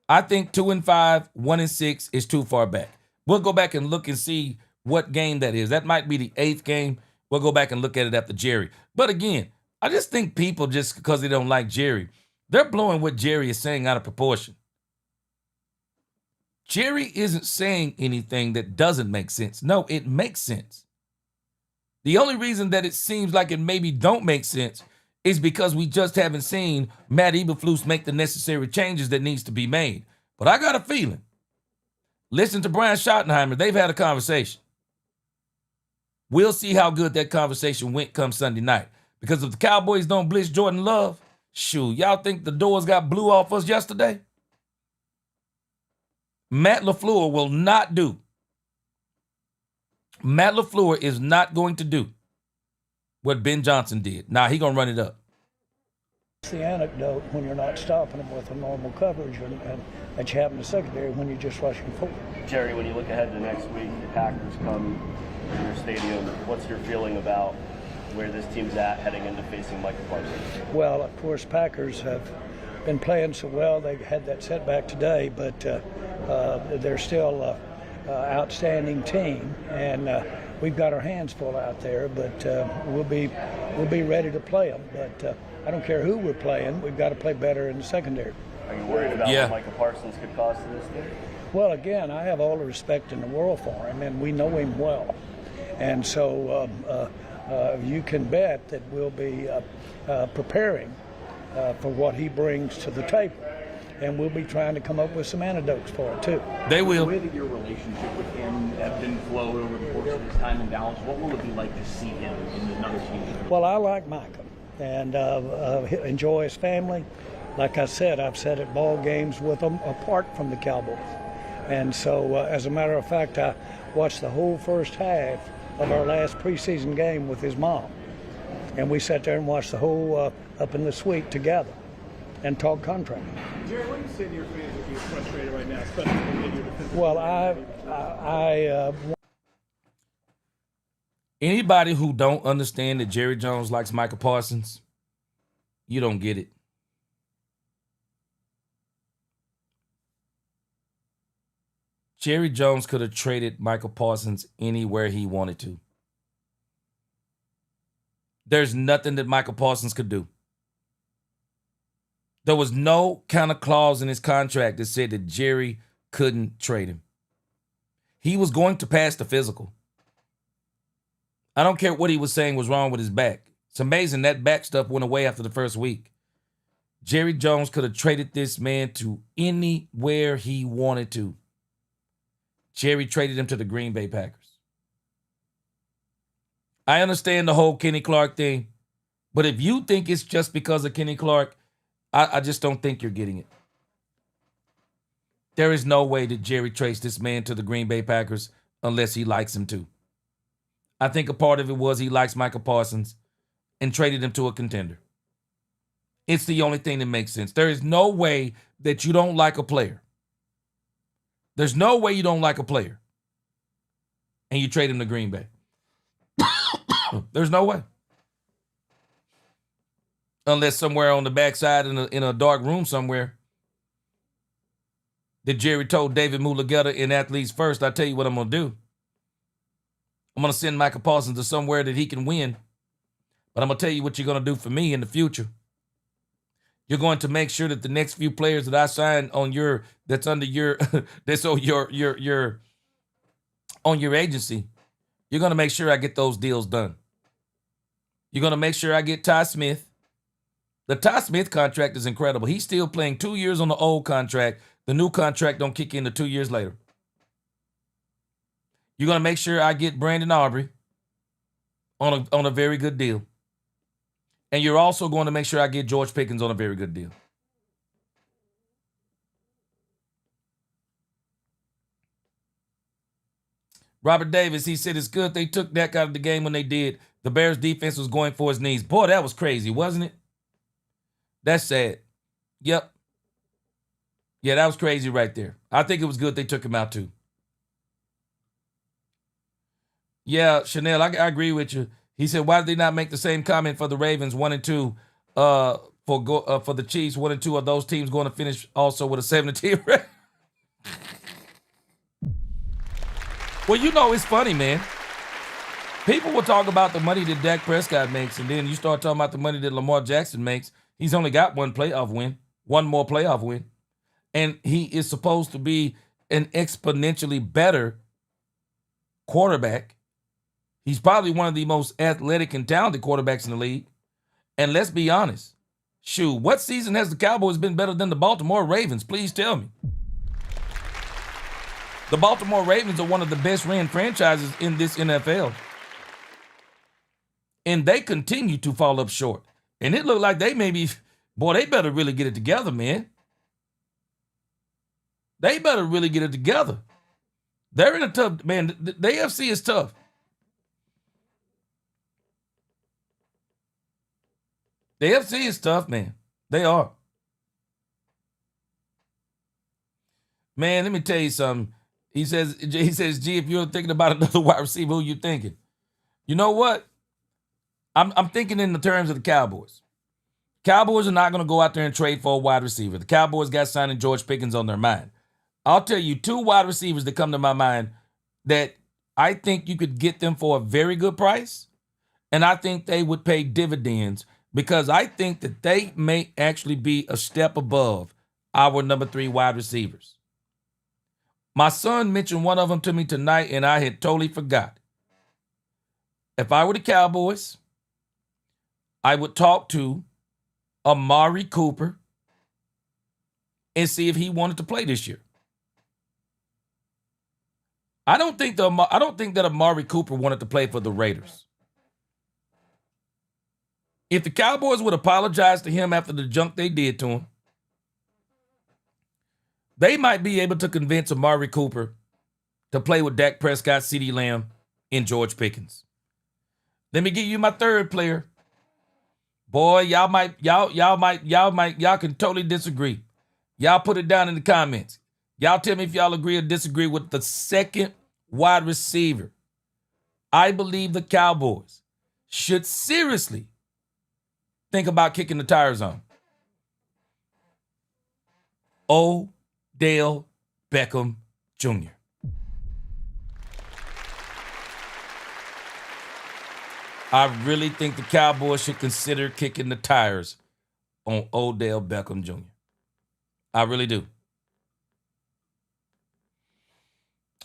I think 2-5, 1-6 is too far back. We'll go back and look and see what game that is. That might be the 8th game. We'll go back and look at it after Jerry. But again, I just think people, just because they don't like Jerry, they're blowing what Jerry is saying out of proportion. Jerry isn't saying anything that doesn't make sense. No, it makes sense. The only reason that it seems like it maybe don't make sense is because we just haven't seen Matt Eberflus make the necessary changes that needs to be made. But I got a feeling. Listen to Brian Schottenheimer. They've had a conversation. We'll see how good that conversation went come Sunday night. Because if the Cowboys don't blitz Jordan Love, shoot, y'all think the doors got blew off us yesterday? Matt LaFleur will not do. Matt LaFleur is not going to do what Ben Johnson did. Now he gonna run it up. It's the anecdote when you're not stopping them with a normal coverage and that you have in the secondary when you're just rushing forward. Jerry, when you look ahead to next week, the Packers come to your stadium. What's your feeling about where this team's at heading into facing Micah Parsons? Well, of course, Packers have been playing so well. They had that setback today, but they're still outstanding team, and we've got our hands full out there. But we'll be ready to play them. But I don't care who we're playing. We've got to play better in the secondary. Are you worried about what Micah Parsons could cost to this thing? Well, again, I have all the respect in the world for him, and we know him well. And so you can bet that we'll be preparing for what he brings to the table. And we'll be trying to come up with some antidotes for it, too. They will. The way that your relationship with him ebbed and flowed over the course of his time in Dallas, what will it be like to see him in another team? Well, I like Micah and enjoy his family. Like I said, I've sat at ball games with him apart from the Cowboys. And so, as a matter of fact, I watched the whole first half of our last preseason game with his mom. And we sat there and watched the whole up in the suite together and talked contract. Jerry, what do you say to your fans if you're frustrated right now, especially in your defensive? Well, anybody who don't understand that Jerry Jones likes Micah Parsons, you don't get it. Jerry Jones could have traded Micah Parsons anywhere he wanted to. There's nothing that Micah Parsons could do. There was no kind of clause in his contract that said that Jerry couldn't trade him. He was going to pass the physical. I don't care what he was saying was wrong with his back. It's amazing that back stuff went away after the first week. Jerry Jones could have traded this man to anywhere he wanted to. Jerry traded him to the Green Bay Packers. I understand the whole Kenny Clark thing, but if you think it's just because of Kenny Clark, I just don't think you're getting it. There is no way that Jerry traced this man to the Green Bay Packers unless he likes him to. I think a part of it was he likes Micah Parsons and traded him to a contender. It's the only thing that makes sense. There is no way that you don't like a player. There's no way you don't like a player and you trade him to Green Bay. There's no way. Unless somewhere on the backside in a dark room somewhere that Jerry told David Mulugeta in Athletes First, I tell you what I'm going to do. I'm going to send Micah Parsons to somewhere that he can win. But I'm going to tell you what you're going to do for me in the future. You're going to make sure that the next few players that I sign on that's on your agency, you're going to make sure I get those deals done. You're going to make sure I get Ty Smith. The Ty Smith contract is incredible. He's still playing 2 years on the old contract. The new contract don't kick in until 2 years later. You're going to make sure I get Brandon Aubrey on a very good deal. And you're also going to make sure I get George Pickens on a very good deal. Robert Davis, he said it's good they took Dak out of the game when they did. The Bears defense was going for his knees. Boy, that was crazy, wasn't it? That's sad. Yep. Yeah, that was crazy right there. I think it was good they took him out too. Yeah, Chanel, I agree with you. He said, why did they not make the same comment for the Ravens 1 and 2 for the Chiefs 1 and 2? Are those teams going to finish also with a 7-10 record? Well, you know, it's funny, man. People will talk about the money that Dak Prescott makes, and then you start talking about the money that Lamar Jackson makes. He's only got one more playoff win. And he is supposed to be an exponentially better quarterback. He's probably one of the most athletic and talented quarterbacks in the league. And let's be honest. Shoot, what season has the Cowboys been better than the Baltimore Ravens? Please tell me. The Baltimore Ravens are one of the best ran franchises in this NFL. And they continue to fall up short. And it looked like they they better really get it together, man. They better really get it together. They're in a tough, man, the AFC is tough. The AFC is tough, man. They are. Man, let me tell you something. He says, G, if you're thinking about another wide receiver, who you thinking? You know what? I'm thinking in the terms of the Cowboys. Cowboys are not going to go out there and trade for a wide receiver. The Cowboys got signing George Pickens on their mind. I'll tell you 2 wide receivers that come to my mind that I think you could get them for a very good price, and I think they would pay dividends because I think that they may actually be a step above our number 3 wide receivers. My son mentioned one of them to me tonight, and I had totally forgot. If I were the Cowboys, I would talk to Amari Cooper and see if he wanted to play this year. I don't think that Amari Cooper wanted to play for the Raiders. If the Cowboys would apologize to him after the junk they did to him, they might be able to convince Amari Cooper to play with Dak Prescott, CeeDee Lamb, and George Pickens. Let me give you my third player. Boy, y'all can totally disagree. Y'all put it down in the comments. Y'all tell me if y'all agree or disagree with the second wide receiver. I believe the Cowboys should seriously think about kicking the tires on. Odell Beckham Jr. I really think the Cowboys should consider kicking the tires on Odell Beckham Jr. I really do.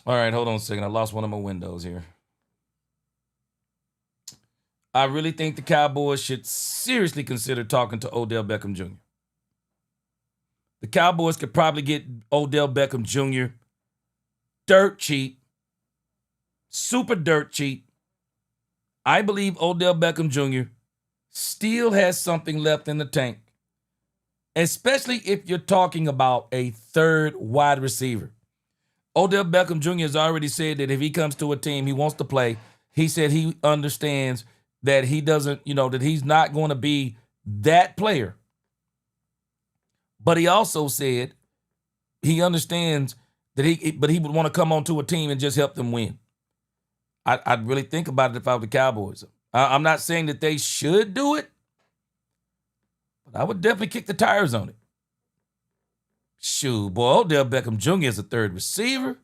All right, hold on a second. I lost one of my windows here. I really think the Cowboys should seriously consider talking to Odell Beckham Jr. The Cowboys could probably get Odell Beckham Jr. dirt cheap, super dirt cheap. I believe Odell Beckham Jr. still has something left in the tank, especially if you're talking about a third wide receiver. Odell Beckham Jr. has already said that if he comes to a team, he wants to play. He said he understands that he doesn't, that he's not going to be that player. But he also said he understands that he would want to come onto a team and just help them win. I'd really think about it if I were the Cowboys. I'm not saying that they should do it, but I would definitely kick the tires on it. Shoot, boy, Odell Beckham Jr. is a third receiver.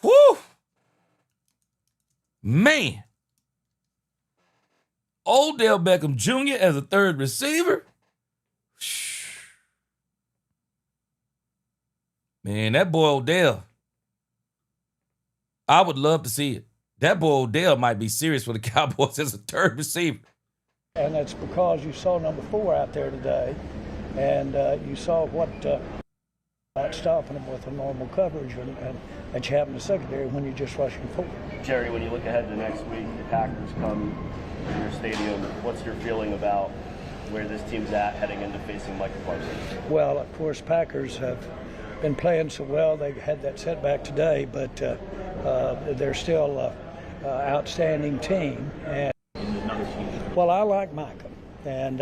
Whew. Man. Odell Beckham Jr. as a third receiver. Man, that boy Odell, I would love to see it. That boy Odell might be serious for the Cowboys as a third receiver. And that's because you saw number 4 out there today, and you saw what stopping them with a normal coverage, and that you have in the secondary when you're just rushing forward. Jerry, when you look ahead to next week, the Packers come to your stadium. What's your feeling about where this team's at heading into facing Michael Parsons? Well, of course, Packers have been playing so well. They had that setback today, but they're still an outstanding team. And well, I like Michael and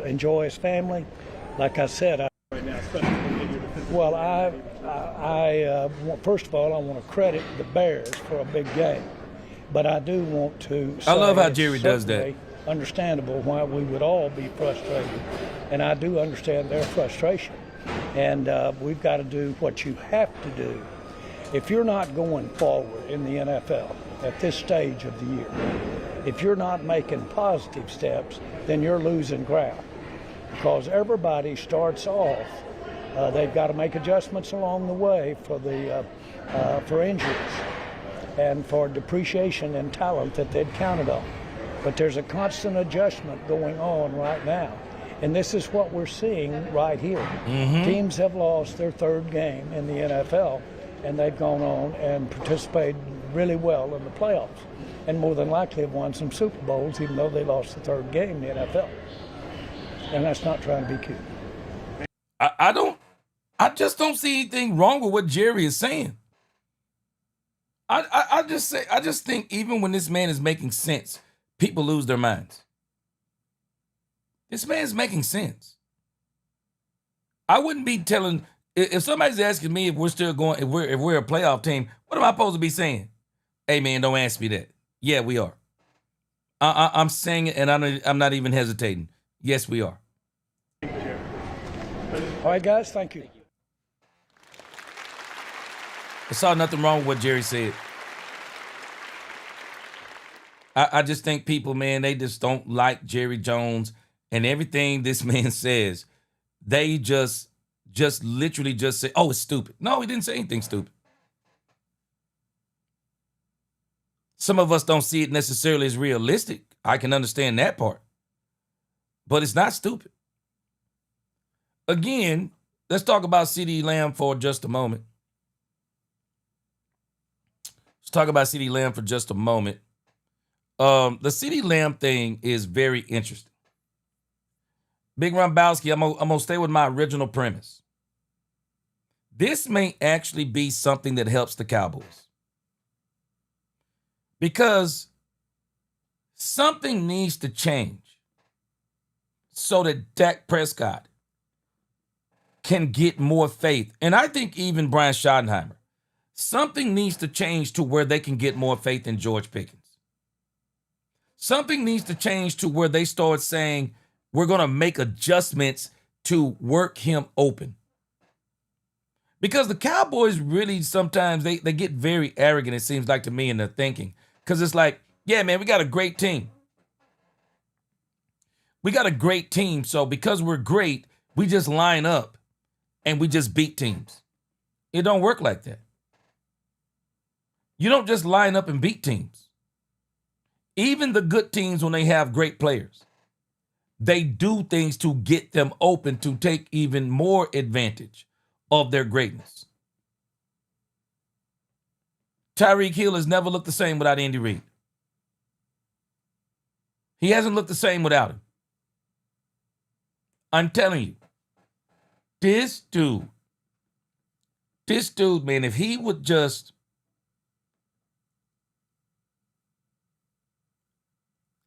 enjoy his family. Like I said, first of all, I want to credit the Bears for a big game, but I do want to say I love how Jerry does that. Understandable why we would all be frustrated, and I do understand their frustration. And we've got to do what you have to do. If you're not going forward in the NFL at this stage of the year, if you're not making positive steps, then you're losing ground. Because everybody starts off, they've got to make adjustments along the way for injuries and for depreciation in talent that they'd counted on. But there's a constant adjustment going on right now. And this is what we're seeing right here. Mm-hmm. Teams have lost their third game in the NFL, and they've gone on and participated really well in the playoffs, and more than likely have won some Super Bowls, even though they lost the third game in the NFL. And that's not trying to be cute. I just don't see anything wrong with what Jerry is saying. I just think even when this man is making sense, people lose their minds. This man's making sense. I wouldn't be telling, if somebody's asking me if we're still going, if we're a playoff team, what am I supposed to be saying? Hey man, don't ask me that. Yeah, we are. I'm saying it, and I'm not even hesitating. Yes, we are. All right, guys, thank you. I saw nothing wrong with what Jerry said. I just think people, man, they just don't like Jerry Jones and everything this man says. They just literally just say, oh, it's stupid. No, he didn't say anything stupid. Some of us don't see it necessarily as realistic. I can understand that part. But it's not stupid. Again, let's talk about CeeDee Lamb for just a moment. Let's talk about CeeDee Lamb for just a moment. The CeeDee Lamb thing is very interesting. Big Rombowski, I'm gonna stay with my original premise. This may actually be something that helps the Cowboys. Because something needs to change so that Dak Prescott can get more faith. And I think even Brian Schottenheimer, something needs to change to where they can get more faith in George Pickens. Something needs to change to where they start saying, we're going to make adjustments to work him open. Because the Cowboys really sometimes, they get very arrogant, it seems like to me, in their thinking. Because it's like, yeah, man, we got a great team. We got a great team, so because we're great, we just line up and we just beat teams. It don't work like that. You don't just line up and beat teams. Even the good teams, when they have great players, they do things to get them open to take even more advantage of their greatness. Tyreek Hill has never looked the same without Andy Reid. He hasn't looked the same without him. I'm telling you, this dude, man, if he would just,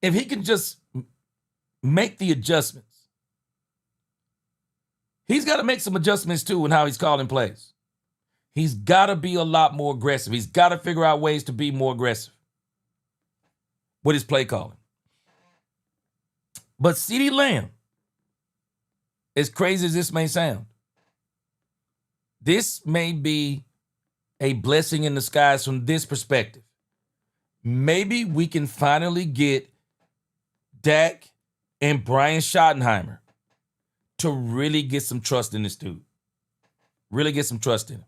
if he can just make the adjustments. He's got to make some adjustments too in how he's calling plays. He's got to be a lot more aggressive. He's got to figure out ways to be more aggressive with his play calling. But CeeDee Lamb, as crazy as this may sound, this may be a blessing in disguise from this perspective. Maybe we can finally get Dak and Brian Schottenheimer to really get some trust in this dude. Really get some trust in him.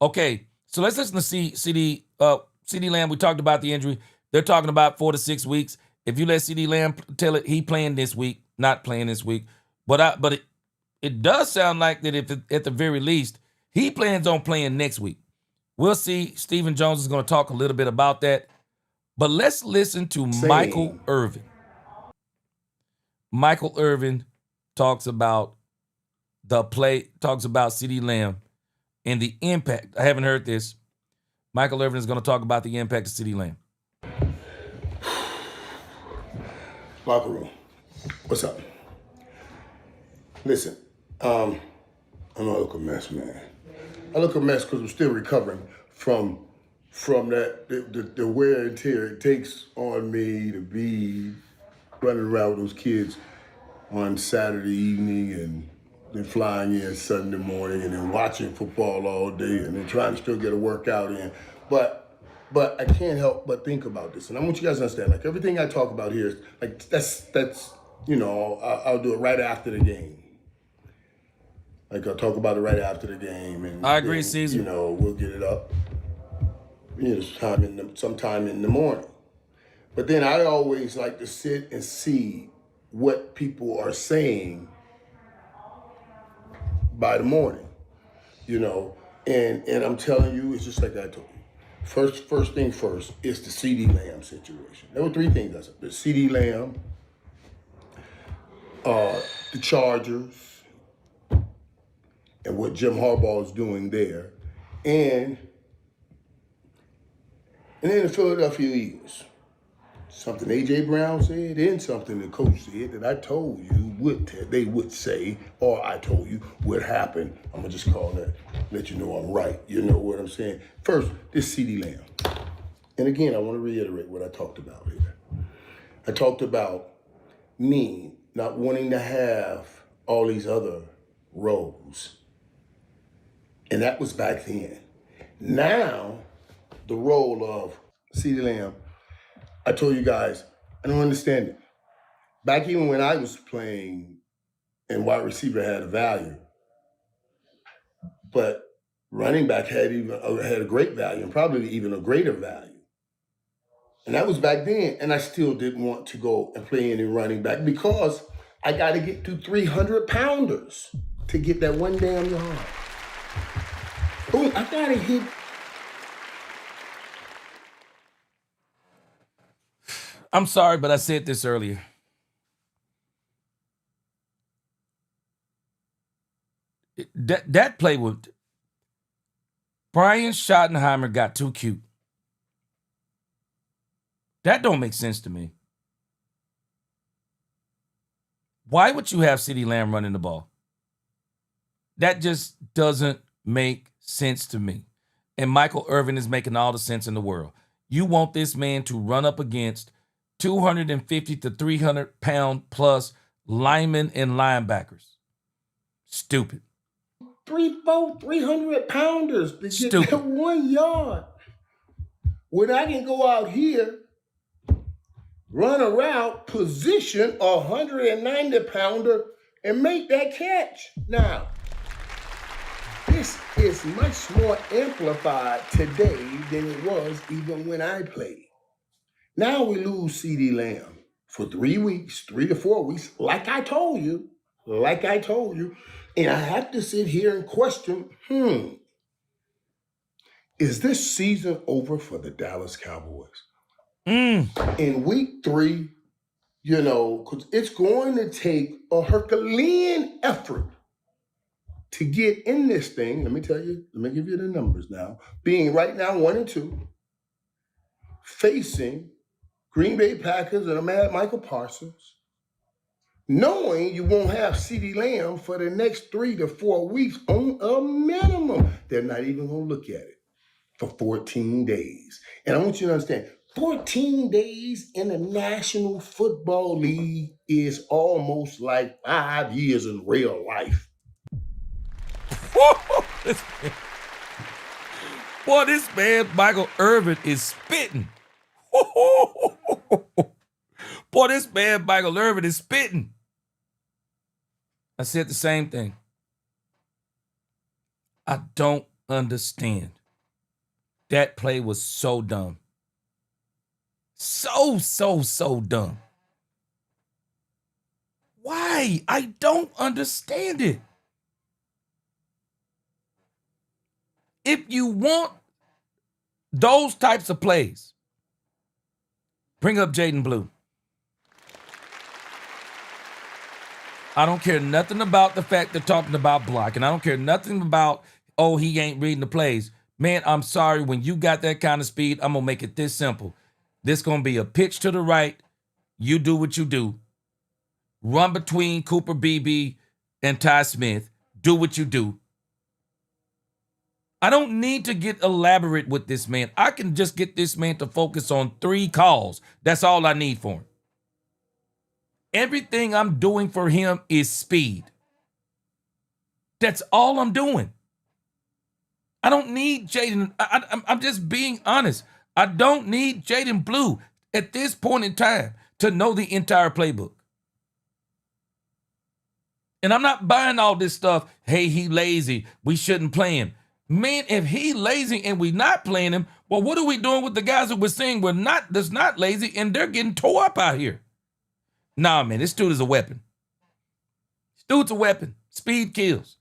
Okay, so let's listen to CeeDee Lamb. We talked about the injury. They're talking about 4 to 6 weeks. If you let CeeDee Lamb tell it, he playing this week, not playing this week. But it does sound like that if at the very least, he plans on playing next week. We'll see. Stephen Jones is going to talk a little bit about that. But let's listen to Michael Irvin. Michael Irvin talks about CeeDee Lamb and the impact. I haven't heard this. Michael Irvin is going to talk about the impact of CeeDee Lamb. Locker room. What's up? Listen, I look a mess, man. I look a mess because I'm still recovering from that, the wear and tear it takes on me to be running around with those kids on Saturday evening and then flying in Sunday morning and then watching football all day and then trying to still get a workout in. But I can't help but think about this. And I want you guys to understand, like, everything I talk about here is, like, that's you know, I'll do it right after the game. Like, I'll talk about it right after the game. And I agree, Caesar. You know, we'll get it up, you know, sometime in the morning. But then I always like to sit and see what people are saying by the morning, you know. And I'm telling you, it's just like I told you. First thing first is the CeeDee Lamb situation. There were 3 things I said. The CeeDee Lamb, the Chargers, and what Jim Harbaugh is doing there, and then the Philadelphia Eagles. Something A.J. Brown said and something the coach said that I told you they would say, or I told you would happen. I'm going to just call that, let you know I'm right. You know what I'm saying? First, this CeeDee Lamb. And again, I want to reiterate what I talked about here. I talked about me not wanting to have all these other roles. And that was back then. Now, the role of CeeDee Lamb, I told you guys, I don't understand it. Back even when I was playing and wide receiver had a value, but running back had a great value and probably even a greater value. And that was back then, and I still didn't want to go and play any running back because I got to get to 300-pounders to get that one damn yard. Oh, I got to hit. I'm sorry, but I said this earlier. That play with Brian Schottenheimer got too cute. That don't make sense to me. Why would you have CeeDee Lamb running the ball? That just doesn't make sense to me. And Michael Irvin is making all the sense in the world. You want this man to run up against 250 to 300 pound plus linemen and linebackers. Stupid. 300-pounders to get that 1 yard. When I can go out here, run a route, position a 190-pounder, and make that catch. Now, this is much more amplified today than it was even when I played. Now we lose CeeDee Lamb for 3 weeks, 3 to 4 weeks, like I told you, and I have to sit here and question, is this season over for the Dallas Cowboys? In week 3, because it's going to take a Herculean effort to get in this thing. Let me give you the numbers now. Being right now 1-2, facing Green Bay Packers and a mad Michael Parsons, knowing you won't have CeeDee Lamb for the next 3 to 4 weeks on a minimum. They're not even going to look at it for 14 days. And I want you to understand, 14 days in the National Football League is almost like 5 years in real life. Boy, this man, Michael Irvin, is spitting. Boy, this man, Michael Irvin, is spitting. I said the same thing. I don't understand. That play was so dumb. So dumb. Why? I don't understand it. If you want those types of plays, bring up Jaden Blue. I don't care nothing about the fact they're talking about blocking. I don't care nothing about, oh, he ain't reading the plays. Man, I'm sorry. When you got that kind of speed, I'm going to make it this simple. This going to be a pitch to the right. You do what you do. Run between Cooper Beebe and Ty Smith. Do what you do. I don't need to get elaborate with this man. I can just get this man to focus on 3 calls. That's all I need for him. Everything I'm doing for him is speed. That's all I'm doing. I don't need Jaden. I'm just being honest. I don't need Jaden Blue at this point in time to know the entire playbook. And I'm not buying all this stuff. Hey, he lazy. We shouldn't play him. Man, if he lazy and we not playing him, well, what are we doing with the guys that we're saying that's not lazy and they're getting tore up out here? Nah, man, this dude is a weapon. This dude's a weapon. Speed kills.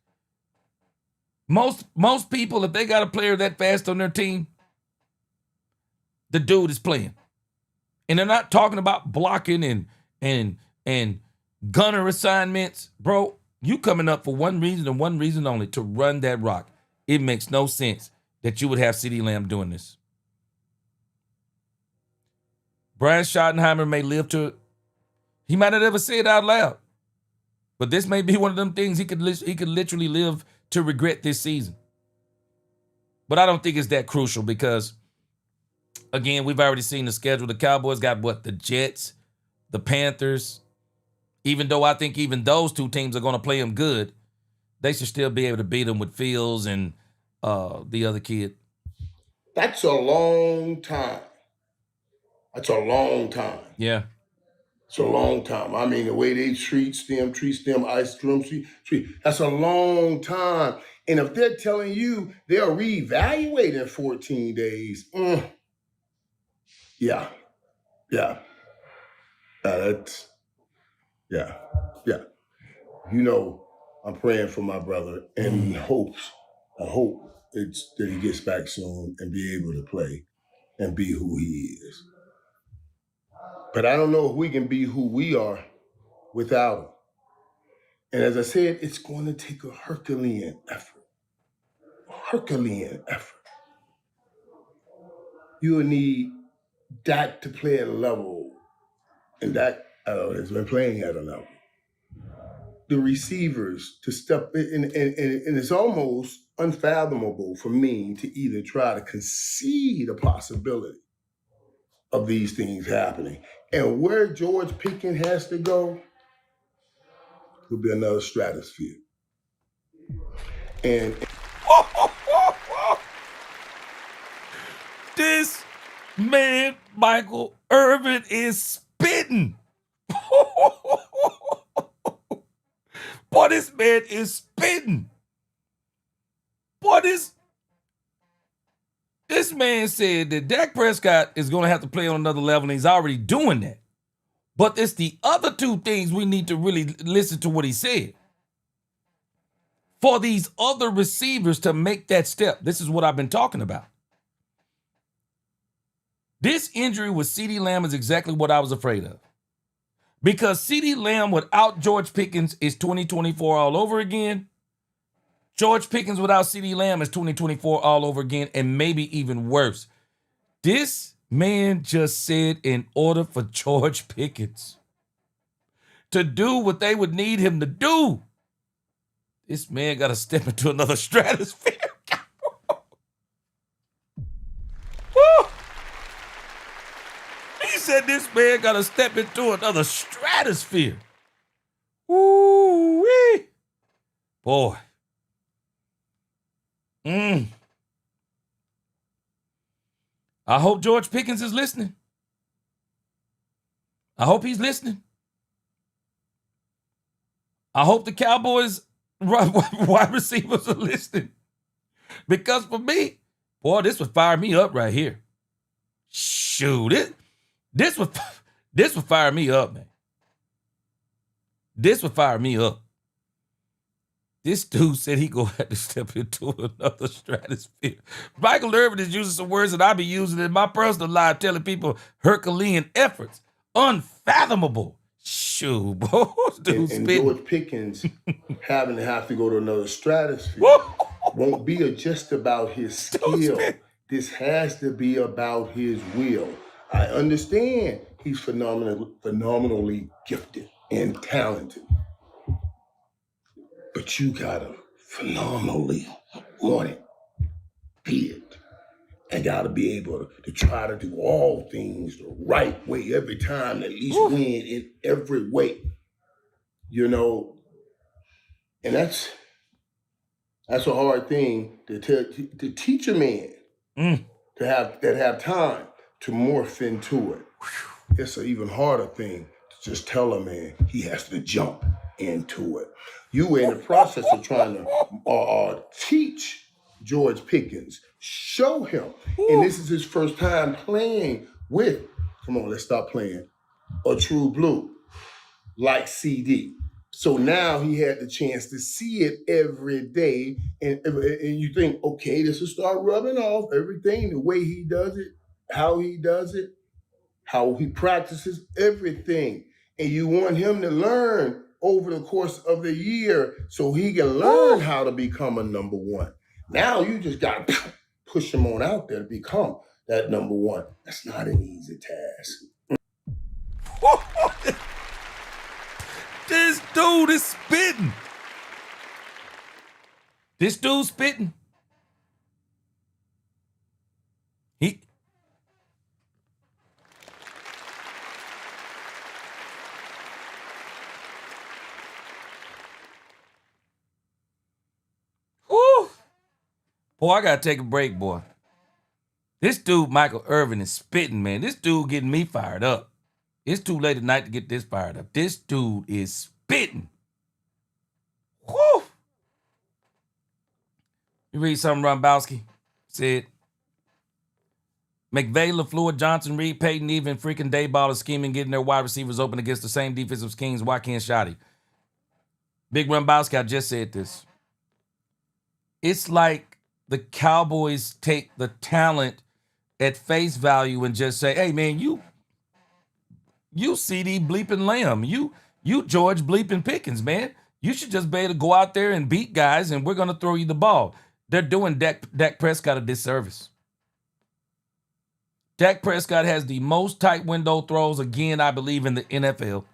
Most people, if they got a player that fast on their team, the dude is playing. And they're not talking about blocking and gunner assignments. Bro, you coming up for one reason and one reason only, to run that rock. It makes no sense that you would have CeeDee Lamb doing this. Brian Schottenheimer may live to it. He might not ever say it out loud. But this may be one of them things he could literally live to regret this season. But I don't think it's that crucial because, again, we've already seen the schedule. The Cowboys got the Jets, the Panthers. Even though I think even those 2 teams are going to play them good, they should still be able to beat them with Fields and the other kid. That's a long time. That's a long time. Yeah. It's a long time. I mean, the way they treat them, ice cream, treat. That's a long time. And if they're telling you they'll reevaluate in 14 days, yeah. That's, yeah. You know, I'm praying for my brother and I hope it's that he gets back soon and be able to play and be who he is. But I don't know if we can be who we are without him. And as I said, it's going to take a Herculean effort. You'll need Dak to play at a level, and Dak has been playing at a level. The receivers to step in, and it's almost unfathomable for me to either try to concede a possibility of these things happening. And where George Pickens has to go will be another stratosphere. And this man, Michael Irvin, is spitting. Boy, this man is spitting. Boy, this man said that Dak Prescott is going to have to play on another level, and he's already doing that. But it's the other two things we need to really listen to what he said. For these other receivers to make that step, this is what I've been talking about. This injury with CeeDee Lamb is exactly what I was afraid of. Because CeeDee Lamb without George Pickens is 2024 all over again. George Pickens without CeeDee Lamb is 2024 all over again, and maybe even worse. This man just said in order for George Pickens to do what they would need him to do, this man got to step into another stratosphere. Woo! He said this man got to step into another stratosphere. Woo-wee. Boy. I hope George Pickens is listening. I hope he's listening. I hope the Cowboys wide receivers are listening. Because for me, boy, this would fire me up right here. Shoot, this would fire me up, man. This would fire me up. This dude said he gonna have to step into another stratosphere. Michael Irvin is using some words that I be using in my personal life, telling people Herculean efforts. Unfathomable. Shoot, boy. And George Pickens having to have to go to another stratosphere won't be just about his skill. This has to be about his will. I understand he's phenomenally gifted and talented. But you gotta phenomenally want it, be it, and gotta be able to try to do all things the right way every time, at least win in every way. You know, and that's a hard thing to teach a man to have time to morph into it. It's an even harder thing to just tell a man he has to jump into it. You were in the process of trying to teach George Pickens, show him, and this is his first time playing with, come on, let's stop playing, a true blue like CD. So now he had the chance to see it every day, and you think, okay, this will start rubbing off everything, the way he does it, how he practices, everything. And you want him to learn over the course of the year so he can learn how to become a number one. Now you just got to push him on out there to become that number one. That's not an easy task. This dude is spitting. This dude's spitting. Boy, I gotta take a break, boy. This dude, Michael Irvin, is spitting, man. This dude getting me fired up. It's too late at night to get this fired up. This dude is spitting. Whew. You read something Rombowski said. McVay, LaFleur, Johnson, Reed, Payton, even freaking Dayball is scheming, getting their wide receivers open against the same defensive schemes. Why can't Shotty? Big Rombowski, I just said this. It's like the Cowboys take the talent at face value and just say, hey, man, you CD bleeping Lamb. You George bleeping Pickens, man. You should just be able to go out there and beat guys, and we're going to throw you the ball. They're doing Dak Prescott a disservice. Dak Prescott has the most tight window throws, again, I believe, in the NFL.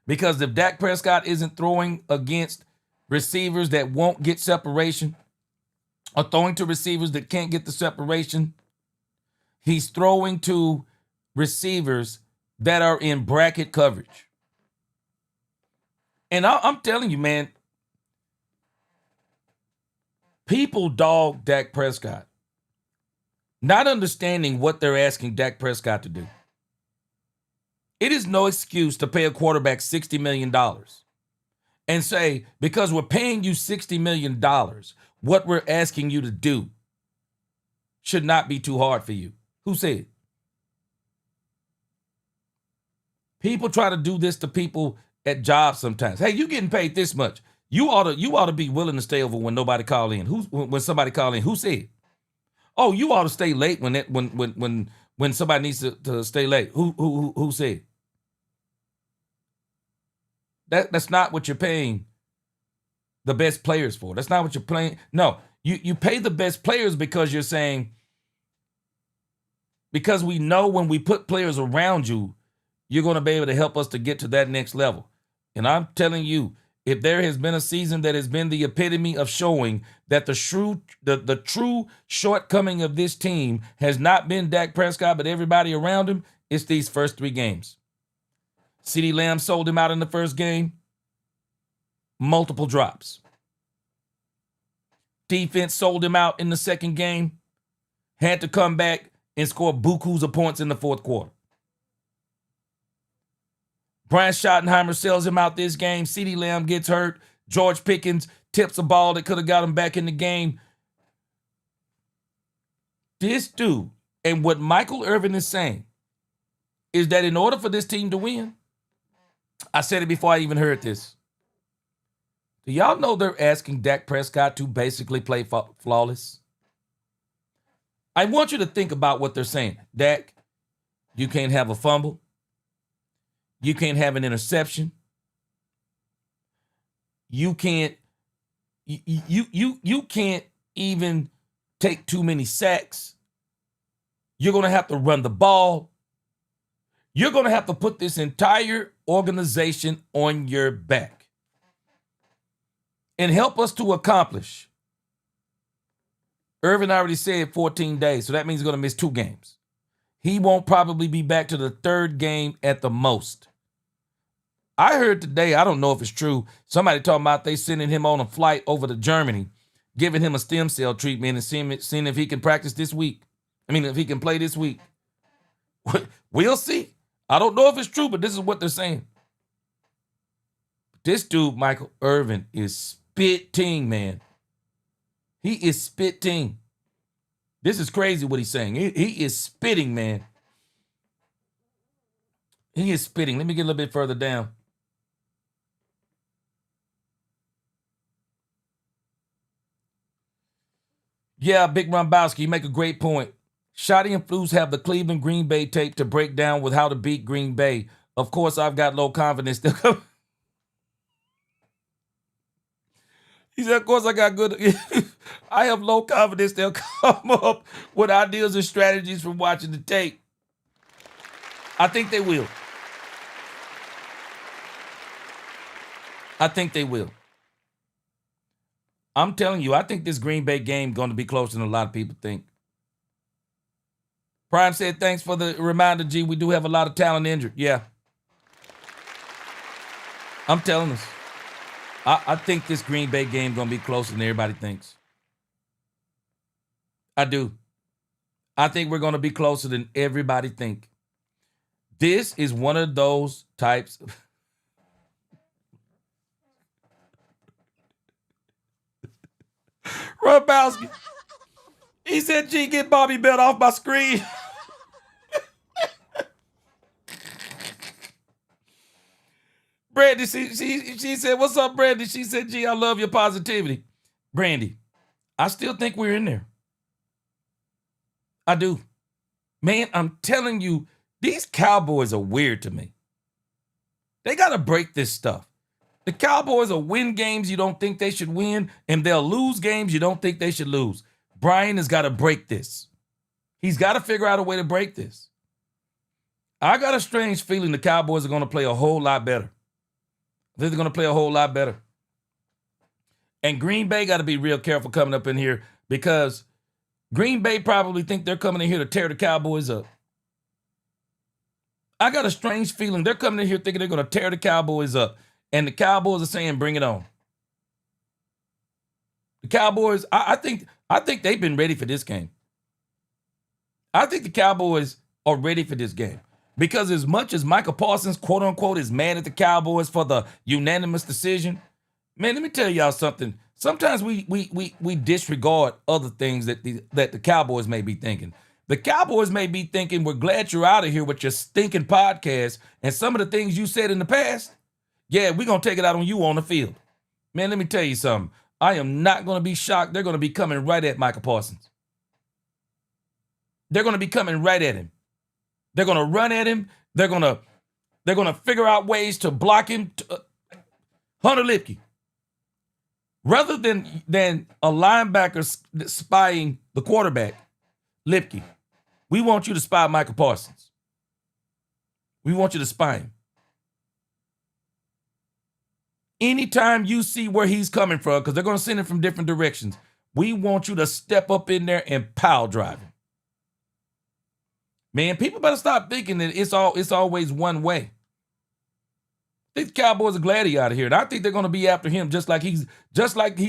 Because if Dak Prescott isn't throwing against receivers that won't get separation or throwing to receivers that can't get the separation, he's throwing to receivers that are in bracket coverage. And I'm telling you, man, people dog Dak Prescott, not understanding what they're asking Dak Prescott to do. It is no excuse to pay a quarterback $60 million and say, because we're paying you $60 million, what we're asking you to do should not be too hard for you. Who said? People try to do this to people at jobs sometimes. Hey, you getting paid this much. You ought to be willing to stay over when nobody call in. When somebody call in? Who said? Oh, you ought to stay late when somebody needs to stay late. Who said? That's not what you're paying the best players for. That's not what you're paying. No, you pay the best players because you're saying, because we know when we put players around you, you're going to be able to help us to get to that next level. And I'm telling you, if there has been a season that has been the epitome of showing that the true shortcoming of this team has not been Dak Prescott, but everybody around him, it's these first 3 games. CeeDee Lamb sold him out in the first game. Multiple drops. Defense sold him out in the second game. Had to come back and score bukus of points in the fourth quarter. Brian Schottenheimer sells him out this game. CeeDee Lamb gets hurt. George Pickens tips a ball that could have got him back in the game. This dude, and what Michael Irvin is saying, is that in order for this team to win, I said it before I even heard this. Do y'all know they're asking Dak Prescott to basically play flawless? I want you to think about what they're saying. Dak, you can't have a fumble. You can't have an interception. You can't you can't even take too many sacks. You're going to have to run the ball. You're going to have to put this entire organization on your back and help us to accomplish. Irvin already said 14 days, so that means he's going to miss 2 games. He won't probably be back to the 3rd game at the most. I heard today, I don't know if it's true, somebody talking about they sending him on a flight over to Germany, giving him a stem cell treatment and seeing if he can practice this week. If he can play this week. We'll see. I don't know if it's true, but this is what they're saying. This dude, Michael Irvin, is spitting, man. He is spitting. This is crazy what he's saying. He is spitting, man. He is spitting. Let me get a little bit further down. Yeah, Big Rombowski, you make a great point. Shotty and Flus have the Cleveland Green Bay tape to break down with how to beat Green Bay. Of course, I've got low confidence. He said, of course, I got good. I have low confidence they'll come up with ideas and strategies from watching the tape. I think they will. I think they will. I'm telling you, I think this Green Bay game going to be closer than a lot of people think. Prime said, thanks for the reminder, G. We do have a lot of talent injured. Yeah. I'm telling us. I think this Green Bay game going to be closer than everybody thinks. I do. I think we're going to be closer than everybody think. This is one of those types of Rabowski. He said, G, get Bobby Belt off my screen. Brandy, she said, what's up, Brandy? She said, G, I love your positivity. Brandy, I still think we're in there. I do. Man, I'm telling you, these Cowboys are weird to me. They got to break this stuff. The Cowboys will win games you don't think they should win, and they'll lose games you don't think they should lose. Brian has got to break this. He's got to figure out a way to break this. I got a strange feeling the Cowboys are going to play a whole lot better. They're going to play a whole lot better. And Green Bay got to be real careful coming up in here because Green Bay probably think they're coming in here to tear the Cowboys up. I got a strange feeling they're coming in here thinking they're going to tear the Cowboys up. And the Cowboys are saying, bring it on. The Cowboys, I think they've been ready for this game. I think the Cowboys are ready for this game. Because as much as Michael Parsons, quote unquote, is mad at the Cowboys for the unanimous decision, man, let me tell y'all something. Sometimes we disregard other things that the Cowboys may be thinking. The Cowboys may be thinking, we're glad you're out of here with your stinking podcast and some of the things you said in the past. Yeah, we're going to take it out on you on the field. Man, let me tell you something. I am not going to be shocked. They're going to be coming right at Michael Parsons. They're going to be coming right at him. They're going to run at him. They're going to figure out ways to block him. Hunter Lipke. Rather than a linebacker spying the quarterback, Lipke, we want you to spy Michael Parsons. We want you to spy him. Anytime you see where he's coming from, because they're going to send him from different directions, we want you to step up in there and pile drive him. Man, people better stop thinking that it's always one way. These Cowboys are glad he's out of here, and I think they're going to be after him just like he's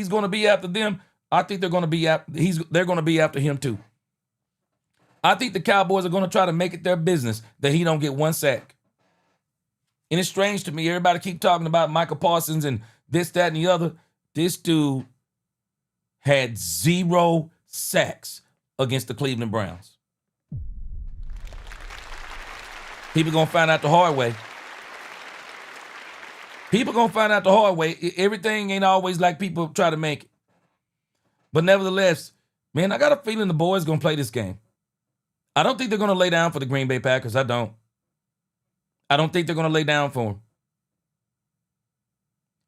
going to be after them. I think they're going to be after him too. I think the Cowboys are going to try to make it their business that he don't get one sack. And it's strange to me. Everybody keep talking about Michael Parsons and this, that, and the other. This dude had 0 sacks against the Cleveland Browns. People going to find out the hard way. People going to find out the hard way. Everything ain't always like people try to make it. But nevertheless, man, I got a feeling the boys going to play this game. I don't think they're going to lay down for the Green Bay Packers. I don't think they're going to lay down for them.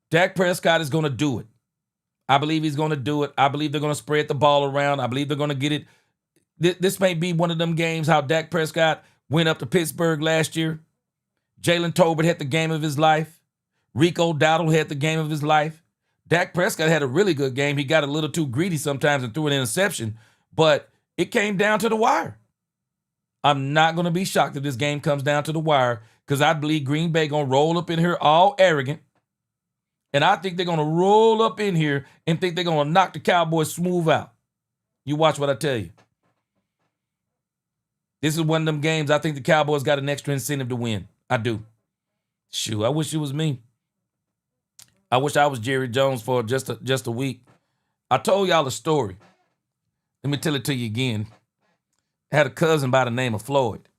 Dak Prescott is going to do it. I believe he's going to do it. I believe they're going to spread the ball around. I believe they're going to get it. This may be one of them games how Dak Prescott went up to Pittsburgh last year. Jalen Tolbert had the game of his life. Rico Dowdle had the game of his life. Dak Prescott had a really good game. He got a little too greedy sometimes and threw an interception, but it came down to the wire. I'm not going to be shocked if this game comes down to the wire because I believe Green Bay going to roll up in here all arrogant. And I think they're going to roll up in here and think they're going to knock the Cowboys smooth out. You watch what I tell you. This is one of them games I think the Cowboys got an extra incentive to win. I do. Shoot, I wish it was me. I wish I was Jerry Jones for just a week. I told y'all a story. Let me tell it to you again. I had a cousin by the name of Floyd.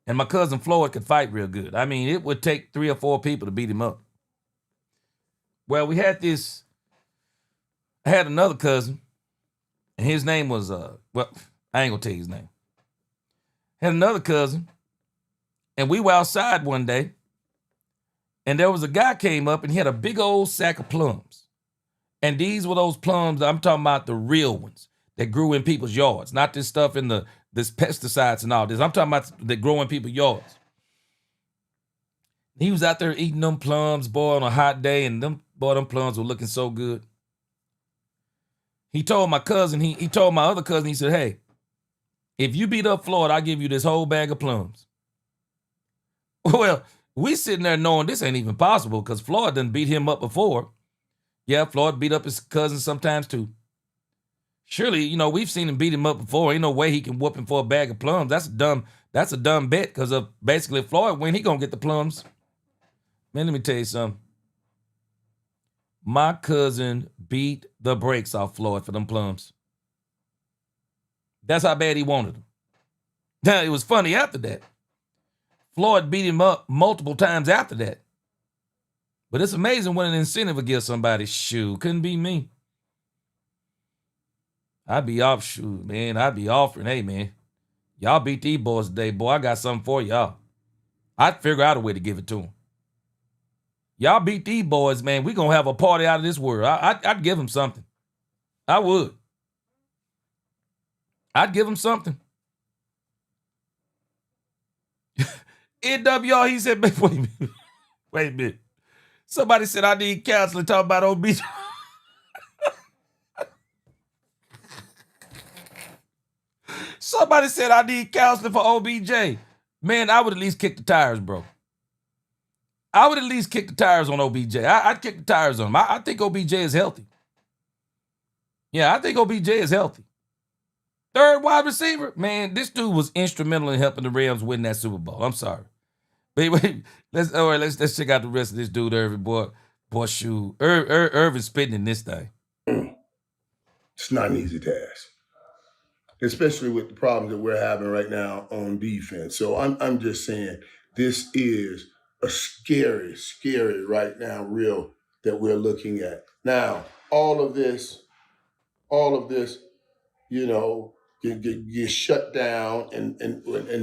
And my cousin Floyd could fight real good. I mean, it would take 3 or 4 people to beat him up. Well, I had another cousin, and his name was, I ain't gonna tell you his name. Had another cousin, and we were outside one day, and there was a guy came up, and he had a big old sack of plums. And these were those plums, I'm talking about the real ones that grew in people's yards, not this stuff in this pesticides and all this. I'm talking about that grow in people's yards. He was out there eating them plums, boy, on a hot day, and them plums were looking so good. He told my cousin, he told my other cousin, he said, hey, if you beat up Floyd, I'll give you this whole bag of plums. Well, we sitting there knowing this ain't even possible because Floyd done beat him up before. Yeah, Floyd beat up his cousin sometimes too. Surely, you know, we've seen him beat him up before. Ain't no way he can whoop him for a bag of plums. That's a dumb bet because of basically Floyd when he gonna get the plums. Man, let me tell you something. My cousin beat the brakes off Floyd for them plums. That's how bad he wanted them. Now, it was funny after that. Floyd beat him up multiple times after that. But it's amazing when an incentive will give somebody, shoot, couldn't be me. I'd be off, shoot, man. I'd be offering, hey, man, y'all beat these boys today, boy. I got something for y'all. I'd figure out a way to give it to them. Y'all beat these boys, man. We gonna have a party out of this world. I'd give them something. I would. I'd give them something. NWR, he said, wait a minute. Wait a minute. Somebody said I need counseling talking about OBJ. Somebody said I need counseling for OBJ. Man, I would at least kick the tires, bro. I would at least kick the tires on OBJ. I'd kick the tires on him. I think OBJ is healthy. Yeah, I think OBJ is healthy. Third wide receiver, man, this dude was instrumental in helping the Rams win that Super Bowl. I'm sorry. Wait, let's check out the rest of this dude, Irvin, boy. Boy, shoot. Irvin's spitting in this thing. It's not an easy task, especially with the problems that we're having right now on defense. So I'm just saying this is a scary right now real that we're looking at. Now, all of this, you know, get shut down and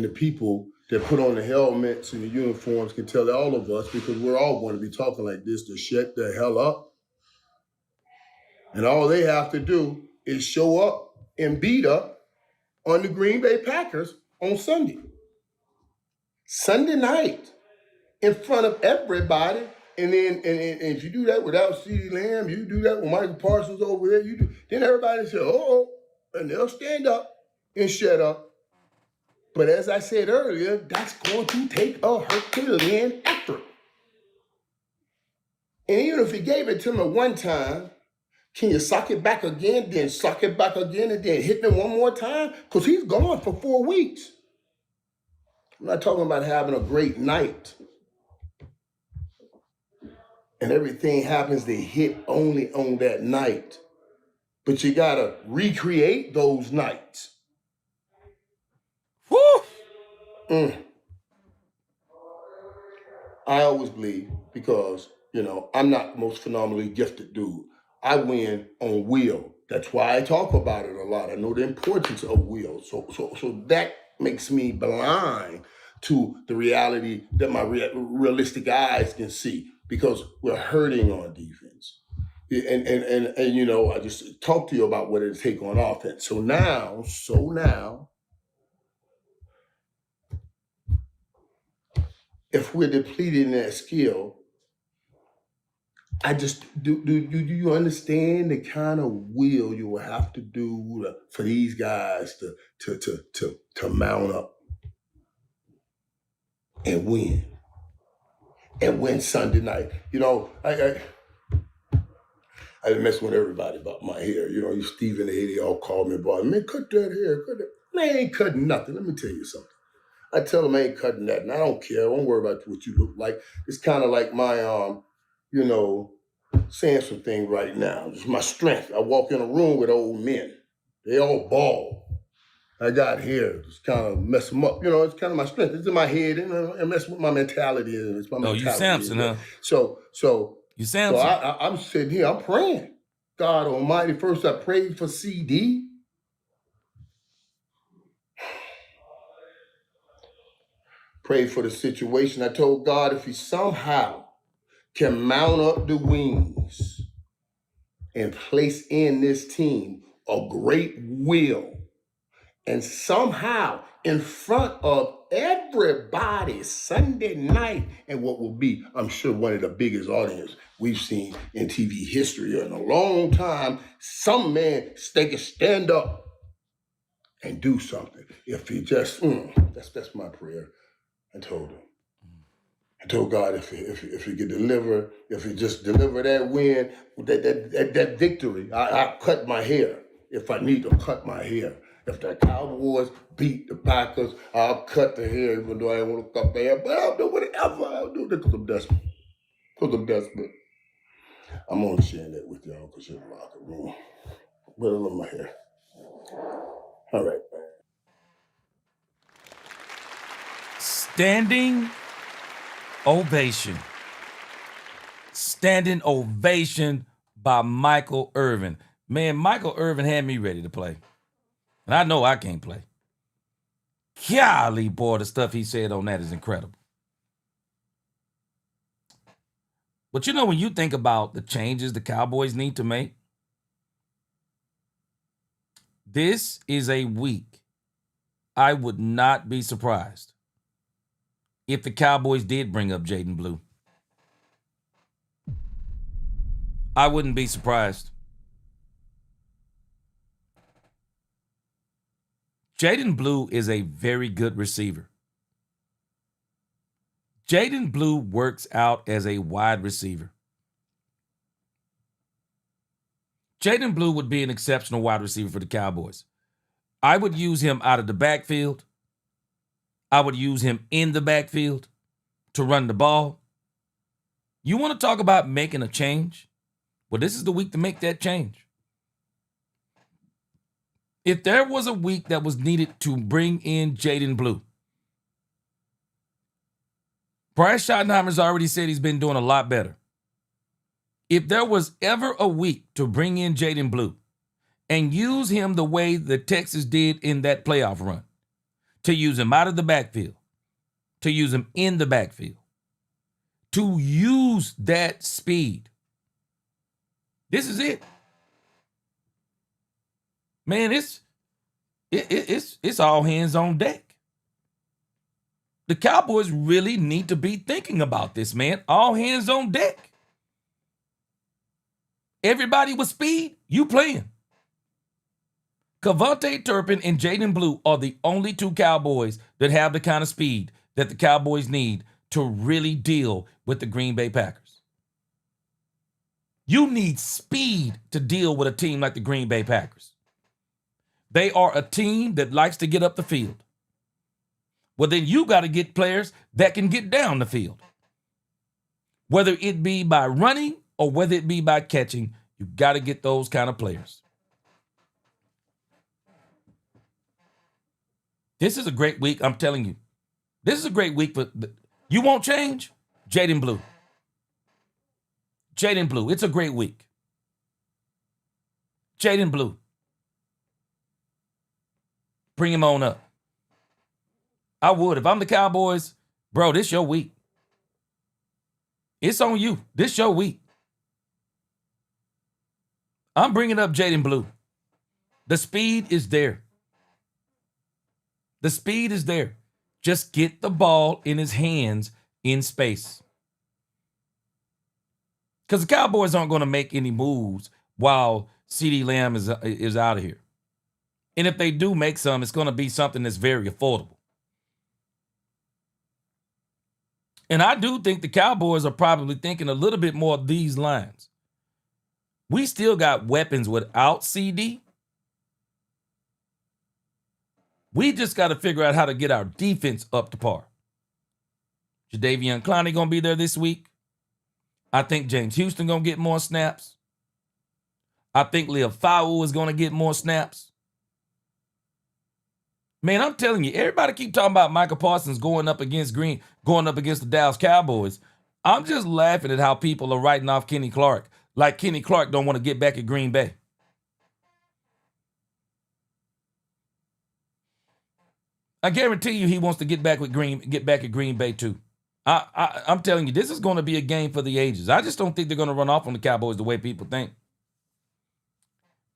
the people that put on the helmets and the uniforms can tell all of us, because we're all going to be talking like this, to shut the hell up. And all they have to do is show up and beat up on the Green Bay Packers on Sunday. Sunday night, in front of everybody. And then and if you do that without CeeDee Lamb, you do that with Michael Parsons over there, then everybody say, oh, and they'll stand up and shut up. But as I said earlier, that's going to take a Herculean effort. And even if he gave it to me one time, can you sock it back again, then sock it back again, and then hit me one more time? Because he's gone for 4 weeks. I'm not talking about having a great night and everything happens to hit only on that night. But you got to recreate those nights. Woo! I always believe, because, you know, I'm not the most phenomenally gifted dude. I win on will. That's why I talk about it a lot. I know the importance of will. So that makes me blind to the reality that my realistic eyes can see, because we're hurting on defense. And you know, I just talked to you about what it'll take on offense. So now, if we're depleting that skill, I just do you understand the kind of will you will have to do for these guys to mount up and win Sunday night? You know, I mess with everybody about my hair. You know, you Stephen A, they all call me, boy, man, cut that hair, cut that. Man, I ain't cutting nothing. Let me tell you something. I tell them I ain't cutting that, and I don't care. Don't worry about what you look like. It's kind of like my, you know, saying some things right now. It's my strength. I walk in a room with old men. They all bald. I got hair. Just kind of mess them up. You know, it's kind of my strength. It's in my head, and mess with my mentality. It's my mentality. You Samson, huh? So you Samson. So I'm sitting here. I'm praying. God Almighty. First, I prayed for CD. Prayed for the situation. I told God, if he somehow can mount up the wings and place in this team a great will, and somehow in front of everybody Sunday night, and what will be, I'm sure, one of the biggest audience we've seen in TV history in a long time, some man they can stand up and do something. If he just, that's my prayer. I told him. I told God if he could just deliver that win, that victory, I cut my hair. if I need to cut my hair. If the Cowboys beat the Packers, I'll cut the hair even though I don't want to cut my hair. But I'll do whatever. I'll do it because I'm desperate. Because I'm desperate. I'm only sharing that with y'all because you're in the locker room. But I love my hair. All right, man. Standing ovation. Standing ovation by Michael Irvin. Man, Michael Irvin had me ready to play. And I know I can't play. Golly, boy, the stuff he said on that is incredible. But you know, when you think about the changes the Cowboys need to make, this is a week I would not be surprised if the Cowboys did bring up Jaden Blue. I wouldn't be surprised. Jaden Blue is a very good receiver. Jaden Blue works out as a wide receiver. Jaden Blue would be an exceptional wide receiver for the Cowboys. I would use him out of the backfield. I would use him in the backfield to run the ball. You want to talk about making a change? Well, this is the week to make that change. If there was a week that was needed to bring in Jaden Blue, Brian Schottenheimer's already said he's been doing a lot better. If there was ever a week to bring in Jaden Blue and use him the way the Texas did in that playoff run, to use him out of the backfield, to use him in the backfield, to use that speed, this is it. Man, it's all hands on deck. The Cowboys really need to be thinking about this, man. All hands on deck. Everybody with speed, you playing. Cavante Turpin and Jaden Blue are the only two Cowboys that have the kind of speed that the Cowboys need to really deal with the Green Bay Packers. You need speed to deal with a team like the Green Bay Packers. They are a team that likes to get up the field. Well, then you got to get players that can get down the field. Whether it be by running or whether it be by catching, you got to get those kind of players. This is a great week, I'm telling you. This is a great week for you won't change? Jaden Blue. Jaden Blue, it's a great week. Jaden Blue. Bring him on up. I would. If I'm the Cowboys, bro, this your week. It's on you. This your week. I'm bringing up Jaden Blue. The speed is there. The speed is there. Just get the ball in his hands in space. Because the Cowboys aren't going to make any moves while CeeDee Lamb is out of here. And if they do make some, it's going to be something that's very affordable. And I do think the Cowboys are probably thinking a little bit more of these lines. We still got weapons without CD. We just got to figure out how to get our defense up to par. Jadeveon Clowney going to be there this week. I think James Houston going to get more snaps. I think Leo Fowle is going to get more snaps. Man, I'm telling you, everybody keep talking about Michael Parsons going up against the Dallas Cowboys. I'm just laughing at how people are writing off Kenny Clark like Kenny Clark don't want to get back at Green Bay. I guarantee you he wants to get back at Green Bay too. I'm telling you, this is going to be a game for the ages. I just don't think they're going to run off on the Cowboys the way people think.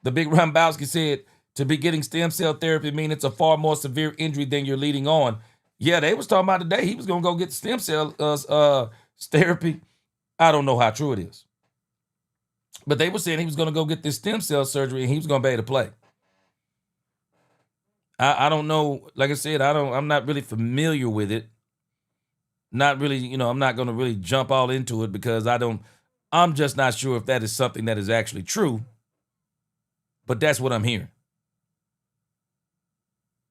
The big Rambowski said, to be getting stem cell therapy means it's a far more severe injury than you're leading on. Yeah, they was talking about today he was going to go get stem cell therapy. I don't know how true it is. But they were saying he was going to go get this stem cell surgery and he was going to be able to play. I don't know. Like I said, I'm not really familiar with it. Not really, I'm not going to really jump all into it because I'm just not sure if that is something that is actually true. But that's what I'm hearing.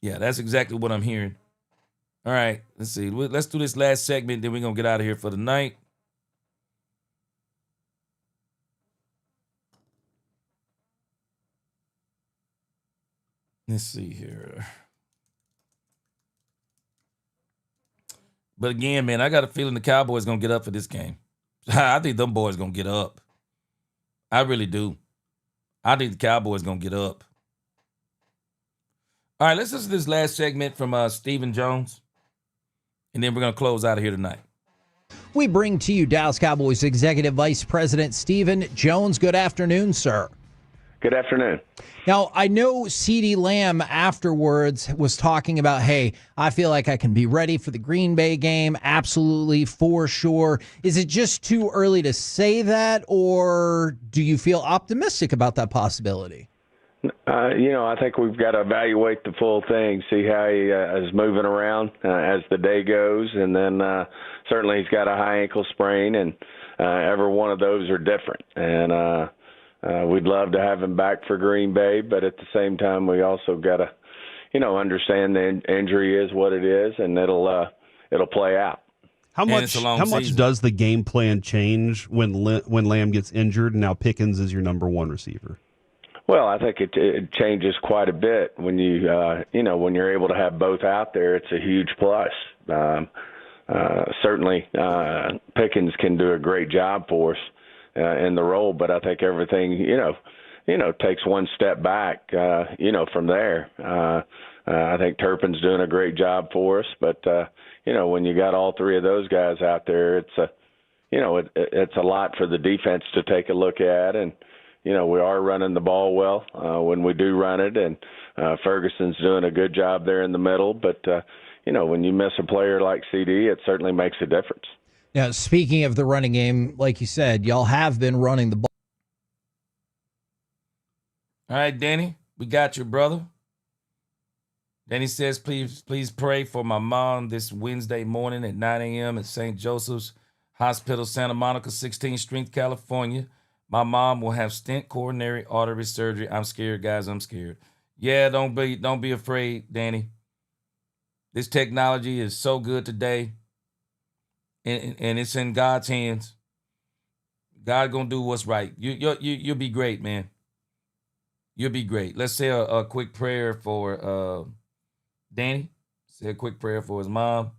Yeah, that's exactly what I'm hearing. All right, let's see. Let's do this last segment, then we're going to get out of here for the night. Let's see here. But again, man, I got a feeling the Cowboys going to get up for this game. I think them boys going to get up. I really do. I think the Cowboys going to get up. All right, let's listen to this last segment from Stephen Jones, and then we're going to close out of here tonight. We bring to you Dallas Cowboys Executive Vice President Stephen Jones. Good afternoon, sir. Good afternoon. Now, I know CeeDee Lamb afterwards was talking about, hey, I feel like I can be ready for the Green Bay game. Absolutely, for sure. Is it just too early to say that, or do you feel optimistic about that possibility? I think we've got to evaluate the full thing, see how he is moving around as the day goes, and then certainly he's got a high ankle sprain, and every one of those are different. And we'd love to have him back for Green Bay, but at the same time, we also got to, understand the injury is what it is, and it'll play out. How much does the game plan change when Lamb gets injured and now Pickens is your number one receiver? Well, I think it changes quite a bit when when you're able to have both out there. It's a huge plus. Certainly, Pickens can do a great job for us in the role, but I think everything takes one step back. From there, I think Turpin's doing a great job for us. But when you got all three of those guys out there, it's a lot for the defense to take a look at. And we are running the ball well when we do run it, and Ferguson's doing a good job there in the middle. But, when you miss a player like CD, it certainly makes a difference. Now, speaking of the running game, like you said, y'all have been running the ball. All right, Danny, we got you, brother. Danny says, please pray for my mom this Wednesday morning at 9 a.m. at St. Joseph's Hospital, Santa Monica, 16th Street, California. My mom will have stent coronary artery surgery. I'm scared, guys. I'm scared. Yeah, don't be afraid, Danny. This technology is so good today, and it's in God's hands. God gonna do what's right. You'll be great, man. You'll be great. Let's say a quick prayer for Danny. Say a quick prayer for his mom.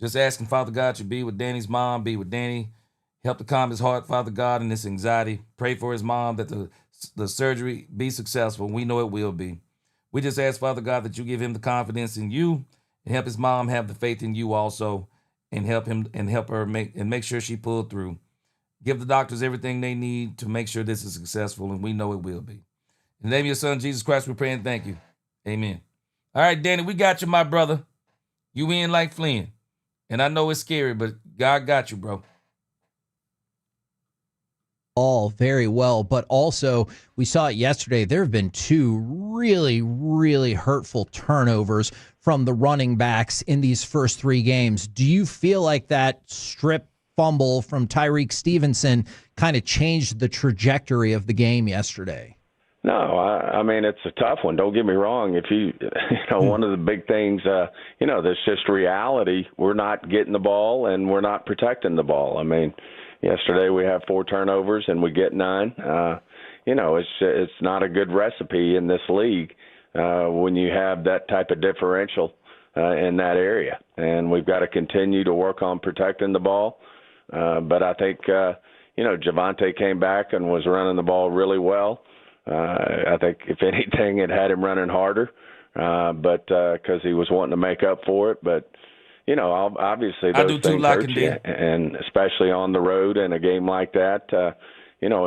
Just asking Father God to be with Danny's mom, be with Danny. Help to calm his heart, Father God, in this anxiety. Pray for his mom that the surgery be successful. We know it will be. We just ask, Father God, that you give him the confidence in you and help his mom have the faith in you also, and help her make sure she pulled through. Give the doctors everything they need to make sure this is successful, and we know it will be. In the name of your son, Jesus Christ, we pray and thank you. Amen. All right, Danny, we got you, my brother. You in like Flynn. And I know it's scary, but God got you, bro. All very well, but also we saw it yesterday. There have been two really, really hurtful turnovers from the running backs in these first three games. Do you feel like that strip fumble from Tyreek Stevenson kind of changed the trajectory of the game yesterday? No, I mean, it's a tough one. Don't get me wrong. If one of the big things, that's just reality. We're not getting the ball and we're not protecting the ball. I mean, yesterday we have 4 turnovers and we get 9. It's not a good recipe in this league when you have that type of differential in that area. And we've got to continue to work on protecting the ball. But I think, Javonte came back and was running the ball really well. I think, if anything, it had him running harder, but because he was wanting to make up for it. But, obviously those things hurt you, and especially on the road in a game like that, a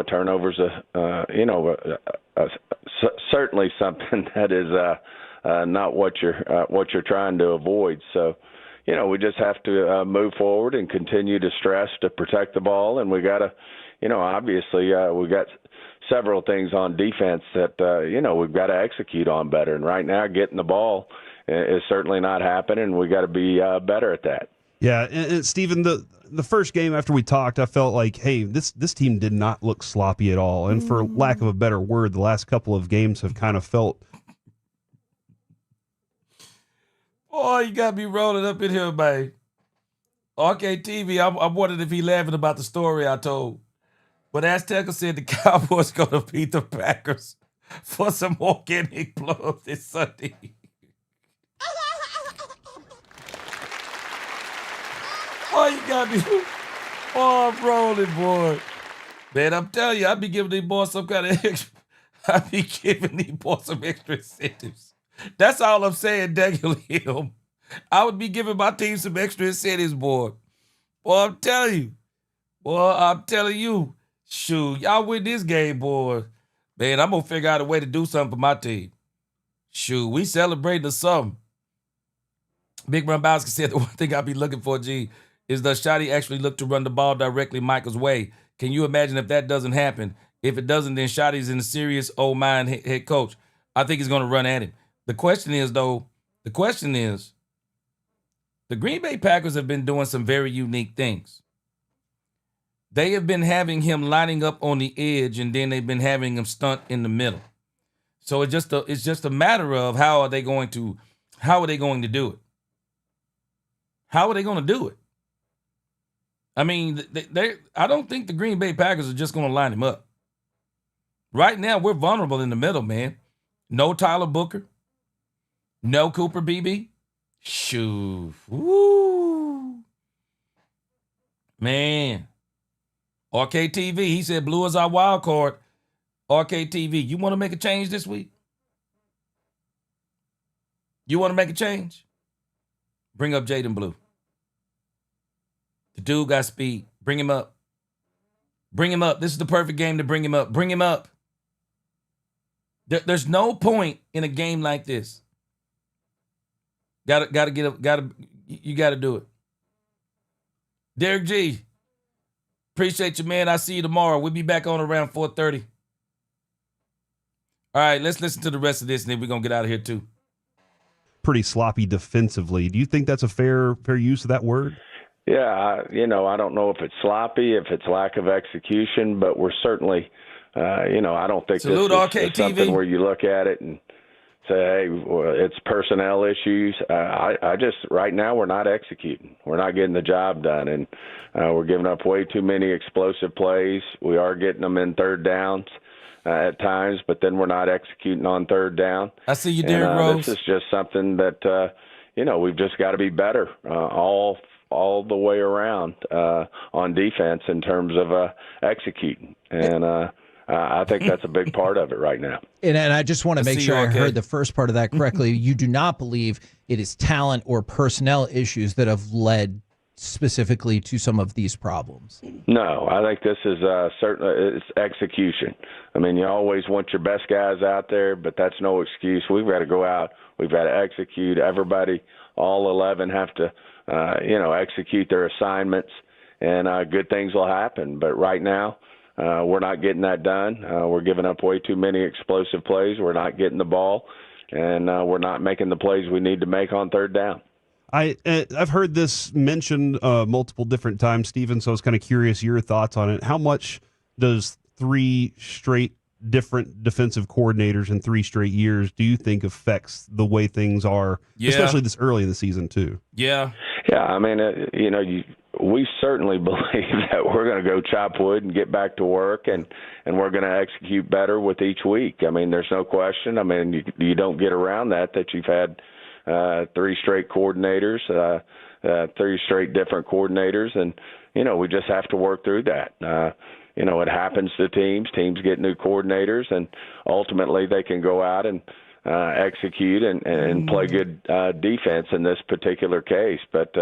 turnover's certainly something that is not what you're trying to avoid. So, we just have to move forward and continue to stress to protect the ball, and we got to, obviously we got several things on defense that, we've got to execute on better. And right now, getting the ball is certainly not happening. We got to be better at that. Yeah, and Steven, the first game after we talked, I felt like, hey, this team did not look sloppy at all. And for lack of a better word, the last couple of games have kind of felt. Oh, you got me rolling up in here, man. Okay, TV, I'm wondering if he laughing about the story I told. But Azteca said the Cowboys going to beat the Packers for some organic blood this Sunday. Boy, you got me. Oh, I'm rolling, boy. Man, I'm telling you, I be giving these boys some kind of extra. I be giving these boys some extra incentives. That's all I'm saying, Daniel Hill. I would be giving my team some extra incentives, boy. Boy, I'm telling you. Boy, I'm telling you. Shoot, y'all win this game, boy. Man, I'm going to figure out a way to do something for my team. Shoot, we celebrating or something. Big Brombowski said the one thing I be looking for, G, is does Shotty actually look to run the ball directly Michael's way? Can you imagine if that doesn't happen? If it doesn't, then Shotty's in a serious old mind head coach. I think he's going to run at him. The question is, the Green Bay Packers have been doing some very unique things. They have been having him lining up on the edge, and then they've been having him stunt in the middle. So it's just a matter of how are they going to do it? How are they going to do it? I mean, I don't think the Green Bay Packers are just going to line him up. Right now, we're vulnerable in the middle, man. No Tyler Booker. No Cooper BB. Shoo. Woo. Man. RKTV, he said blue is our wild card. RKTV, you want to make a change this week? You want to make a change? Bring up Jaden Blue. The dude got speed. Bring him up. Bring him up. This is the perfect game to bring him up. Bring him up. There's no point in a game like this. You got to do it. Derek G, appreciate you, man. I'll see you tomorrow. We'll be back on around 4:30. All right, let's listen to the rest of this, and then we're going to get out of here, too. Pretty sloppy defensively. Do you think that's a fair use of that word? Yeah, I don't know if it's sloppy, if it's lack of execution, but we're certainly, I don't think Salute this is something where you look at it and say, hey, it's personnel issues. I just, right now, we're not executing. We're not getting the job done, and we're giving up way too many explosive plays. We are getting them in third downs at times, but then we're not executing on third down. I see you, Derrick Rose. This is just something that, we've just got to be better all the way around on defense in terms of executing. And I think that's a big part of it right now. And I just want to make sure I heard the first part of that correctly. You do not believe it is talent or personnel issues that have led specifically to some of these problems? No, I think this is certainly it's execution. I mean, you always want your best guys out there, but that's no excuse. We've got to go out. We've got to execute. Everybody, all 11 have to, execute their assignments, and good things will happen. But right now, we're not getting that done. We're giving up way too many explosive plays. We're not getting the ball, and we're not making the plays we need to make on third down. I've heard this mentioned multiple different times, Steven, so I was kind of curious your thoughts on it. How much does 3 straight different defensive coordinators in 3 straight years do you think affects the way things are, especially this early in the season too? Yeah. Yeah, I mean, we certainly believe that we're going to go chop wood and get back to work, and we're going to execute better with each week. I mean, there's no question. I mean, you don't get around that you've had 3 straight coordinators, 3 straight different coordinators, and, we just have to work through that. It happens to teams. Teams get new coordinators, and ultimately they can go out and execute and play good defense in this particular case. But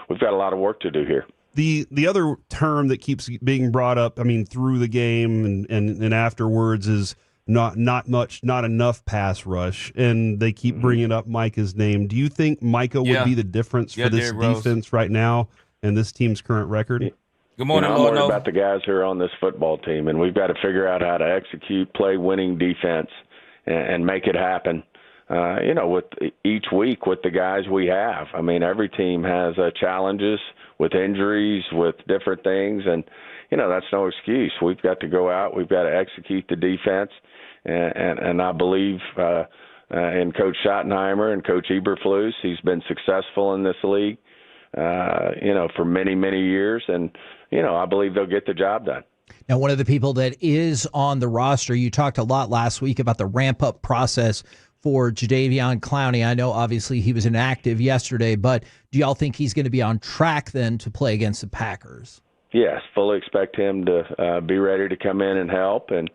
we've got a lot of work to do here. The other term that keeps being brought up, I mean, through the game and afterwards is not enough pass rush, and they keep bringing up Micah's name. Do you think Micah would be the difference for this defense right now and this team's current record? Good morning, I'm worried about the guys who are on this football team, and we've got to figure out how to execute, play winning defense, and make it happen with each week with the guys we have. I mean, every team has challenges with injuries, with different things, and that's no excuse. We've got to go out. We've got to execute the defense, and I believe in Coach Schottenheimer and Coach Eberflus. He's been successful in this league, for many, many years, and I believe they'll get the job done. Now, one of the people that is on the roster, you talked a lot last week about the ramp-up process for Jadeveon Clowney. I know, obviously, he was inactive yesterday, but do y'all think he's going to be on track then to play against the Packers? Yes, fully expect him to be ready to come in and help. And,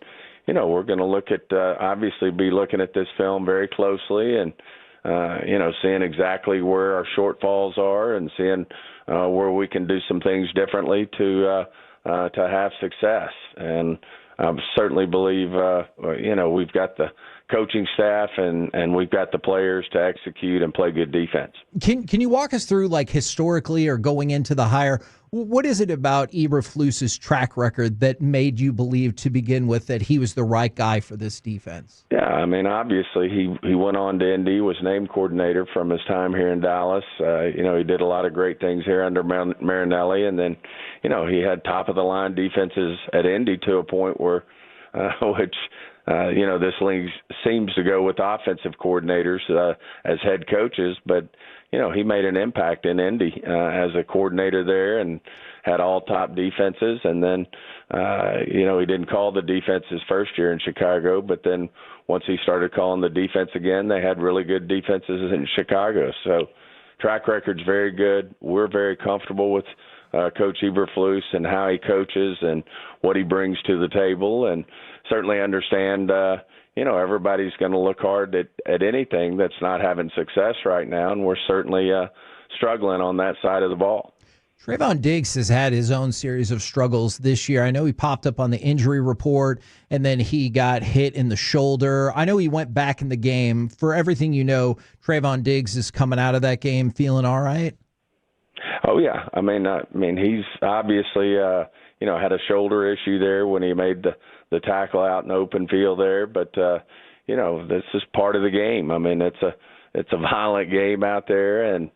we're going to look at, obviously, be looking at this film very closely and, seeing exactly where our shortfalls are and seeing where we can do some things differently to have success. And I certainly believe, we've got the coaching staff and we've got the players to execute and play good defense. Can you walk us through, like, historically or going into the hire, what is it about Eberflus's track record that made you believe to begin with that he was the right guy for this defense? Yeah, I mean, obviously he went on to Indy, was named coordinator from his time here in Dallas. He did a lot of great things here under Marinelli, and then, he had top-of-the-line defenses at Indy to a point where, this league seems to go with offensive coordinators as head coaches, but he made an impact in Indy as a coordinator there and had all top defenses. And then, he didn't call the defense his first year in Chicago, but then once he started calling the defense again, they had really good defenses in Chicago. So track record's very good. We're very comfortable with Coach Eberflus and how he coaches and what he brings to the table, and certainly understand everybody's going to look hard at anything that's not having success right now, and we're certainly struggling on that side of the ball. Trayvon Diggs has had his own series of struggles this year. I know he popped up on the injury report, and then he got hit in the shoulder. I know he went back in the game. For everything you know, Trayvon Diggs is coming out of that game feeling all right? Oh, yeah. I mean, he's obviously, had a shoulder issue there when he made the tackle out in open field there. But, this is part of the game. I mean, it's a violent game out there, and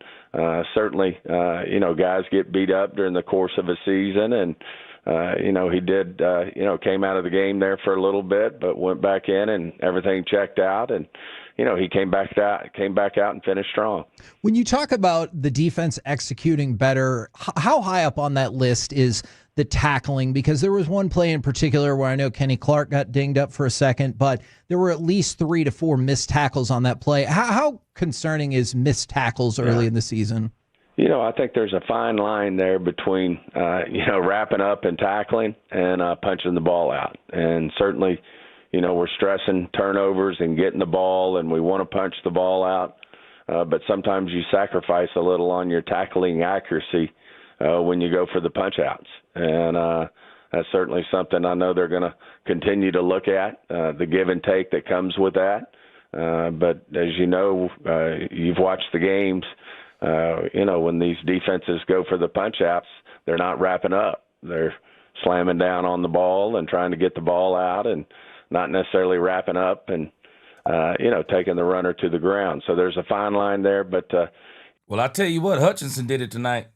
certainly, guys get beat up during the course of a season. And, he did, came out of the game there for a little bit, but went back in and everything checked out. And, he came back out and finished strong. When you talk about the defense executing better, how high up on that list is the tackling? Because there was one play in particular where I know Kenny Clark got dinged up for a second, but there were at least 3 to 4 missed tackles on that play. How concerning is missed tackles early in the season? I think there's a fine line there between, wrapping up and tackling and punching the ball out. And certainly, we're stressing turnovers and getting the ball, and we want to punch the ball out. But sometimes you sacrifice a little on your tackling accuracy when you go for the punch outs. And that's certainly something I know they're going to continue to look at, the give and take that comes with that. But as you've watched the games, when these defenses go for the punch outs, they're not wrapping up. They're slamming down on the ball and trying to get the ball out and not necessarily wrapping up and, taking the runner to the ground. So there's a fine line there. But well, I tell you what, Hutchinson did it tonight.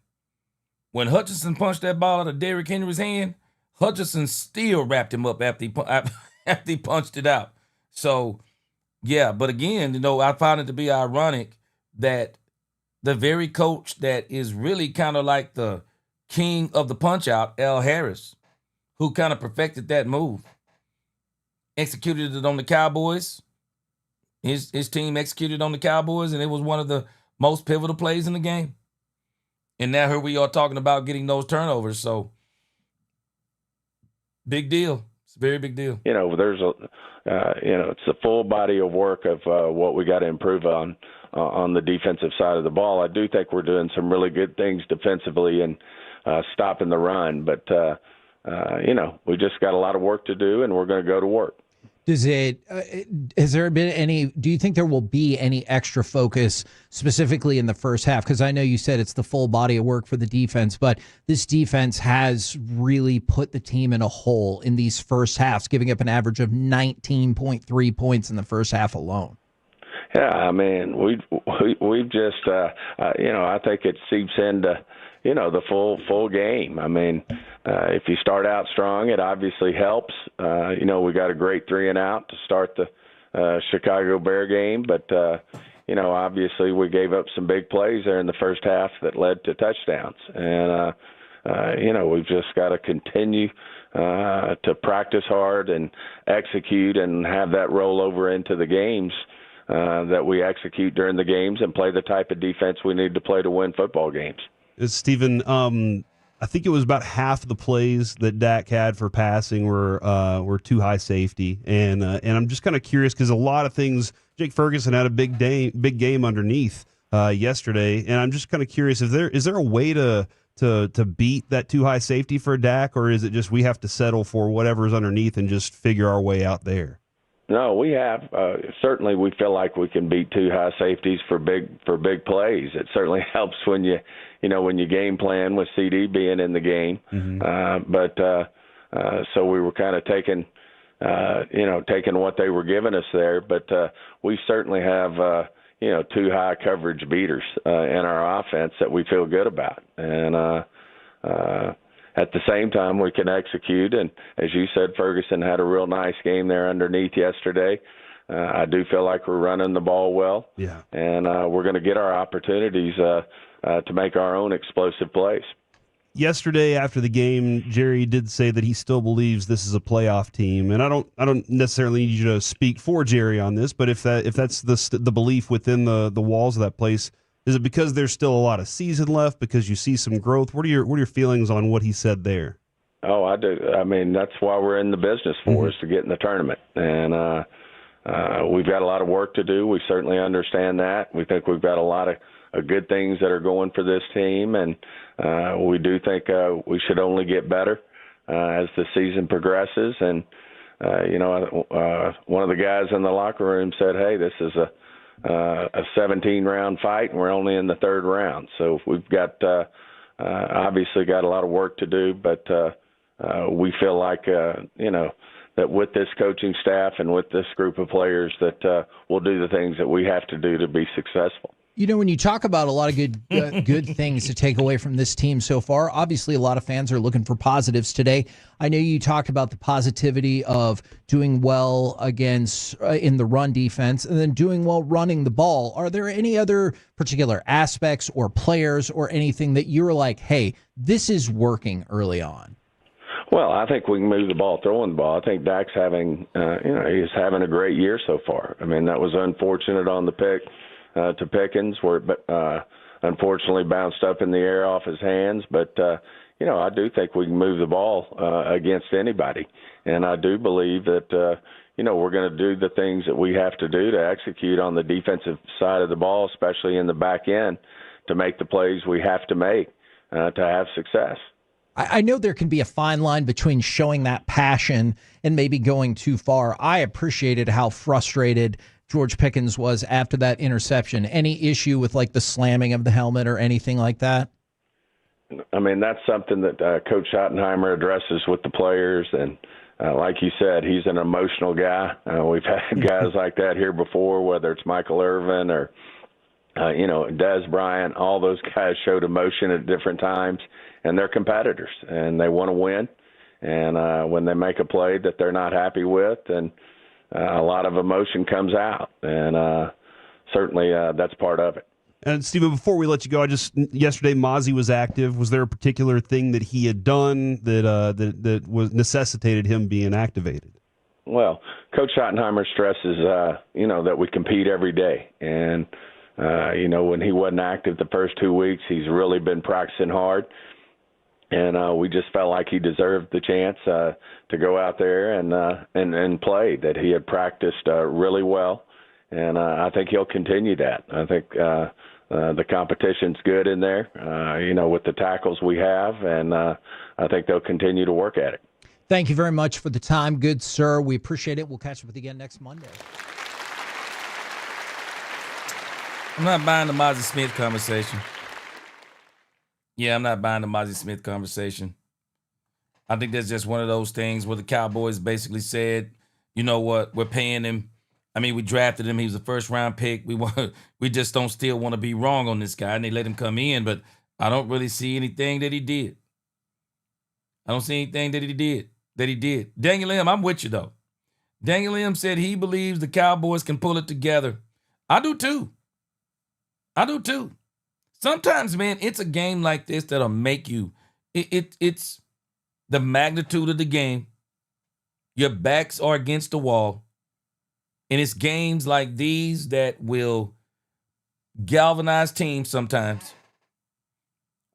When Hutchinson punched that ball out of Derrick Henry's hand, Hutchinson still wrapped him up after he punched it out. So, yeah, but again, I found it to be ironic that the very coach that is really kind of like the king of the punch-out, Al Harris, who kind of perfected that move, executed it on the Cowboys. His team executed on the Cowboys, and it was one of the most pivotal plays in the game. And now here we are talking about getting those turnovers. So, big deal. It's a very big deal. There's it's a full body of work of what we got to improve on the defensive side of the ball. I do think we're doing some really good things defensively and stopping the run. But, we just got a lot of work to do, and we're going to go to work. Has there been any, do you think there will be any extra focus specifically in the first half? Because I know you said it's the full body of work for the defense, but this defense has really put the team in a hole in these first halves, giving up an average of 19.3 points in the first half alone. Yeah, I mean, we've just, I think it seeps into, the full game. I mean, if you start out strong, it obviously helps. We got a great 3 and out to start the Chicago Bear game, but obviously we gave up some big plays there in the first half that led to touchdowns, and we've just got to continue to practice hard and execute and have that roll over into the games. That we execute during the games and play the type of defense we need to play to win football games. Stephen, I think it was about half the plays that Dak had for passing were too high safety, and I'm just kind of curious because a lot of things. Jake Ferguson had a big game underneath yesterday, and I'm just kind of curious is there a way to beat that too high safety for Dak, or is it just we have to settle for whatever's underneath and just figure our way out there? No, we have. Certainly, we feel like we can beat too high safeties for big plays. It certainly helps when you game plan with CD being in the game. Mm-hmm. So we were kind of taking what they were giving us there. But we certainly have too high coverage beaters in our offense that we feel good about, and at the same time, we can execute. And as you said, Ferguson had a real nice game there underneath yesterday. I do feel like we're running the ball well. Yeah. And we're going to get our opportunities to make our own explosive plays. Yesterday after the game, Jerry did say that he still believes this is a playoff team. And I don't necessarily need you to speak for Jerry on this, but if that's the belief within the walls of that place, is it because there's still a lot of season left, because you see some growth? What are your feelings on what he said there? Oh, I do. I mean, that's why we're in the business for is to get in the tournament. And we've got a lot of work to do. We certainly understand that. We think we've got a lot of good things that are going for this team. And we do think we should only get better as the season progresses. And, one of the guys in the locker room said, hey, this is a 17-round fight, and we're only in the 3rd round. So we've got obviously got a lot of work to do, but we feel like that with this coaching staff and with this group of players that we'll do the things that we have to do to be successful. When you talk about a lot of good things to take away from this team so far, obviously a lot of fans are looking for positives today. I know you talked about the positivity of doing well against in the run defense and then doing well running the ball. Are there any other particular aspects or players or anything that you're like, hey, this is working early on? Well, I think we can move the ball, throwing the ball. I think Dak's having a great year so far. I mean, that was unfortunate on the pick to Pickens, where it unfortunately bounced up in the air off his hands. But, I do think we can move the ball against anybody. And I do believe that, we're going to do the things that we have to do to execute on the defensive side of the ball, especially in the back end, to make the plays we have to make to have success. I know there can be a fine line between showing that passion and maybe going too far. I appreciated how frustrated George Pickens was after that interception. Any issue with like the slamming of the helmet or anything like that? I mean, that's something that Coach Schottenheimer addresses with the players. And like you said, he's an emotional guy. We've had guys like that here before, whether it's Michael Irvin or, Des Bryant. All those guys showed emotion at different times, and they're competitors, and they want to win. And when they make a play that they're not happy with, and a lot of emotion comes out, and certainly that's part of it. And Stephen, before we let you go, yesterday Mozzie was active. Was there a particular thing that he had done that was necessitated him being activated? Well, Coach Schottenheimer stresses, that we compete every day, and when he wasn't active the first 2 weeks, he's really been practicing hard. And we just felt like he deserved the chance to go out there and play, that he had practiced really well. And I think he'll continue that. I think the competition's good in there, with the tackles we have, and I think they'll continue to work at it. Thank you very much for the time, good sir. We appreciate it. We'll catch up with you again next Monday. I'm not buying the Mozzie Smith conversation. Yeah, I'm not buying the Mozzie Smith conversation. I think that's just one of those things where the Cowboys basically said, you know what, we're paying him I mean, we drafted him. He was a first-round pick. We just don't still want to be wrong on this guy, and they let him come in, but I don't really see anything that he did. I don't see anything that he did. Daniel M., I'm with you, though. Daniel M. said he believes the Cowboys can pull it together. I do, too. Sometimes, man, it's a game like this that'll make you. It's the magnitude of the game. Your backs are against the wall. And it's games like these that will galvanize teams sometimes.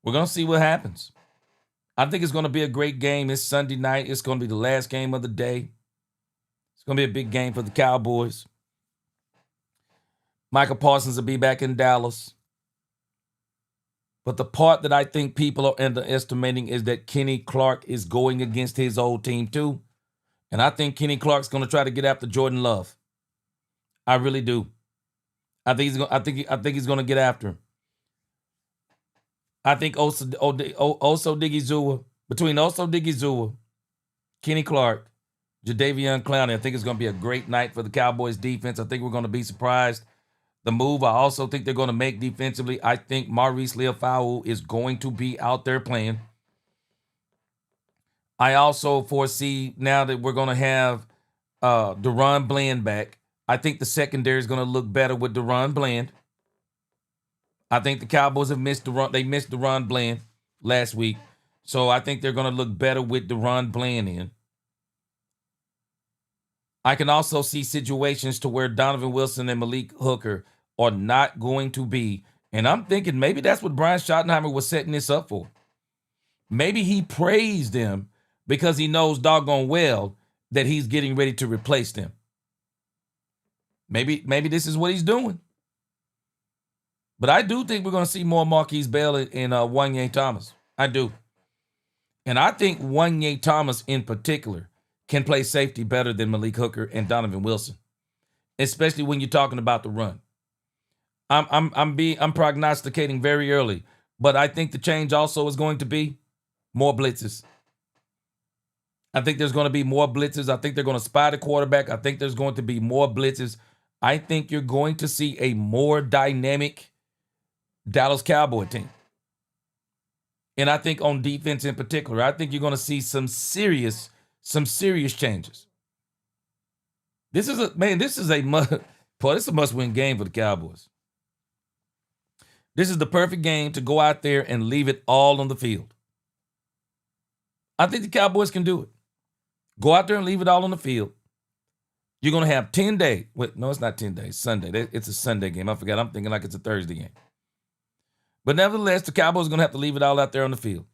We're going to see what happens. I think it's going to be a great game. It's Sunday night. It's going to be the last game of the day. It's going to be a big game for the Cowboys. Michael Parsons will be back in Dallas. But the part that I think people are underestimating is that Kenny Clark is going against his old team too. And I think Kenny Clark's going to try to get after Jordan Love. I really do. I think he's going to get after him. I think Oso Digizua, between Oso Digizua, Kenny Clark, Jadeveon Clowney, I think it's going to be a great night for the Cowboys defense. I think we're going to be surprised. The move I also think they're going to make defensively, I think Maurice Leofau is going to be out there playing. I also foresee now that we're going to have Deron Bland back. I think the secondary is going to look better with Deron Bland. I think the Cowboys have missed Deron Bland last week. So I think they're going to look better with Deron Bland in. I can also see situations to where Donovan Wilson and Malik Hooker are not going to be. And I'm thinking maybe that's what Brian Schottenheimer was setting this up for. Maybe he praised them because he knows doggone well that he's getting ready to replace them. Maybe this is what he's doing. But I do think we're going to see more Marquise Bell and Wanye Thomas. I do. And I think Wanye Thomas in particular can play safety better than Malik Hooker and Donovan Wilson, especially when you're talking about the run. I'm prognosticating very early, but I think the change also is going to be more blitzes. I think there's going to be more blitzes. I think they're going to spy the quarterback. I think there's going to be more blitzes. I think you're going to see a more dynamic Dallas Cowboy team. And I think on defense in particular, I think you're going to see some serious changes. This is a must-win game for the Cowboys. This is the perfect game to go out there and leave it all on the field. I think the Cowboys can do it. Go out there and leave it all on the field. You're going to have 10 days. Wait, no, it's not 10 days. Sunday. It's a Sunday game. I forgot. I'm thinking like it's a Thursday game. But nevertheless, the Cowboys are going to have to leave it all out there on the field.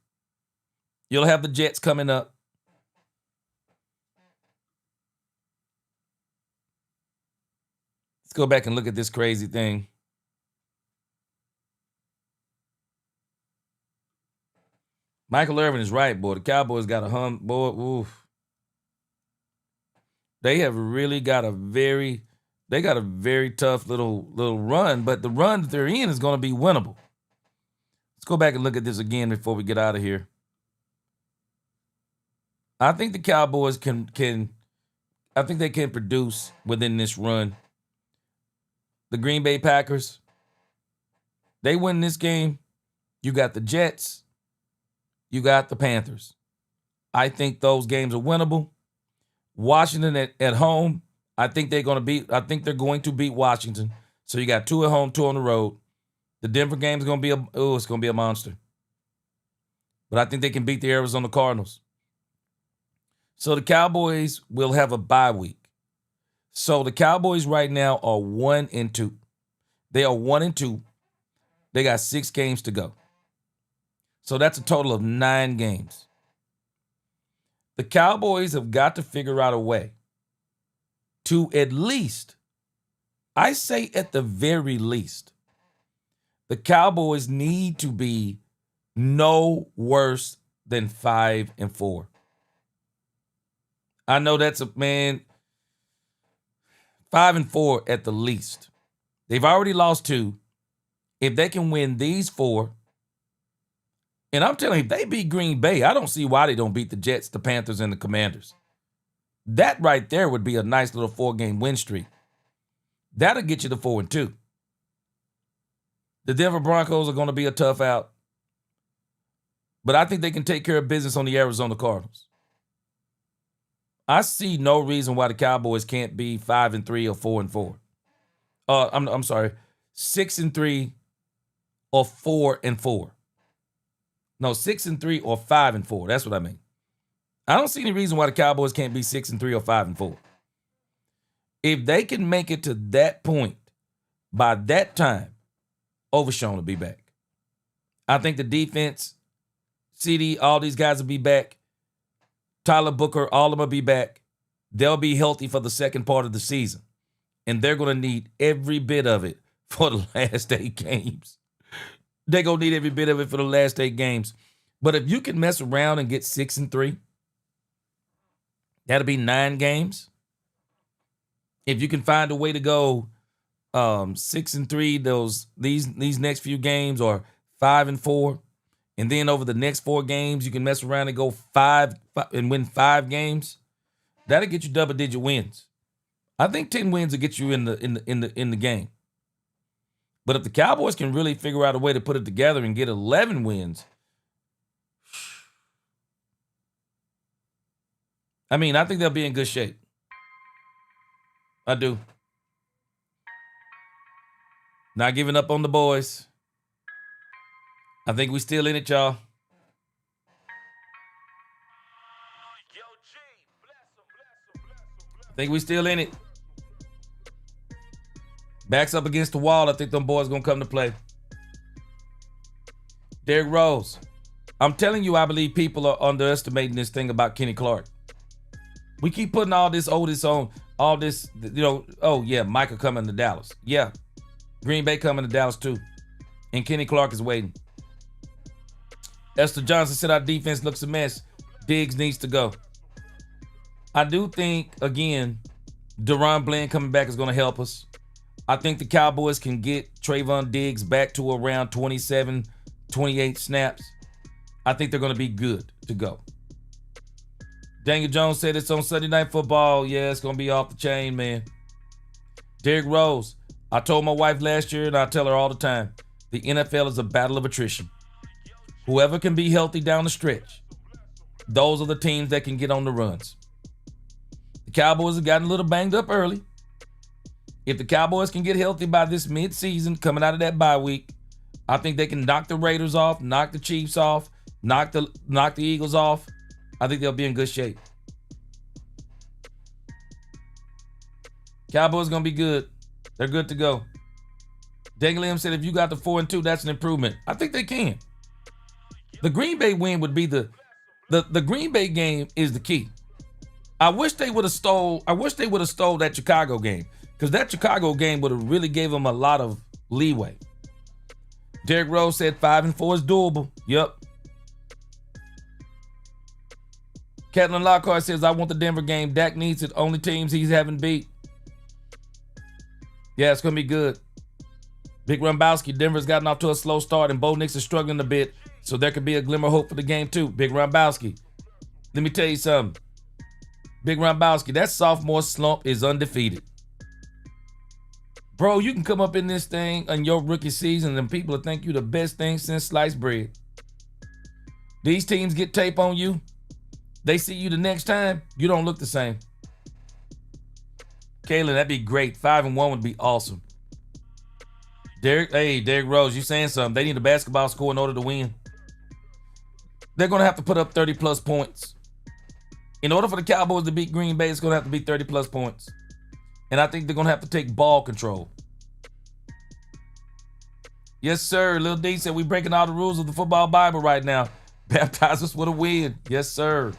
You'll have the Jets coming up. Let's go back and look at this crazy thing. Michael Irvin is right, boy. The Cowboys got a boy. Oof. They have really got a very tough little run, but the run that they're in is going to be winnable. Let's go back and look at this again before we get out of here. I think the Cowboys can produce within this run. The Green Bay Packers, they win this game. You got the Jets. You got the Panthers. I think those games are winnable. Washington at home, I think they're going to beat Washington. So you got 2 at home, 2 on the road. The Denver game is going to be it's going to be a monster. But I think they can beat the Arizona Cardinals. So the Cowboys will have a bye week. So the Cowboys right now are 1-2. They are 1-2. They got 6 games to go. So that's a total of 9 games. The Cowboys have got to figure out a way to at least, I say at the very least, the Cowboys need to be no worse than 5-4. I know that's 5-4 at the least. They've already lost 2. If they can win these 4, and I'm telling you, if they beat Green Bay, I don't see why they don't beat the Jets, the Panthers, and the Commanders. That right there would be a nice little 4-game win streak. That'll get you to 4-2. The Denver Broncos are going to be a tough out. But I think they can take care of business on the Arizona Cardinals. I see no reason why the Cowboys can't be 5-3 or 4-4. I'm sorry, 6-3 or 4-4. No, 6-3 or 5-4. That's what I mean. I don't see any reason why the Cowboys can't be 6-3 or 5-4. If they can make it to that point by that time, Overshown will be back. I think the defense, CD, all these guys will be back. Tyler Booker, all of them will be back. They'll be healthy for the second part of the season. And they're going to need every bit of it for the last 8 games. They're going to need every bit of it for the last 8 games. But if you can mess around and get 6-3, that'll be 9 games. If you can find a way to go 6-3 these next few games, or 5-4, and then over the next 4 games you can mess around and go 5 and win 5 games, that'll get you double-digit wins. I think 10 wins will get you in the game. But if the Cowboys can really figure out a way to put it together and get 11 wins, I mean, I think they'll be in good shape. I do. Not giving up on the boys. I think we still in it, y'all. I think we still in it. Backs up against the wall. I think them boys gonna come to play. Derrick Rose. I'm telling you, I believe people are underestimating this thing about Kenny Clark. We keep putting all this Otis on, all this, oh yeah, Michael coming to Dallas. Yeah, Green Bay coming to Dallas too. And Kenny Clark is waiting. Esther Johnson said our defense looks a mess. Diggs needs to go. I do think, again, Deron Bland coming back is going to help us. I think the Cowboys can get Trayvon Diggs back to around 27, 28 snaps. I think they're going to be good to go. Daniel Jones said it's on Sunday Night Football. Yeah, it's going to be off the chain, man. Derrick Rose. I told my wife last year, and I tell her all the time, the NFL is a battle of attrition. Whoever can be healthy down the stretch, those are the teams that can get on the runs. The Cowboys have gotten a little banged up early. If the Cowboys can get healthy by this mid-season, coming out of that bye week, I think they can knock the Raiders off, knock the Chiefs off, knock the Eagles off. I think they'll be in good shape. Cowboys going to be good. They're good to go. Danglim said if you got the 4-2, that's an improvement. I think they can. The Green Bay win would be the Green Bay game is the key. I wish they would have stole that Chicago game, because that Chicago game would have really gave them a lot of leeway. Derrick Rose said 5-4 is doable. Yep. Catlin Lockhart says, I want the Denver game. Dak needs it. Only teams he's haven't beat. Yeah, it's going to be good. Big Rumbowski, Denver's gotten off to a slow start, and Bo Nix is struggling a bit, so there could be a glimmer of hope for the game too. Big Rumbowski. Let me tell you something. Big Rumbowski, that sophomore slump is undefeated. Bro, you can come up in this thing on your rookie season and people will think you the best thing since sliced bread. These teams get tape on you. They see you the next time, you don't look the same. Kayla, that'd be great. 5-1 would be awesome. Derrick Rose, you saying something. They need a basketball score in order to win. They're going to have to put up 30-plus points. In order for the Cowboys to beat Green Bay, it's going to have to be 30-plus points. And I think they're going to have to take ball control. Yes, sir. Lil D said we're breaking all the rules of the football Bible right now. Baptize us with a win. Yes, sir.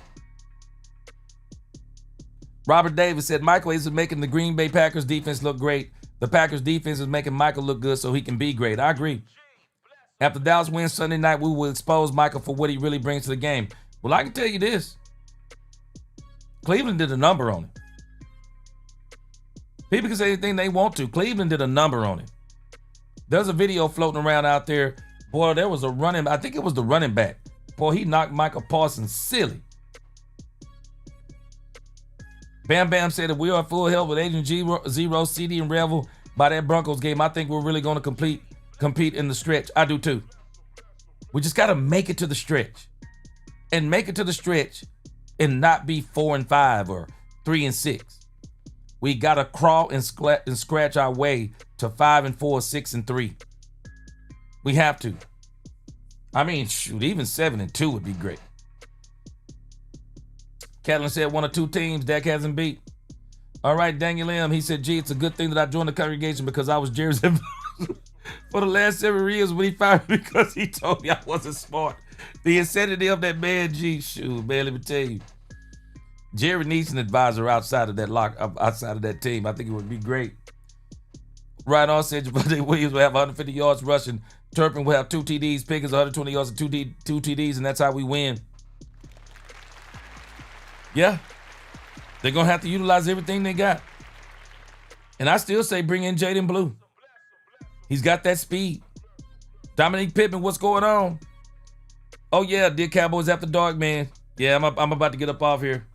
Robert Davis said Michael is making the Green Bay Packers defense look great. The Packers defense is making Michael look good so he can be great. I agree. After Dallas wins Sunday night, we will expose Michael for what he really brings to the game. Well, I can tell you this. Cleveland did a number on it. People can say anything they want to. Cleveland did a number on it. There's a video floating around out there. Boy, there was a running, I think it was the running back. Boy, he knocked Michael Parsons silly. Bam Bam said if we are full health with Agent Zero, CD, and Revel, by that Broncos game. I think we're really going to compete in the stretch. I do too. We just got to make it to the stretch. And make it to the stretch and not be 4-5 or 3-6. We got to crawl and scratch our way to 5-4, 6-3. We have to. I mean, shoot, even 7-2 would be great. Catlin said 1 or 2 teams Dak hasn't beat. All right, Daniel M. He said, gee, it's a good thing that I joined the congregation because I was Jerry's for the last 7 years when he fired me because he told me I wasn't smart. The insanity of that man, gee, shoot, man, let me tell you. Jerry needs an advisor outside of that team. I think it would be great. Right on said Javante Williams will have 150 yards rushing. Turpin will have 2 TDs. Pickens 120 yards and 2 TDs, and that's how we win. Yeah. They're going to have to utilize everything they got. And I still say bring in Jaden Blue. He's got that speed. Dominique Pittman, what's going on? Oh, yeah, dear Cowboys After Dark, man. Yeah, I'm about to get up off here.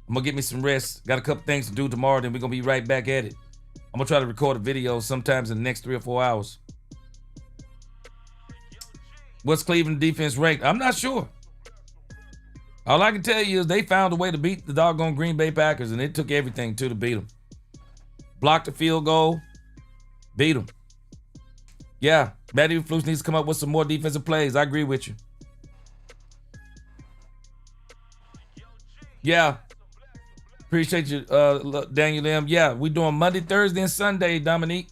I'm going to get me some rest. Got a couple things to do tomorrow, then we're going to be right back at it. I'm going to try to record a video sometimes in the next 3 or 4 hours. What's Cleveland defense ranked? I'm not sure. All I can tell you is they found a way to beat the doggone Green Bay Packers, and it took everything to beat them. Blocked the field goal, beat them. Yeah, Matty Flukes needs to come up with some more defensive plays. I agree with you. Yeah. Appreciate you, Daniel M. Yeah, we doing Monday, Thursday, and Sunday, Dominique.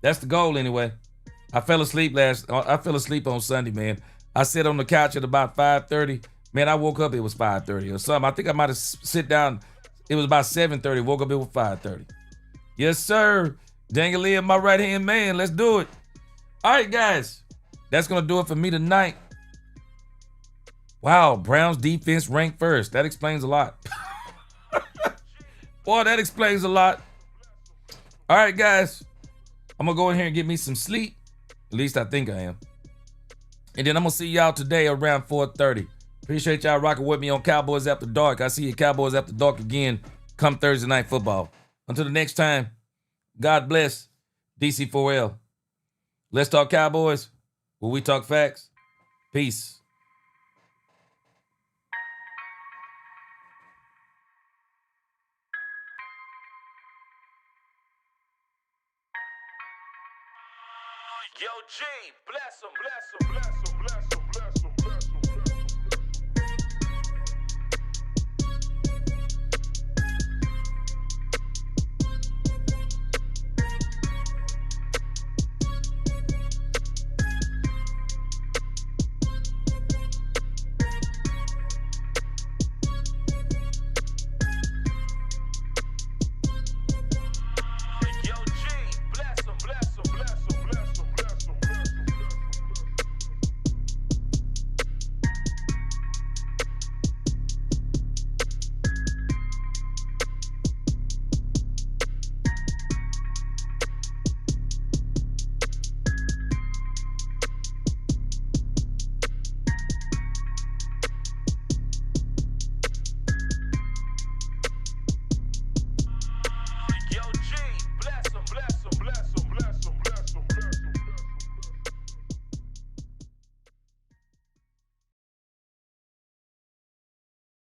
That's the goal anyway. I fell asleep on Sunday, man. I sat on the couch at about 5:30. Man, I woke up, it was 5:30 or something. I think I might have sit down. It was about 7:30. Woke up, it was 5:30. Yes, sir. Daniel M, my right-hand man. Let's do it. All right, guys. That's going to do it for me tonight. Wow, Browns defense ranked first. That explains a lot. Boy, that explains a lot. All right, guys. I'm going to go in here and get me some sleep. At least I think I am. And then I'm going to see y'all today around 4:30. Appreciate y'all rocking with me on Cowboys After Dark. I see you Cowboys After Dark again come Thursday Night Football. Until the next time, God bless DC4L. Let's talk Cowboys, where we talk facts. Peace. Yo, G, bless him, bless him, bless him.